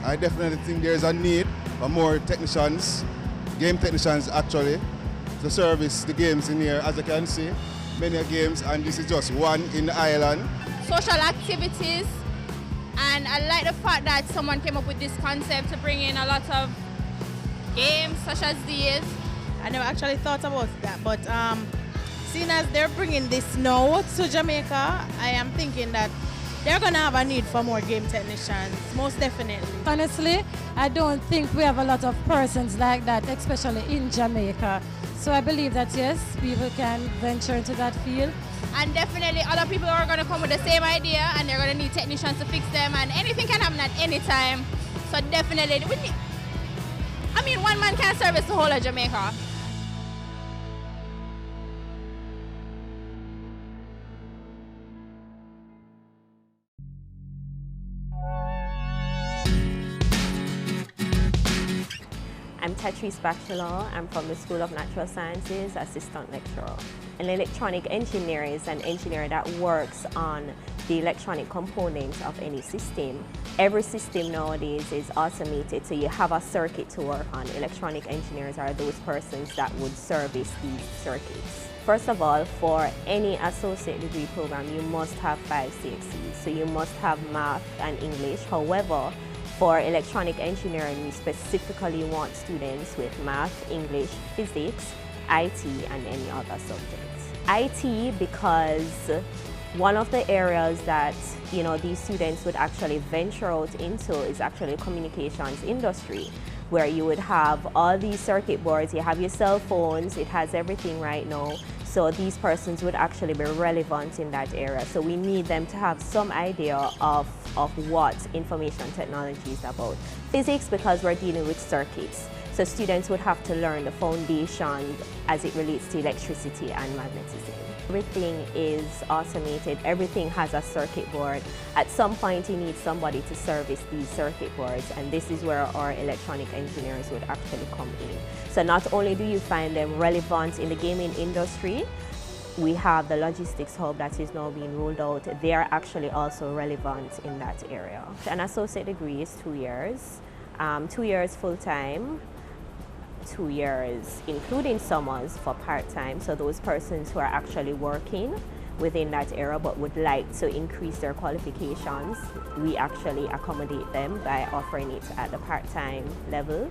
S18: I definitely think there's a need for more technicians, game technicians actually, to service the games in here. As you can see, many games, and this is just one in the island.
S4: Social activities, and I like the fact that someone came up with this concept to bring in a lot of games such as these.
S6: I never actually thought about that, but seeing as they're bringing this now to Jamaica, I am thinking that they're going to have a need for more game technicians, most definitely.
S9: Honestly, I don't think we have a lot of persons like that, especially in Jamaica. So I believe that yes, people can venture into that field.
S4: And definitely other people are going to come with the same idea, and they're going to need technicians to fix them, and anything can happen at any time. So definitely, one man can't service the whole of Jamaica.
S13: I'm Tatrice Bachelor. I'm from the School of Natural Sciences, assistant lecturer. An electronic engineer is an engineer that works on the electronic components of any system. Every system nowadays is automated, so you have a circuit to work on. Electronic engineers are those persons that would service these circuits. First of all, for any associate degree program, you must have 5 CXCs. So you must have math and English. However, for electronic engineering, we specifically want students with math, English, physics, IT, and any other subjects. IT, because one of the areas that these students would actually venture out into is actually the communications industry, where you would have all these circuit boards, you have your cell phones, it has everything right now. So these persons would actually be relevant in that area. So we need them to have some idea of what information technology is about. Physics, because we're dealing with circuits. So students would have to learn the foundation as it relates to electricity and magnetism. Everything is automated, everything has a circuit board. At some point you need somebody to service these circuit boards, and this is where our electronic engineers would actually come in. So not only do you find them relevant in the gaming industry, we have the logistics hub that is now being rolled out. They are actually also relevant in that area. An associate degree is 2 years, 2 years full-time, 2 years including summers for part-time, so those persons who are actually working within that area but would like to increase their qualifications, we actually accommodate them by offering it at the part-time level.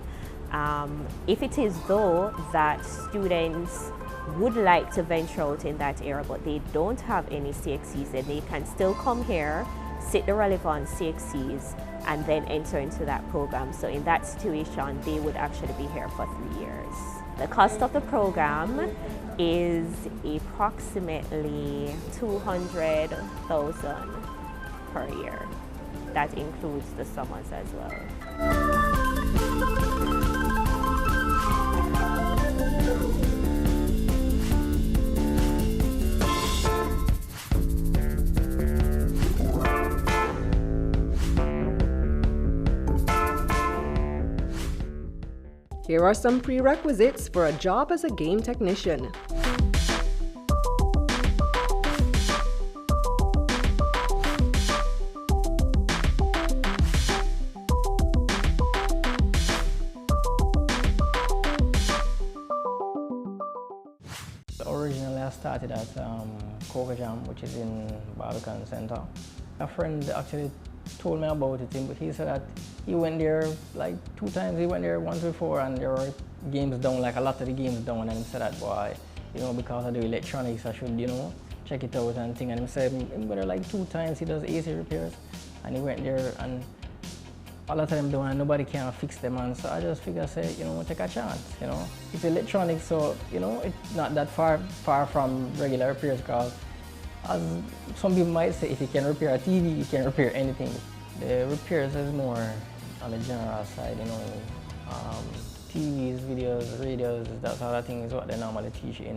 S13: If it is though that students would like to venture out in that area but they don't have any CXCs, then they can still come here, sit the relevant CXCs, and then enter into that program. So in that situation, they would actually be here for 3 years. The cost of the program is approximately $200,000 per year. That includes the summers as well.
S11: Here are some prerequisites for a job as a game technician.
S12: Originally I started at Coca Jam, which is in Barbican Center. A friend actually told me about it, but he said that he went there like 2 times, he went there once before, and there were games down, like a lot of the games down, and he said that, boy, because of the electronics, I should, check it out and thing. And he said he went there like 2 times, he does AC repairs, and he went there and a lot of them down and nobody can fix them, and so I just figured, say, take a chance, It's electronics, so, it's not that far from regular repairs, because as some people might say, if you can repair a TV, you can repair anything. The repairs is more on the general side, TVs, videos, radios, that sort of thing is what they normally teach in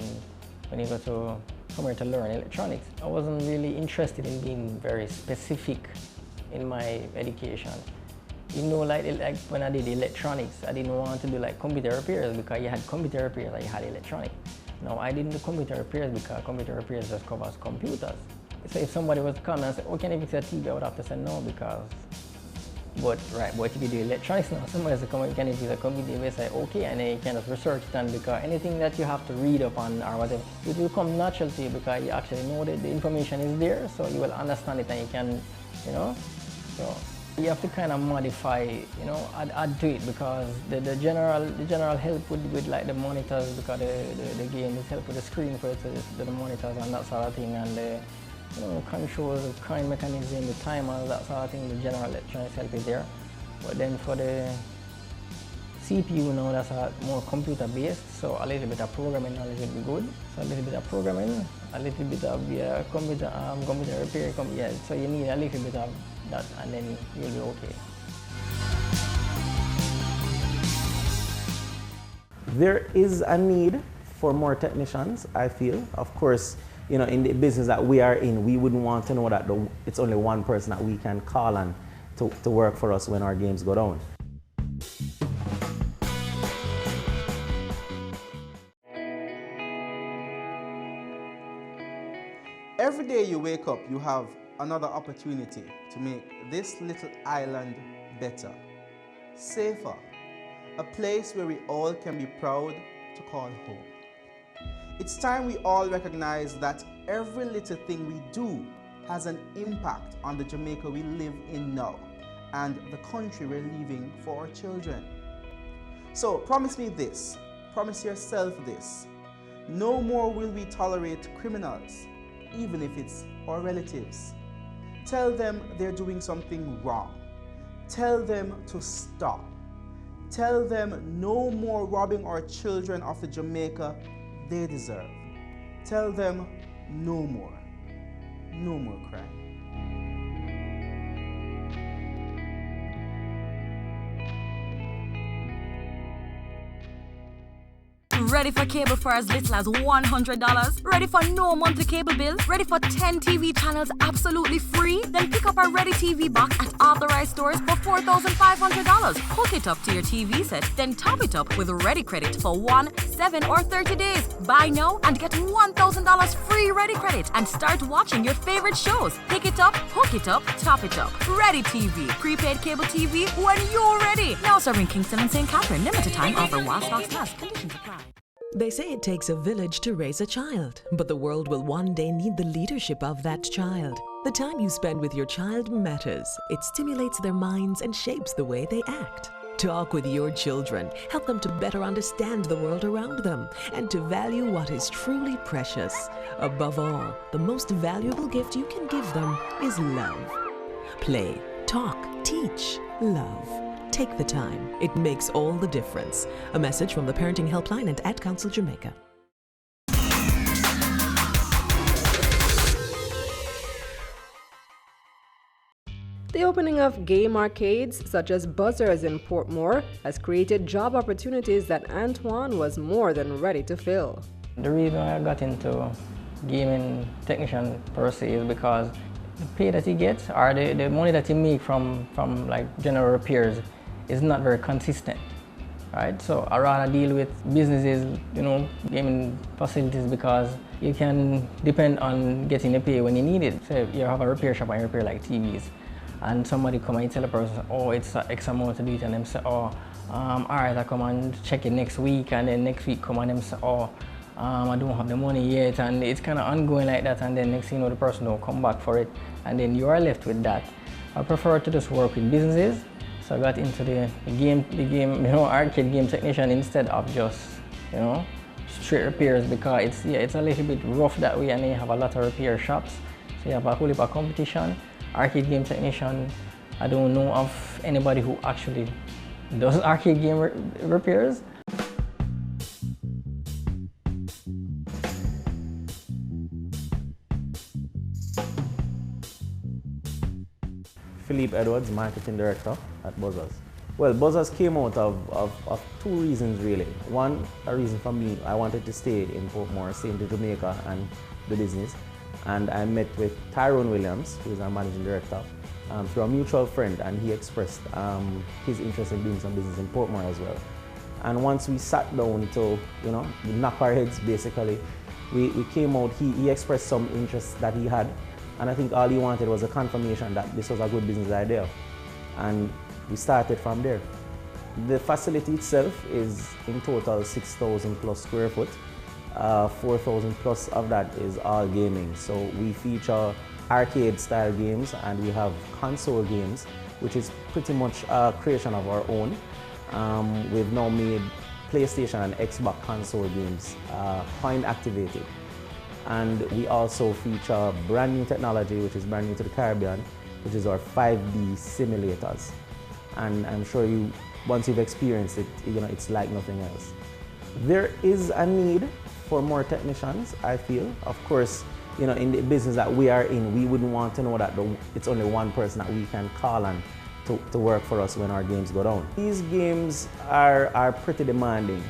S12: when you go to come here to learn electronics. I wasn't really interested in being very specific in my education. Like when I did electronics, I didn't want to do like computer repairs because you had computer repairs and you had electronics. No, I didn't do computer repairs because computer repairs just covers computers. So if somebody was to come and say, oh, can you fix a TV? I would have to say no because, but if you do electronics now, somebody says, can you fix a computer? You say, okay, and then you kind of research it, and because anything that you have to read up on or whatever, it will come natural to you because you actually know that the information is there, so you will understand it and you can, so you have to kind of modify, add to it because the general help with like the monitors because the game is help with the screen for the monitors and that sort of thing, and the controls, the coin mechanism, the timers, that sort of thing, the general electronics help is there. But then for the CPU now, that's more computer based, so a little bit of programming knowledge would be good. So a little bit of programming, a little bit of computer repair, so you need a little bit of that and then you'll be okay.
S1: There is a need for more technicians, I feel. Of course, in the business that we are in, we wouldn't want to know that it's only one person that we can call on to work for us when our games go down.
S3: Every day you wake up, you have another opportunity to make this little island better, safer, a place where we all can be proud to call home. It's time we all recognize that every little thing we do has an impact on the Jamaica we live in now and the country we're leaving for our children. So promise me this, promise yourself this: no more will we tolerate criminals, even if it's our relatives. Tell them they're doing something wrong. Tell them to stop. Tell them no more robbing our children of the Jamaica they deserve. Tell them no more crime.
S16: Ready for cable for as little as $100? Ready for no monthly cable bill? Ready for 10 TV channels absolutely free? Then pick up our Ready TV box at authorized stores for $4,500. Hook it up to your TV set, then top it up with Ready Credit for 1, 7, or 30 days. Buy now and get $1,000 free Ready Credit and start watching your favorite shows. Pick it up, hook it up, top it up. Ready TV. Prepaid cable TV when you're ready. Now serving Kingston and St. Catherine. Limited time offer while stocks last. Conditions apply.
S20: They say it takes a village to raise a child, but the world will one day need the leadership of that child. The time you spend with your child matters. It stimulates their minds and shapes the way they act. Talk with your children. Help them to better understand the world around them and to value what is truly precious. Above all, the most valuable gift you can give them is love. Play, talk, teach, love. Take the time. It makes all the difference. A message from the Parenting Helpline and Ad Council Jamaica.
S11: The opening of game arcades such as Buzzers in Portmore has created job opportunities that Antoine was more than ready to fill.
S12: The reason I got into gaming technician per se is because the pay that you get or the money that you make from like general repairs is not very consistent, right? So I rather deal with businesses, gaming facilities, because you can depend on getting the pay when you need it. Say you have a repair shop and you repair like TVs, and somebody come and tell a person, oh, it's X amount to do it, and them say, oh, all right, I come and check it next week, and then next week come and them say, oh, I don't have the money yet, and it's kind of ongoing like that, and then next thing you know, the person don't come back for it, and then you are left with that. I prefer to just work with businesses. So I got into the game, arcade game technician instead of just, straight repairs, because it's a little bit rough that way, and then you have a lot of repair shops. So you have a whole heap of competition. Arcade game technician, I don't know of anybody who actually does arcade game repairs.
S1: Philippe Edwards, Marketing Director at Buzzers. Well, Buzzers came out of two reasons really. One, a reason for me, I wanted to stay in Portmore, stay in Jamaica and the business. And I met with Tyrone Williams, who is our Managing Director, through a mutual friend, and he expressed his interest in doing some business in Portmore as well. And once we sat down to, knock our heads basically, we came out, he expressed some interest that he had, and I think all he wanted was a confirmation that this was a good business idea. And we started from there. The facility itself is in total 6,000 plus square foot. 4,000 plus of that is all gaming. So we feature arcade style games and we have console games, which is pretty much a creation of our own. We've now made PlayStation and Xbox console games coin activated. And we also feature brand new technology, which is brand new to the Caribbean, which is our 5D simulators. And I'm sure once you've experienced it, it's like nothing else. There is a need for more technicians, I feel. Of course, in the business that we are in, we wouldn't want to know that it's only one person that we can call on to work for us when our games go down. These games are pretty demanding.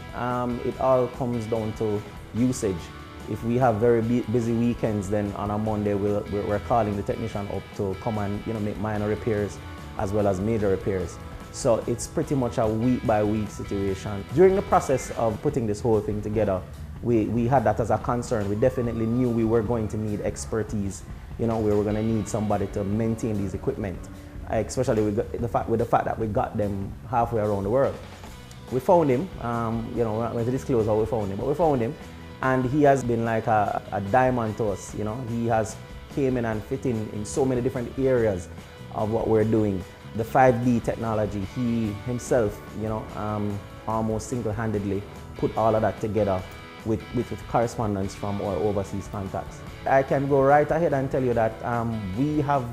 S1: It all comes down to usage. If we have very busy weekends, then on a Monday we're calling the technician up to come and make minor repairs as well as major repairs. So it's pretty much a week by week situation. During the process of putting this whole thing together, we had that as a concern. We definitely knew we were going to need expertise. We were going to need somebody to maintain these equipment, especially with the fact that we got them halfway around the world. We found him. We're not going to disclose how we found him, but we found him, and he has been like a diamond to us. He has came in and fit in so many different areas of what we're doing. The 5D technology, he himself, almost single-handedly put all of that together with correspondence from our overseas contacts. I can go right ahead and tell you that we have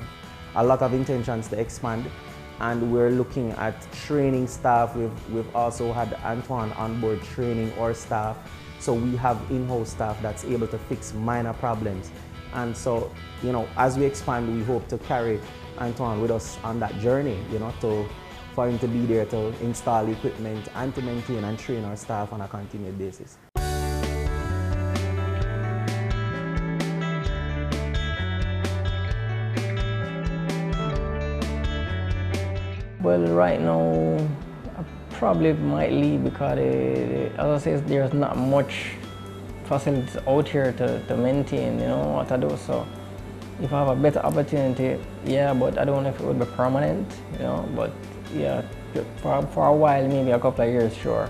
S1: a lot of intentions to expand, and we're looking at training staff. We've also had Antoine on board training our staff. So we have in-house staff that's able to fix minor problems. And so, as we expand, we hope to carry Antoine with us on that journey, for him to be there to install equipment and to maintain and train our staff on a continued basis.
S12: Well, right now, I probably might leave because, as I say, there's not much facilities out here to maintain, what to do. So if I have a better opportunity, yeah, but I don't know if it would be permanent, but yeah, for a while, maybe a couple of years, sure.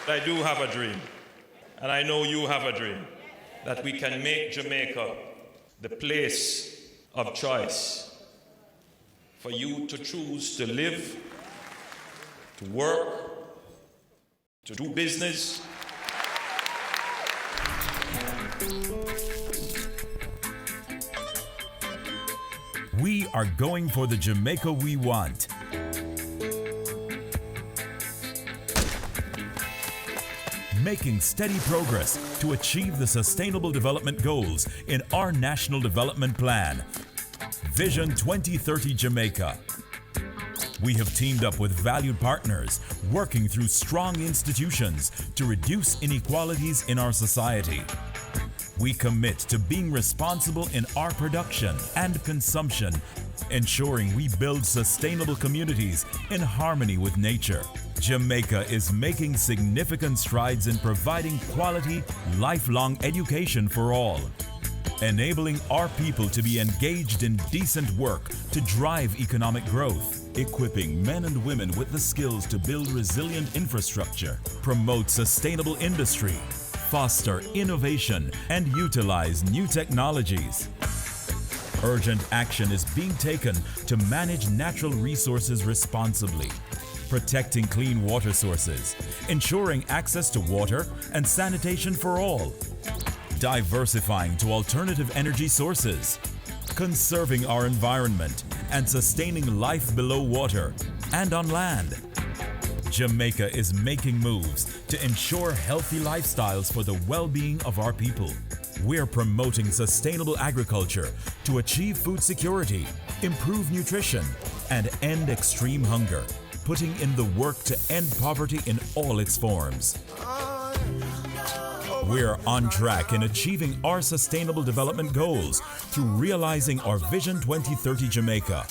S5: I do have a dream, and I know you have a dream, that we can make Jamaica the place of choice for you to choose to live, to work, to do business.
S8: We are going for the Jamaica we want. Making steady progress to achieve the Sustainable Development Goals in our National Development Plan, Vision 2030 Jamaica. We have teamed up with valued partners, working through strong institutions to reduce inequalities in our society. We commit to being responsible in our production and consumption, ensuring we build sustainable communities in harmony with nature. Jamaica is making significant strides in providing quality, lifelong education for all. enabling our people to be engaged in decent work to drive economic growth, equipping men and women with the skills to build resilient infrastructure, promote sustainable industry, foster innovation, and utilize new technologies. Urgent action is being taken to manage natural resources responsibly, protecting clean water sources, ensuring access to water and sanitation for all, diversifying to alternative energy sources, conserving our environment and sustaining life below water and on land. Jamaica is making moves to ensure healthy lifestyles for the well-being of our people. We're promoting sustainable agriculture to achieve food security, improve nutrition, and end extreme hunger, putting in the work to end poverty in all its forms. We're on track in achieving our sustainable development goals through realizing our Vision 2030 Jamaica.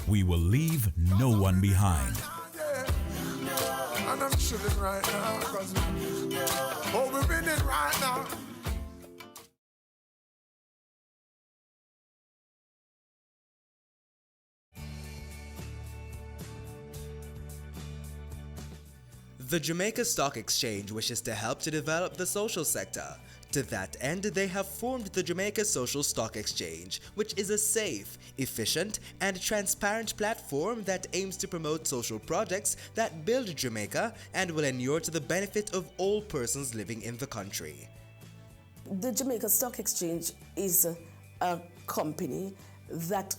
S8: We will leave no one behind.
S7: And I'm chilling right now, cause we're winning right now.
S10: The Jamaica Stock Exchange wishes to help to develop the social sector. To that end, they have formed the Jamaica Social Stock Exchange, which is a safe, efficient, and transparent platform that aims to promote social projects that build Jamaica and will inure to the benefit of all persons living in the country.
S19: The Jamaica Stock Exchange is a company that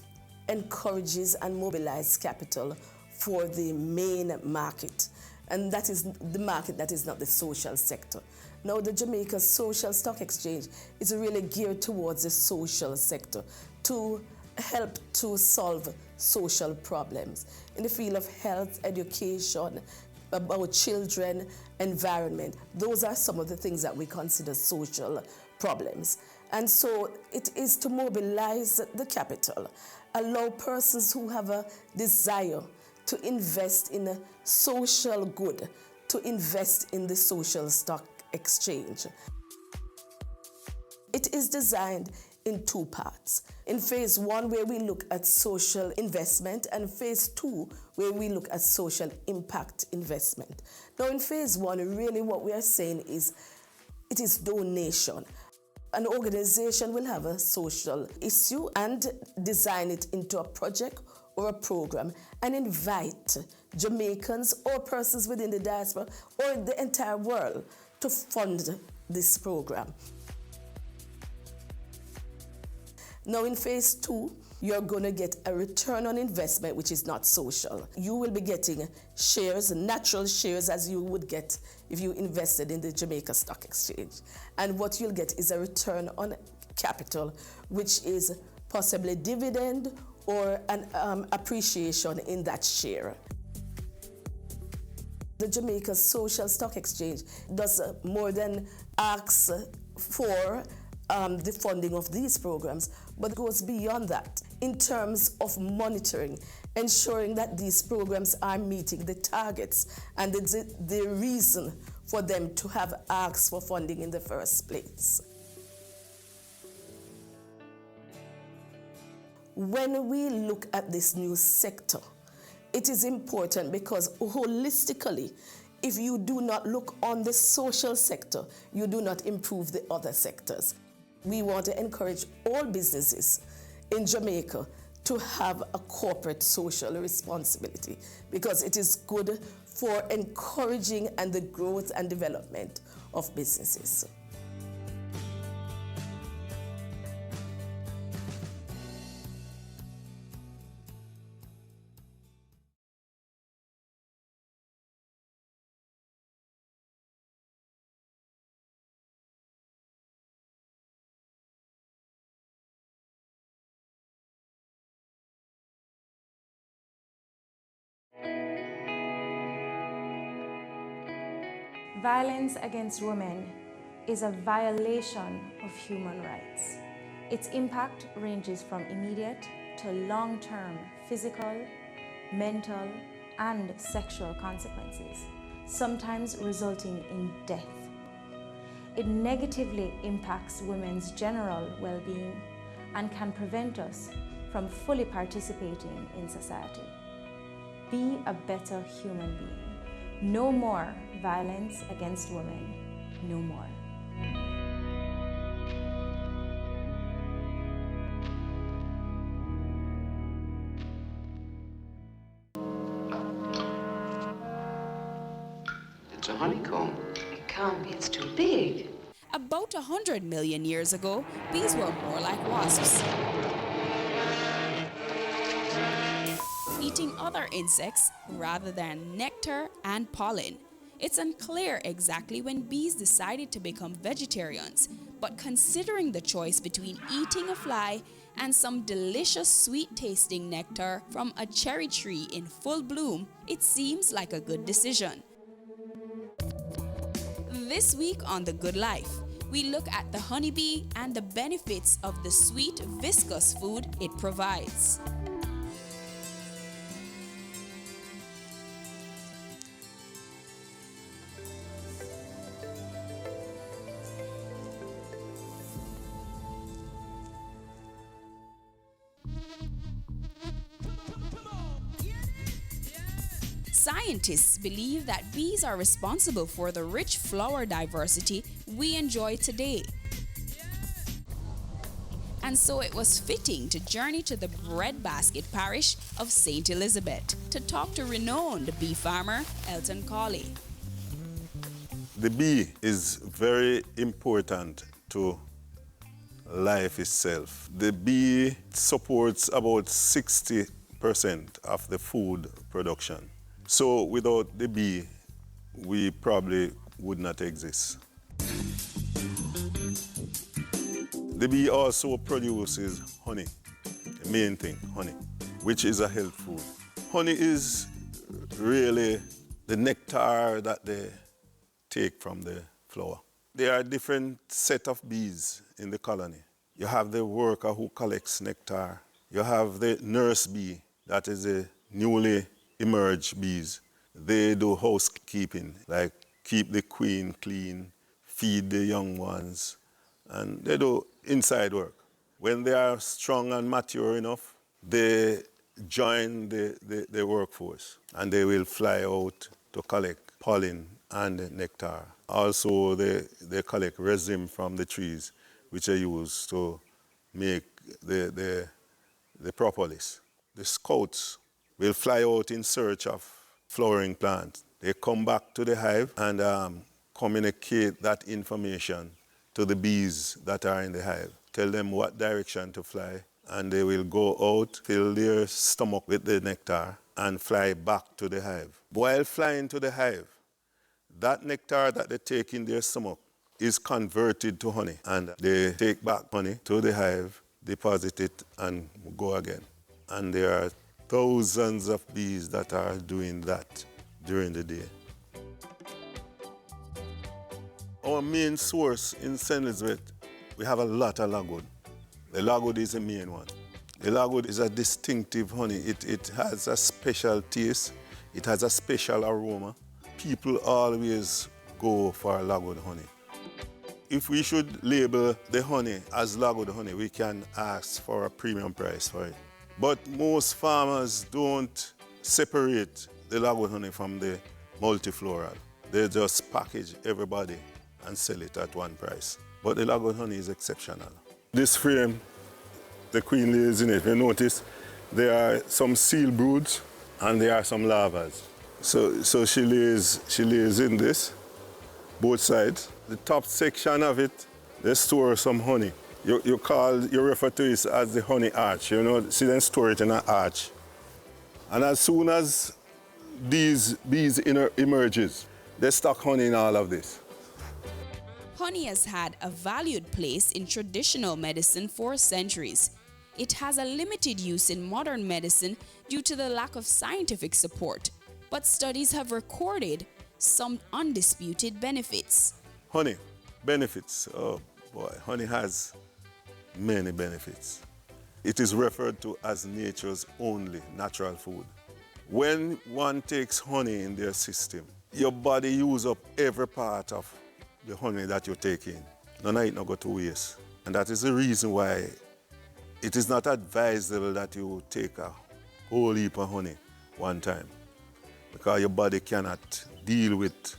S19: encourages and mobilizes capital for the main market. And that is the market that is not the social sector. Now, the Jamaica Social Stock Exchange is really geared towards the social sector to help to solve social problems in the field of health, education, about children, environment. Those are some of the things that we consider social problems. And so it is to mobilize the capital, allow persons who have a desire to invest in a social good, to invest in the social stock exchange. It is designed in two parts. In phase one, where we look at social investment, and phase two, where we look at social impact investment. Now, in phase one, really what we are saying is it is donation. An organization will have a social issue and design it into a project or a program and invite Jamaicans or persons within the diaspora or the entire world to fund this program. Now in phase two, you're going to get a return on investment which is not social. You will be getting shares, natural shares, as you would get if you invested in the Jamaica Stock Exchange. And what you'll get is a return on capital, which is possibly dividend or an appreciation in that share. The Jamaica Social Stock Exchange does more than ask for the funding of these programs, but goes beyond that in terms of monitoring, ensuring that these programs are meeting the targets and the reason for them to have asked for funding in the first place. When we look at this new sector, it is important because holistically, if you do not look on the social sector, you do not improve the other sectors. We want to encourage all businesses in Jamaica to have a corporate social responsibility because it is good for encouraging and the growth and development of businesses.
S22: Violence against women is a violation of human rights. Its impact ranges from immediate to long-term physical, mental, and sexual consequences, sometimes resulting in death. it negatively impacts women's general well-being and can prevent us from fully participating in society. Be a better human being. No more violence against women. No more.
S14: It's a honeycomb. It can't be, it's too big.
S15: About 100 million years ago, bees were more like wasps, eating other insects rather than nectar and pollen. It's unclear exactly when bees decided to become vegetarians, but considering the choice between eating a fly and some delicious sweet-tasting nectar from a cherry tree in full bloom, it seems like a good decision. This week on The Good Life, we look at the honeybee and the benefits of the sweet, viscous food it provides. Scientists believe that bees are responsible for the rich flower diversity we enjoy today. And so it was fitting to journey to the breadbasket parish of St. Elizabeth to talk to renowned bee farmer Elton Cawley.
S17: The bee is very important to life itself. The bee supports about 60% of the food production. So without the bee, we probably would not exist. The bee also produces honey, the main thing, honey, which is a health food. Honey is really the nectar that they take from the flower. There are different set of bees in the colony. You have the worker who collects nectar. You have the nurse bee, that is the newly emerged bees. They do housekeeping, like keep the queen clean, feed the young ones, and they do inside work. When they are strong and mature enough, they join the workforce, and they will fly out to collect pollen and nectar. Also, they collect resin from the trees, which are used to make the propolis. The scouts will fly out in search of flowering plants. They come back to the hive and communicate that information to the bees that are in the hive. Tell them what direction to fly, and they will go out, fill their stomach with the nectar, and fly back to the hive. While flying to the hive, that nectar that they take in their stomach is converted to honey, and they take back honey to the hive, deposit it, and go again. And there are thousands of bees that are doing that during the day. Our main source in St. Elizabeth, we have a lot of lagwood. The lagwood is the main one. The lagwood is a distinctive honey. It has a special taste. It has a special aroma. People always go for lagwood honey. If we should label the honey as lagwood honey, we can ask for a premium price for it. But most farmers don't separate the lagwood honey from the multifloral. They just package everybody and sell it at one price. But the lagwood honey is exceptional. This frame, the queen lays in it. If you notice, there are some seal broods and there are some larvas. So she lays in this, both sides. The top section of it, they store some honey. You refer to it as the honey arch. You know, see them store it in an arch. And as soon as these bees emerges, they stock honey in all of this.
S15: Honey has had a valued place in traditional medicine for centuries. It has a limited use in modern medicine due to the lack of scientific support, but studies have recorded some undisputed benefits.
S17: Honey, benefits. Oh boy, honey has many benefits. It is referred to as nature's only natural food. When one takes honey in their system, your body uses up every part of the honey that you take in. None of it not go to waste. And that is the reason why it is not advisable that you take a whole heap of honey one time, because your body cannot deal with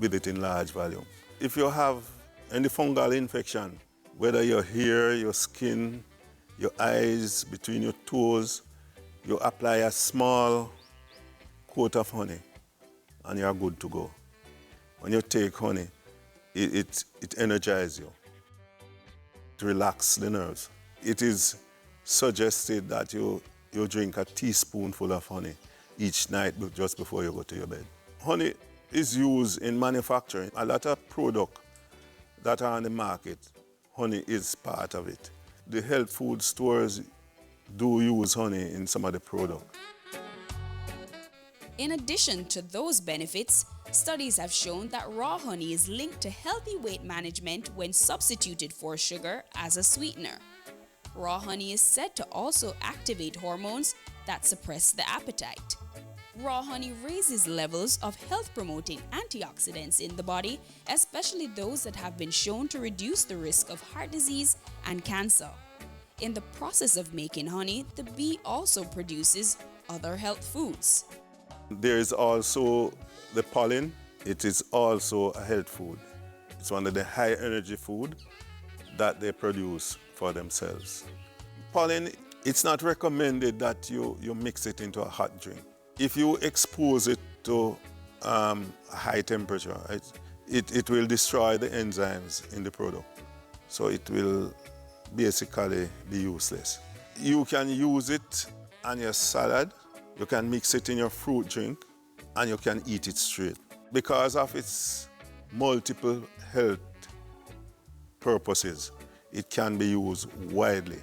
S17: it in large volume. If you have any fungal infection, whether your hair, your skin, your eyes, between your toes, you apply a small coat of honey and you're good to go. When you take honey, it energizes you. It relaxes the nerves. It is suggested that you drink a teaspoonful of honey each night just before you go to your bed. Honey is used in manufacturing. A lot of products that are on the market, honey is part of it. The health food stores do use honey in some of the products.
S15: In addition to those benefits, studies have shown that raw honey is linked to healthy weight management when substituted for sugar as a sweetener. Raw honey is said to also activate hormones that suppress the appetite. Raw honey raises levels of health-promoting antioxidants in the body, especially those that have been shown to reduce the risk of heart disease and cancer. In the process of making honey, the bee also produces other health foods.
S17: There is also the pollen. It is also a health food. It's one of the high energy food that they produce for themselves. Pollen, it's not recommended that you mix it into a hot drink. If you expose it to a high temperature, it will destroy the enzymes in the product. So it will basically be useless. You can use it on your salad, you can mix it in your fruit drink, and you can eat it straight. Because of its multiple health purposes, it can be used widely.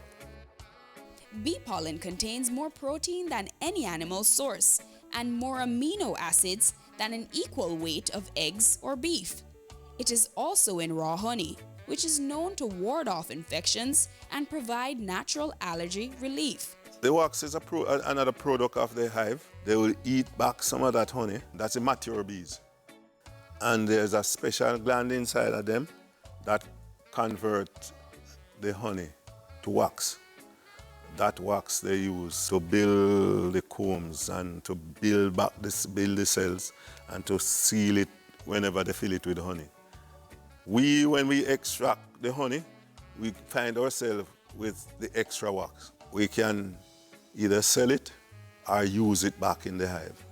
S15: Bee pollen contains more protein than any animal source and more amino acids than an equal weight of eggs or beef. It is also in raw honey, which is known to ward off infections and provide natural allergy relief.
S17: The wax is another product of the hive. They will eat back some of that honey. That's the mature bees. And there's a special gland inside of them that convert the honey to wax. That wax they use to build the combs and to build the cells and to seal it whenever they fill it with honey. When we extract the honey, we find ourselves with the extra wax. We can either sell it or use it back in the hive.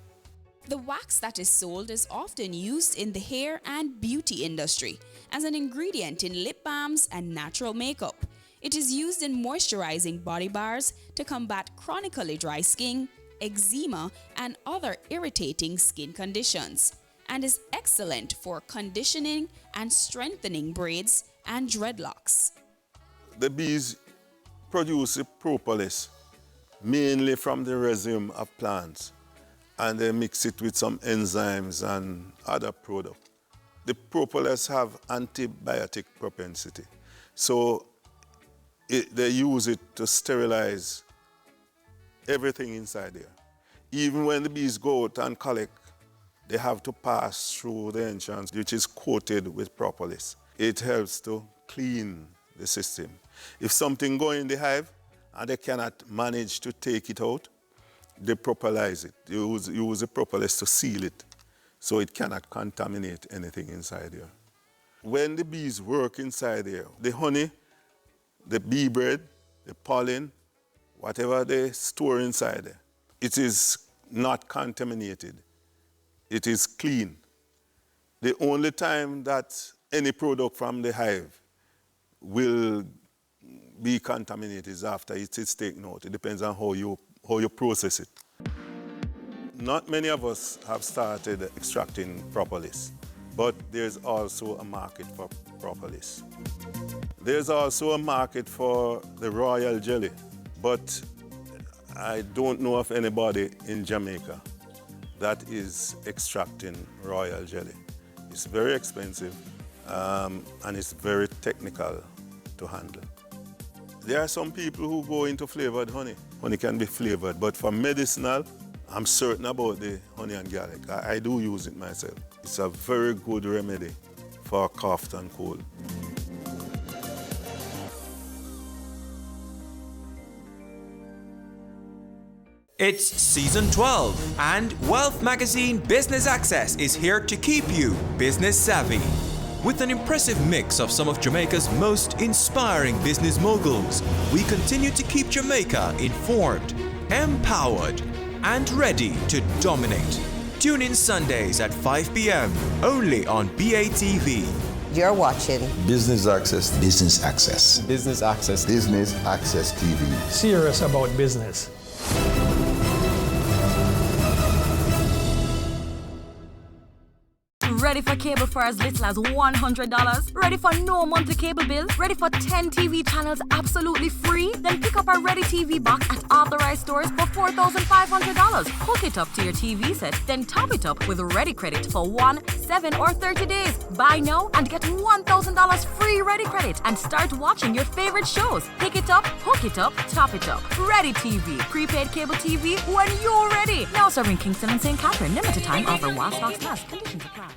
S15: The wax that is sold is often used in the hair and beauty industry as an ingredient in lip balms and natural makeup. It is used in moisturizing body bars to combat chronically dry skin, eczema, and other irritating skin conditions, and is excellent for conditioning and strengthening braids and dreadlocks.
S17: The bees produce the propolis mainly from the resin of plants, and they mix it with some enzymes and other products. The propolis have antibiotic propensity, so they use it to sterilize everything inside there. Even when the bees go out and collect, they have to pass through the entrance, which is coated with propolis. It helps to clean the system. If something goes in the hive and they cannot manage to take it out, they propolize it. You use the propolis to seal it so it cannot contaminate anything inside there. When the bees work inside there, the honey, the bee bread, the pollen, whatever they store inside there, it is not contaminated. It is clean. The only time that any product from the hive will be contaminated is after it is taken out. It depends on how you process it. Not many of us have started extracting propolis, but there's also a market for propolis. There's also a market for the royal jelly, but I don't know of anybody in Jamaica that is extracting royal jelly. It's very expensive and it's very technical to handle. There are some people who go into flavored honey. Honey can be flavored, but for medicinal, I'm certain about the honey and garlic. I do use it myself. It's a very good remedy for cough and cold.
S2: It's season 12, and Wealth Magazine Business Access is here to keep you business savvy. With an impressive mix of some of Jamaica's most inspiring business moguls, we continue to keep Jamaica informed, empowered, and ready to dominate. Tune in Sundays at 5 p.m. only on BATV.
S21: You're watching
S23: Business Access.
S21: Business Access.
S23: Business Access. Business Access TV.
S24: Serious about business.
S16: Ready for cable for as little as $100? Ready for no monthly cable bill? Ready for 10 TV channels absolutely free? Then pick up our Ready TV box at authorized stores for $4,500. Hook it up to your TV set, then top it up with Ready Credit for 1, 7, or 30 days. Buy now and get $1,000 free Ready Credit and start watching your favorite shows. Pick it up, hook it up, top it up. Ready TV. Prepaid cable TV when you're ready. Now serving Kingston and St. Catherine. Limited time offer while stocks last. Conditions apply.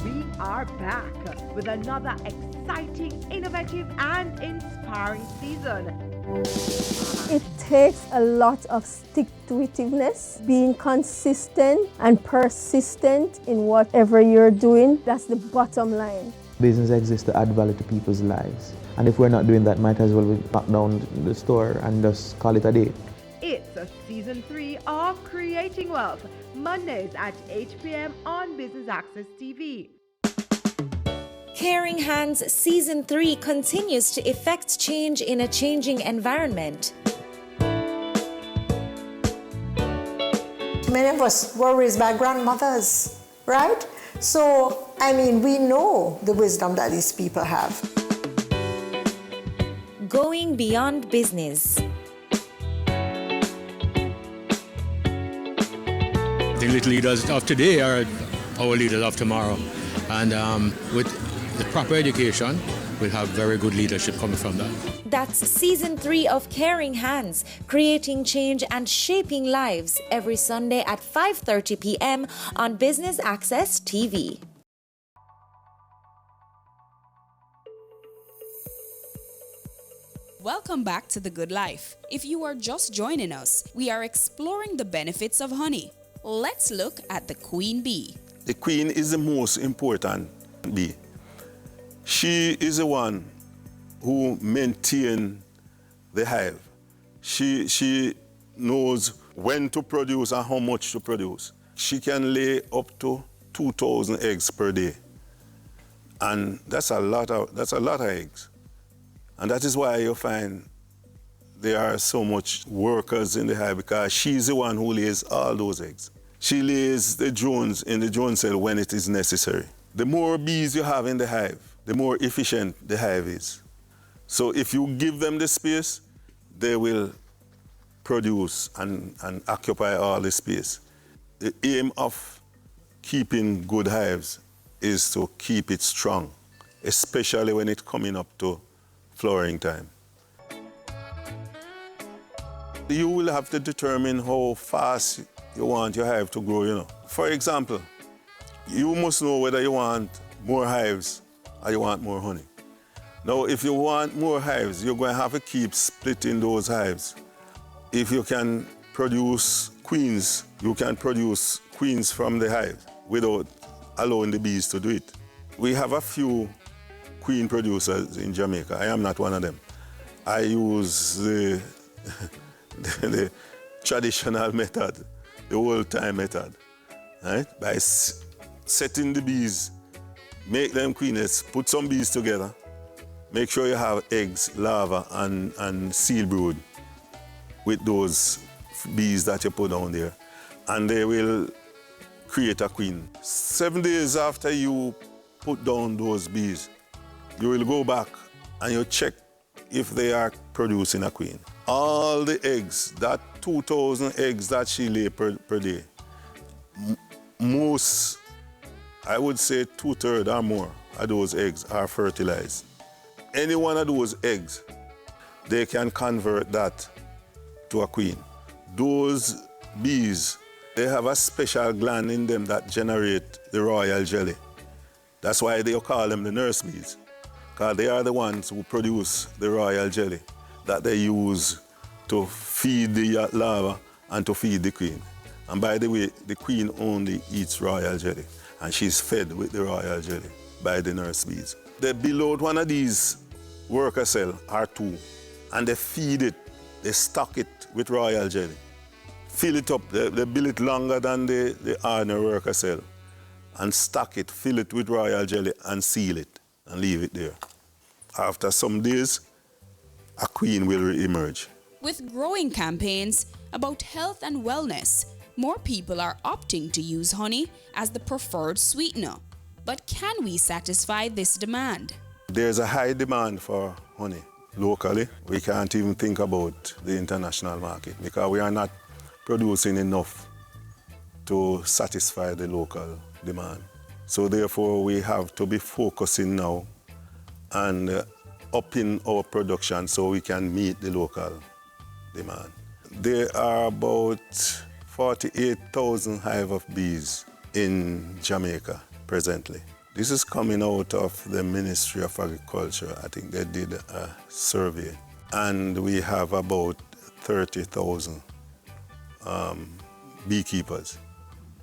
S25: We are back with another exciting, innovative, and inspiring season.
S26: It takes a lot of stick-to-itiveness, being consistent and persistent in whatever you're doing. That's the bottom line.
S1: Business exists to add value to people's lives. And if we're not doing that, might as well we lock down the store and just call it a day.
S25: It's a season 3 of Creating Wealth, Mondays at 8 p.m. on Business Access TV.
S27: Caring Hands Season 3 continues to effect change in a changing environment.
S28: Many of us were raised by grandmothers, right? So, we know the wisdom that these people have.
S27: Going beyond business.
S29: The little leaders of today are our leaders of tomorrow. And with the proper education, we'll have very good leadership coming from that.
S27: That's Season 3 of Caring Hands, creating change and shaping lives, every Sunday at 5:30 p.m. on Business Access TV.
S15: Welcome back to The Good Life. If you are just joining us, we are exploring the benefits of honey. Let's look at the queen bee.
S17: The queen is the most important bee. She is the one who maintains the hive. She knows when to produce and how much to produce. She can lay up to 2,000 eggs per day. And that's a lot of eggs. And that is why you find there are so much workers in the hive, because she's the one who lays all those eggs. She lays the drones in the drone cell when it is necessary. The more bees you have in the hive, the more efficient the hive is. So if you give them the space, they will produce and occupy all the space. The aim of keeping good hives is to keep it strong, especially when it's coming up to flowering time. You will have to determine how fast you want your hive to grow, For example, you must know whether you want more hives or you want more honey. Now, if you want more hives, you're going to have to keep splitting those hives. If you can produce queens, you can produce queens from the hive without allowing the bees to do it. We have a few queen producers in Jamaica. I am not one of them. I use the traditional method, the old-time method, right? By setting the bees, make them queeness, put some bees together, make sure you have eggs, larvae, and seal brood with those bees that you put down there, and they will create a queen. 7 days after you put down those bees, you will go back and you check if they are producing a queen. All the eggs, that 2,000 eggs that she lay per day, most, I would say 2/3 or more of those eggs are fertilized. Any one of those eggs, they can convert that to a queen. Those bees, they have a special gland in them that generate the royal jelly. That's why they call them the nurse bees, because they are the ones who produce the royal jelly that they use to feed the larva and to feed the queen. And by the way, the queen only eats royal jelly, and she's fed with the royal jelly by the nurse bees. They build one of these worker cells or two, and they feed it, they stock it with royal jelly. Fill it up, they build it longer than the ordinary worker cell, and stock it, fill it with royal jelly, and seal it, and leave it there. After some days, a queen will re-emerge.
S15: With growing campaigns about health and wellness, more people are opting to use honey as the preferred sweetener. But can we satisfy this demand?
S17: There's a high demand for honey locally. We can't even think about the international market because we are not producing enough to satisfy the local demand. So therefore we have to be focusing now and upping our production so we can meet the local demand. There are about 48,000 hive of bees in Jamaica presently. This is coming out of the Ministry of Agriculture. I think they did a survey. And we have about 30,000 beekeepers.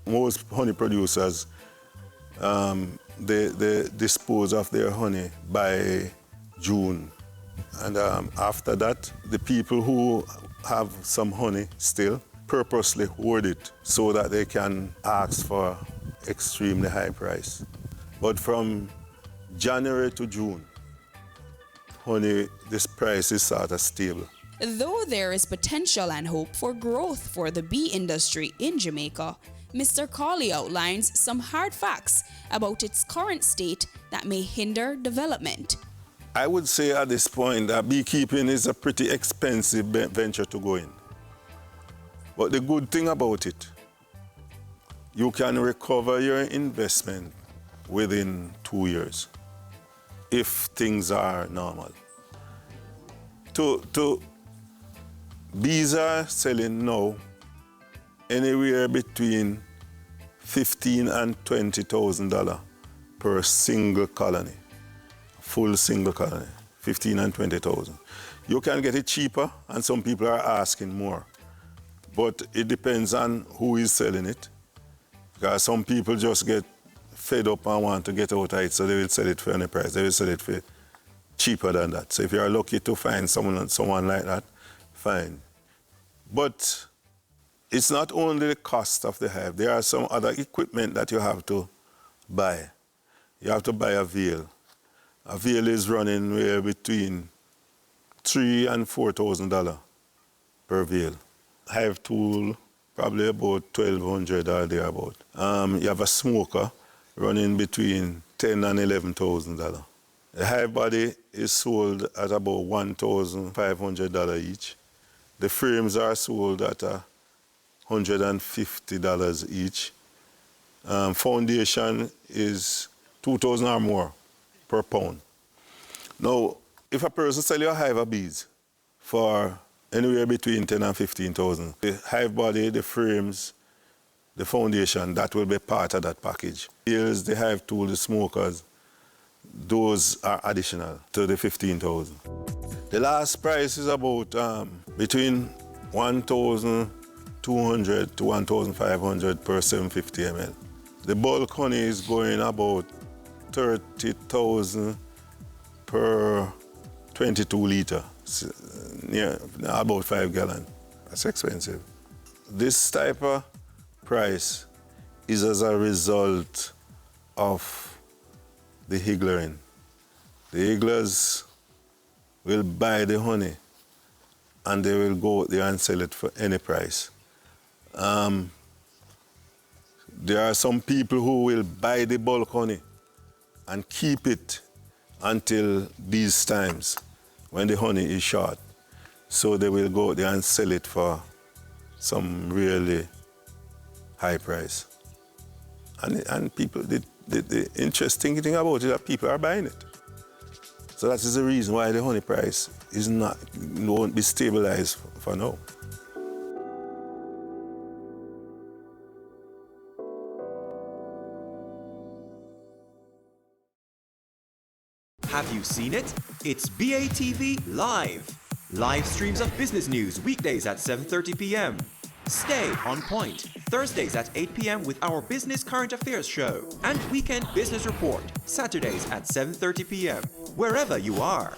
S17: Most honey producers, they dispose of their honey by June. And after that, the people who have some honey still purposely hoard it so that they can ask for extremely high price. But from January to June, honey, this price is sort of stable.
S15: Though there is potential and hope for growth for the bee industry in Jamaica, Mr. Cawley outlines some hard facts about its current state that may hinder development.
S17: I would say at this point that beekeeping is a pretty expensive venture to go in. But the good thing about it, you can recover your investment within 2 years if things are normal. Bees are selling now anywhere between $15,000 and $20,000 per single colony, full single colony, 15 and 20,000. You can get it cheaper, and some people are asking more. But it depends on who is selling it, because some people just get fed up and want to get out of it, so they will sell it for any price. They will sell it for cheaper than that. So if you are lucky to find someone like that, fine. But it's not only the cost of the hive. There are some other equipment that you have to buy. You have to buy a veil. A veil is running between $3,000 and $4,000 per veil. Hive tool, probably about $1,200 or thereabout. You have a smoker running between $10,000 and $11,000. The hive body is sold at about $1,500 each. The frames are sold at $150 each. Foundation is $2,000 or more per pound. Now, if a person sells you a hive of bees for anywhere between $10,000 and $15,000, the hive body, the frames, the foundation, that will be part of that package. Here's the hive tool, the smokers, those are additional to the $15,000. The last price is about between $1,200 to $1,500 per 750 ml. The bulk honey is going about $30,000 per 22 liter, about 5 gallons. That's expensive. This type of price is as a result of the higgling. The higglers will buy the honey and they will go out there and sell it for any price. There are some people who will buy the bulk honey and keep it until these times when the honey is short. So they will go out there and sell it for some really high price. And people, the interesting thing about it is that people are buying it. So that is the reason why the honey price won't be stabilized for now.
S2: Have you seen it? It's BATV Live. Live streams of business news weekdays at 7:30 p.m. Stay on point Thursdays at 8 p.m. with our Business Current Affairs show and Weekend Business Report Saturdays at 7:30 p.m. wherever you are.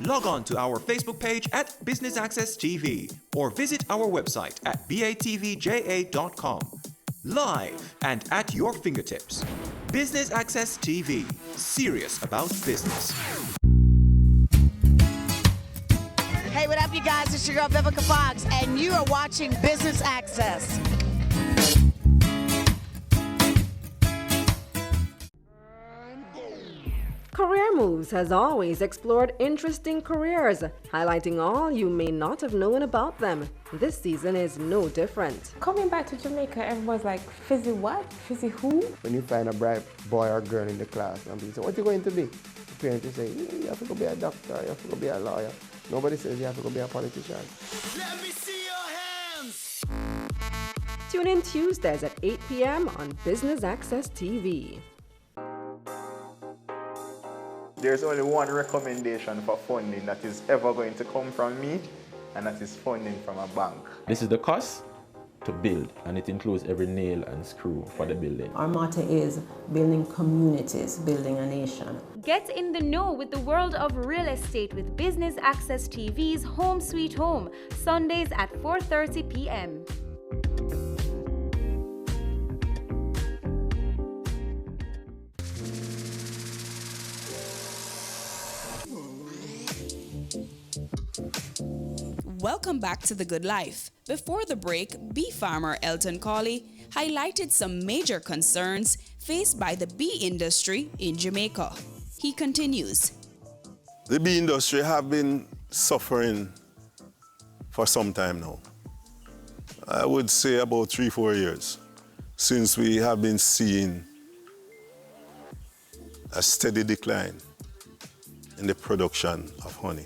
S2: Log on to our Facebook page at Business Access TV or visit our website at batvja.com. Live and at your fingertips. Business Access TV. Serious about business.
S3: Hey, what up, you guys? It's your girl, Vivica Fox, and you are watching Business Access.
S4: Career Moves has always explored interesting careers, highlighting all you may not have known about them. This season is no different.
S6: Coming back to Jamaica, everyone's like, Fizzy what? Fizzy who?
S9: When you find a bright boy or girl in the class and people say, what are you going to be? The parents say, you have to go be a doctor, you have to go be a lawyer. Nobody says you have to go be a politician.
S3: Let me see your hands!
S4: Tune in Tuesdays at 8 p.m. on Business Access TV.
S11: There's only one recommendation for funding that is ever going to come from me, and that is funding from a bank.
S13: This is the cost to build, and it includes every nail and screw for the building.
S18: Our motto is building communities, building a nation.
S20: Get in the know with the world of real estate with Business Access TV's Home Sweet Home, Sundays at 4:30 p.m.
S15: Welcome back to The Good Life. Before the break, bee farmer Elton Colley highlighted some major concerns faced by the bee industry in Jamaica. He continues.
S17: The bee industry have been suffering for some time now. I would say about 3-4 years since we have been seeing a steady decline in the production of honey.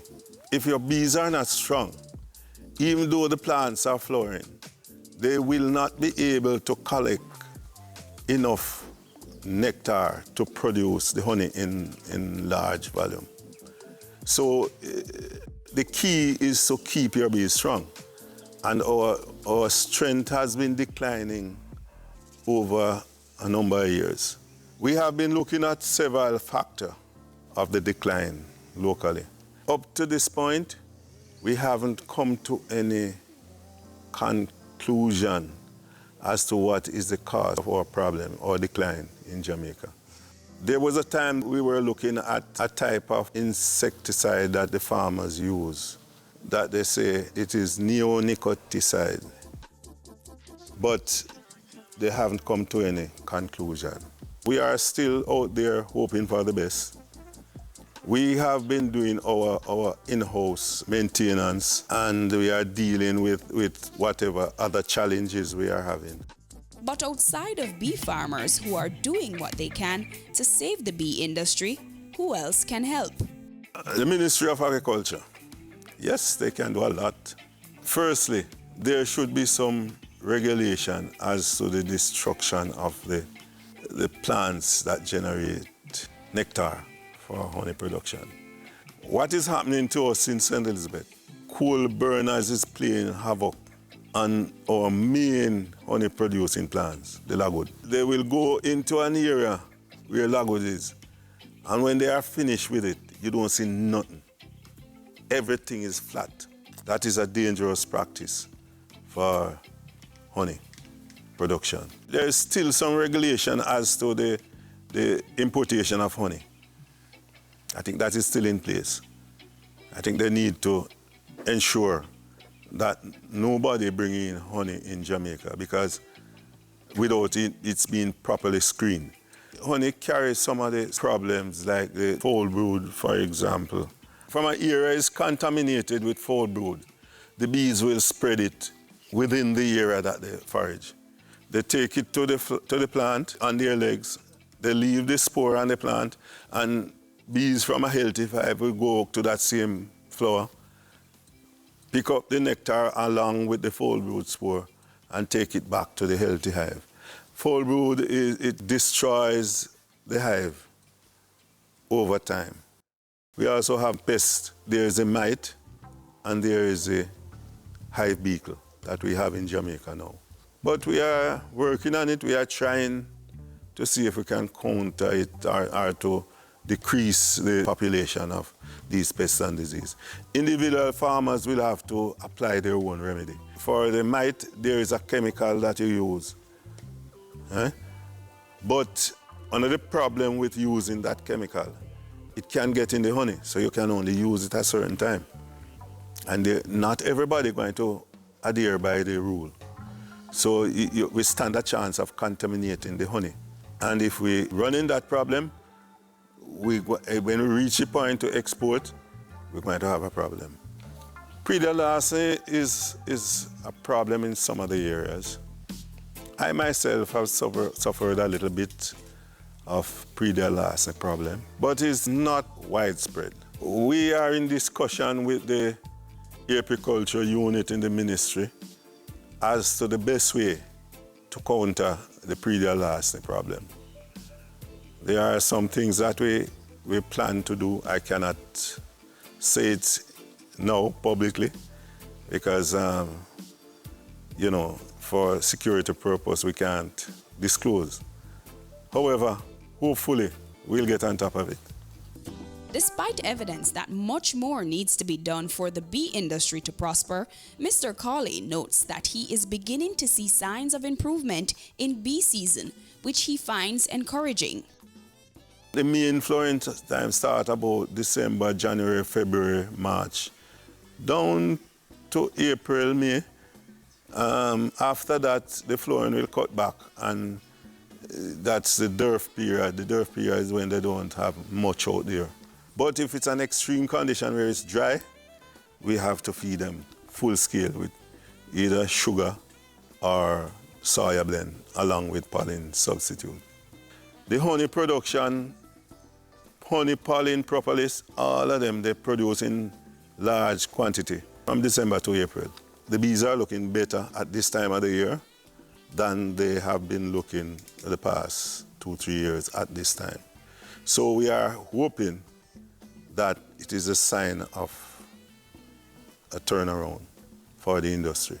S17: If your bees are not strong, even though the plants are flowering, they will not be able to collect enough nectar to produce the honey in large volume. So the key is to keep your bees strong. And our strength has been declining over a number of years. We have been looking at several factors of the decline locally. Up to this point, we haven't come to any conclusion as to what is the cause of our problem or decline in Jamaica. There was a time we were looking at a type of insecticide that the farmers use, that they say it is neonicotinoid, but they haven't come to any conclusion. We are still out there hoping for the best. We have been doing our in-house maintenance, and we are dealing with whatever other challenges we are having.
S15: But outside of bee farmers who are doing what they can to save the bee industry, who else can help?
S17: The Ministry of Agriculture. Yes, they can do a lot. Firstly, there should be some regulation as to the destruction of the plants that generate nectar for honey production. What is happening to us in St. Elizabeth? Coal burners is playing havoc on our main honey producing plants, the lagwood. They will go into an area where lagwood is, and when they are finished with it, you don't see nothing. Everything is flat. That is a dangerous practice for honey production. There is still some regulation as to the importation of honey. I think that is still in place. I think they need to ensure that nobody bring in honey in Jamaica, because without it, it's being properly screened. Honey carries some of the problems like the foul brood, for example. From an area is contaminated with foul brood, the bees will spread it within the area that they forage. They take it to the plant on their legs, they leave the spore on the plant, and bees from a healthy hive will go to that same flower, pick up the nectar along with the foul brood spore, and take it back to the healthy hive. Foul brood, it destroys the hive over time. We also have pests. There is a mite and there is a hive beetle that we have in Jamaica now. But we are working on it. We are trying to see if we can counter it or to decrease the population of these pests and disease. Individual farmers will have to apply their own remedy. For the mite, there is a chemical that you use. But another problem with using that chemical, it can get in the honey, so you can only use it at a certain time. And not everybody going to adhere by the rule. So we stand a chance of contaminating the honey. And if we run in that problem, when we reach a point to export, we're going to have a problem. Predial larceny is a problem in some of the areas. I myself have suffered a little bit of predial larceny problem, but it's not widespread. We are in discussion with the apiculture unit in the ministry as to the best way to counter the predial larceny problem. There are some things that we plan to do. I cannot say it now publicly because, for security purpose, we can't disclose. However, hopefully, we'll get on top of it.
S15: Despite evidence that much more needs to be done for the bee industry to prosper, Mr. Cawley notes that he is beginning to see signs of improvement in bee season, which he finds encouraging.
S17: The main flowering time starts about December, January, February, March, down to April, May. After that, the flowering will cut back, and that's the dearth period. The dearth period is when they don't have much out there. But if it's an extreme condition where it's dry, we have to feed them full scale with either sugar or soya blend along with pollen substitute. The honey production, honey, pollen, propolis, all of them, they produce in large quantity from December to April. The bees are looking better at this time of the year than they have been looking the past 2-3 years at this time. So we are hoping that it is a sign of a turnaround for the industry.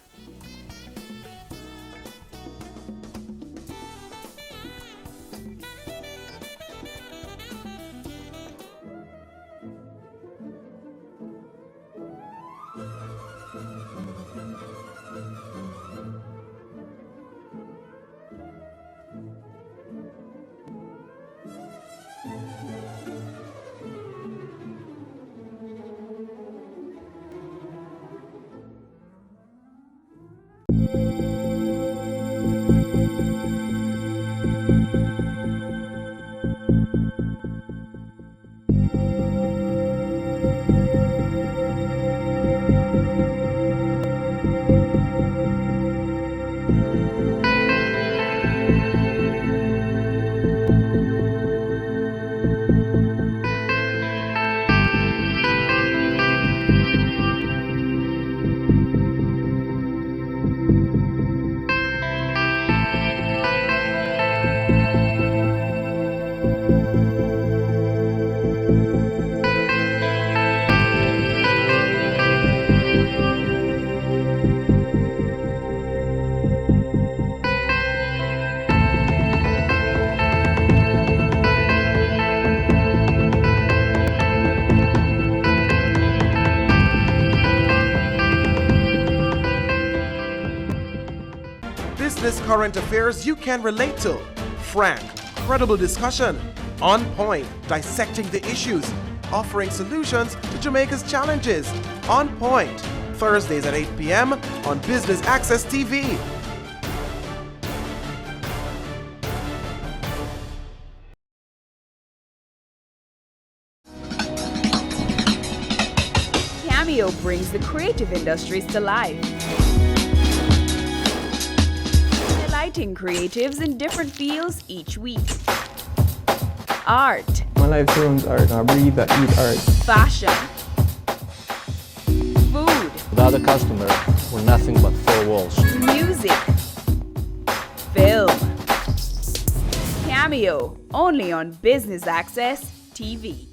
S5: Current affairs you can relate to. Frank, credible discussion. On point, dissecting the issues. Offering solutions to Jamaica's challenges. On Point, Thursdays at 8 p.m. on Business Access TV.
S15: Cameo brings the creative industries to life. Highlighting creatives in different fields each week. Art.
S7: My life turns art. I breathe, I eat art.
S15: Fashion. Food.
S7: Without a customer, we're nothing but four walls.
S15: Music. Film. Cameo, only on Business Access TV.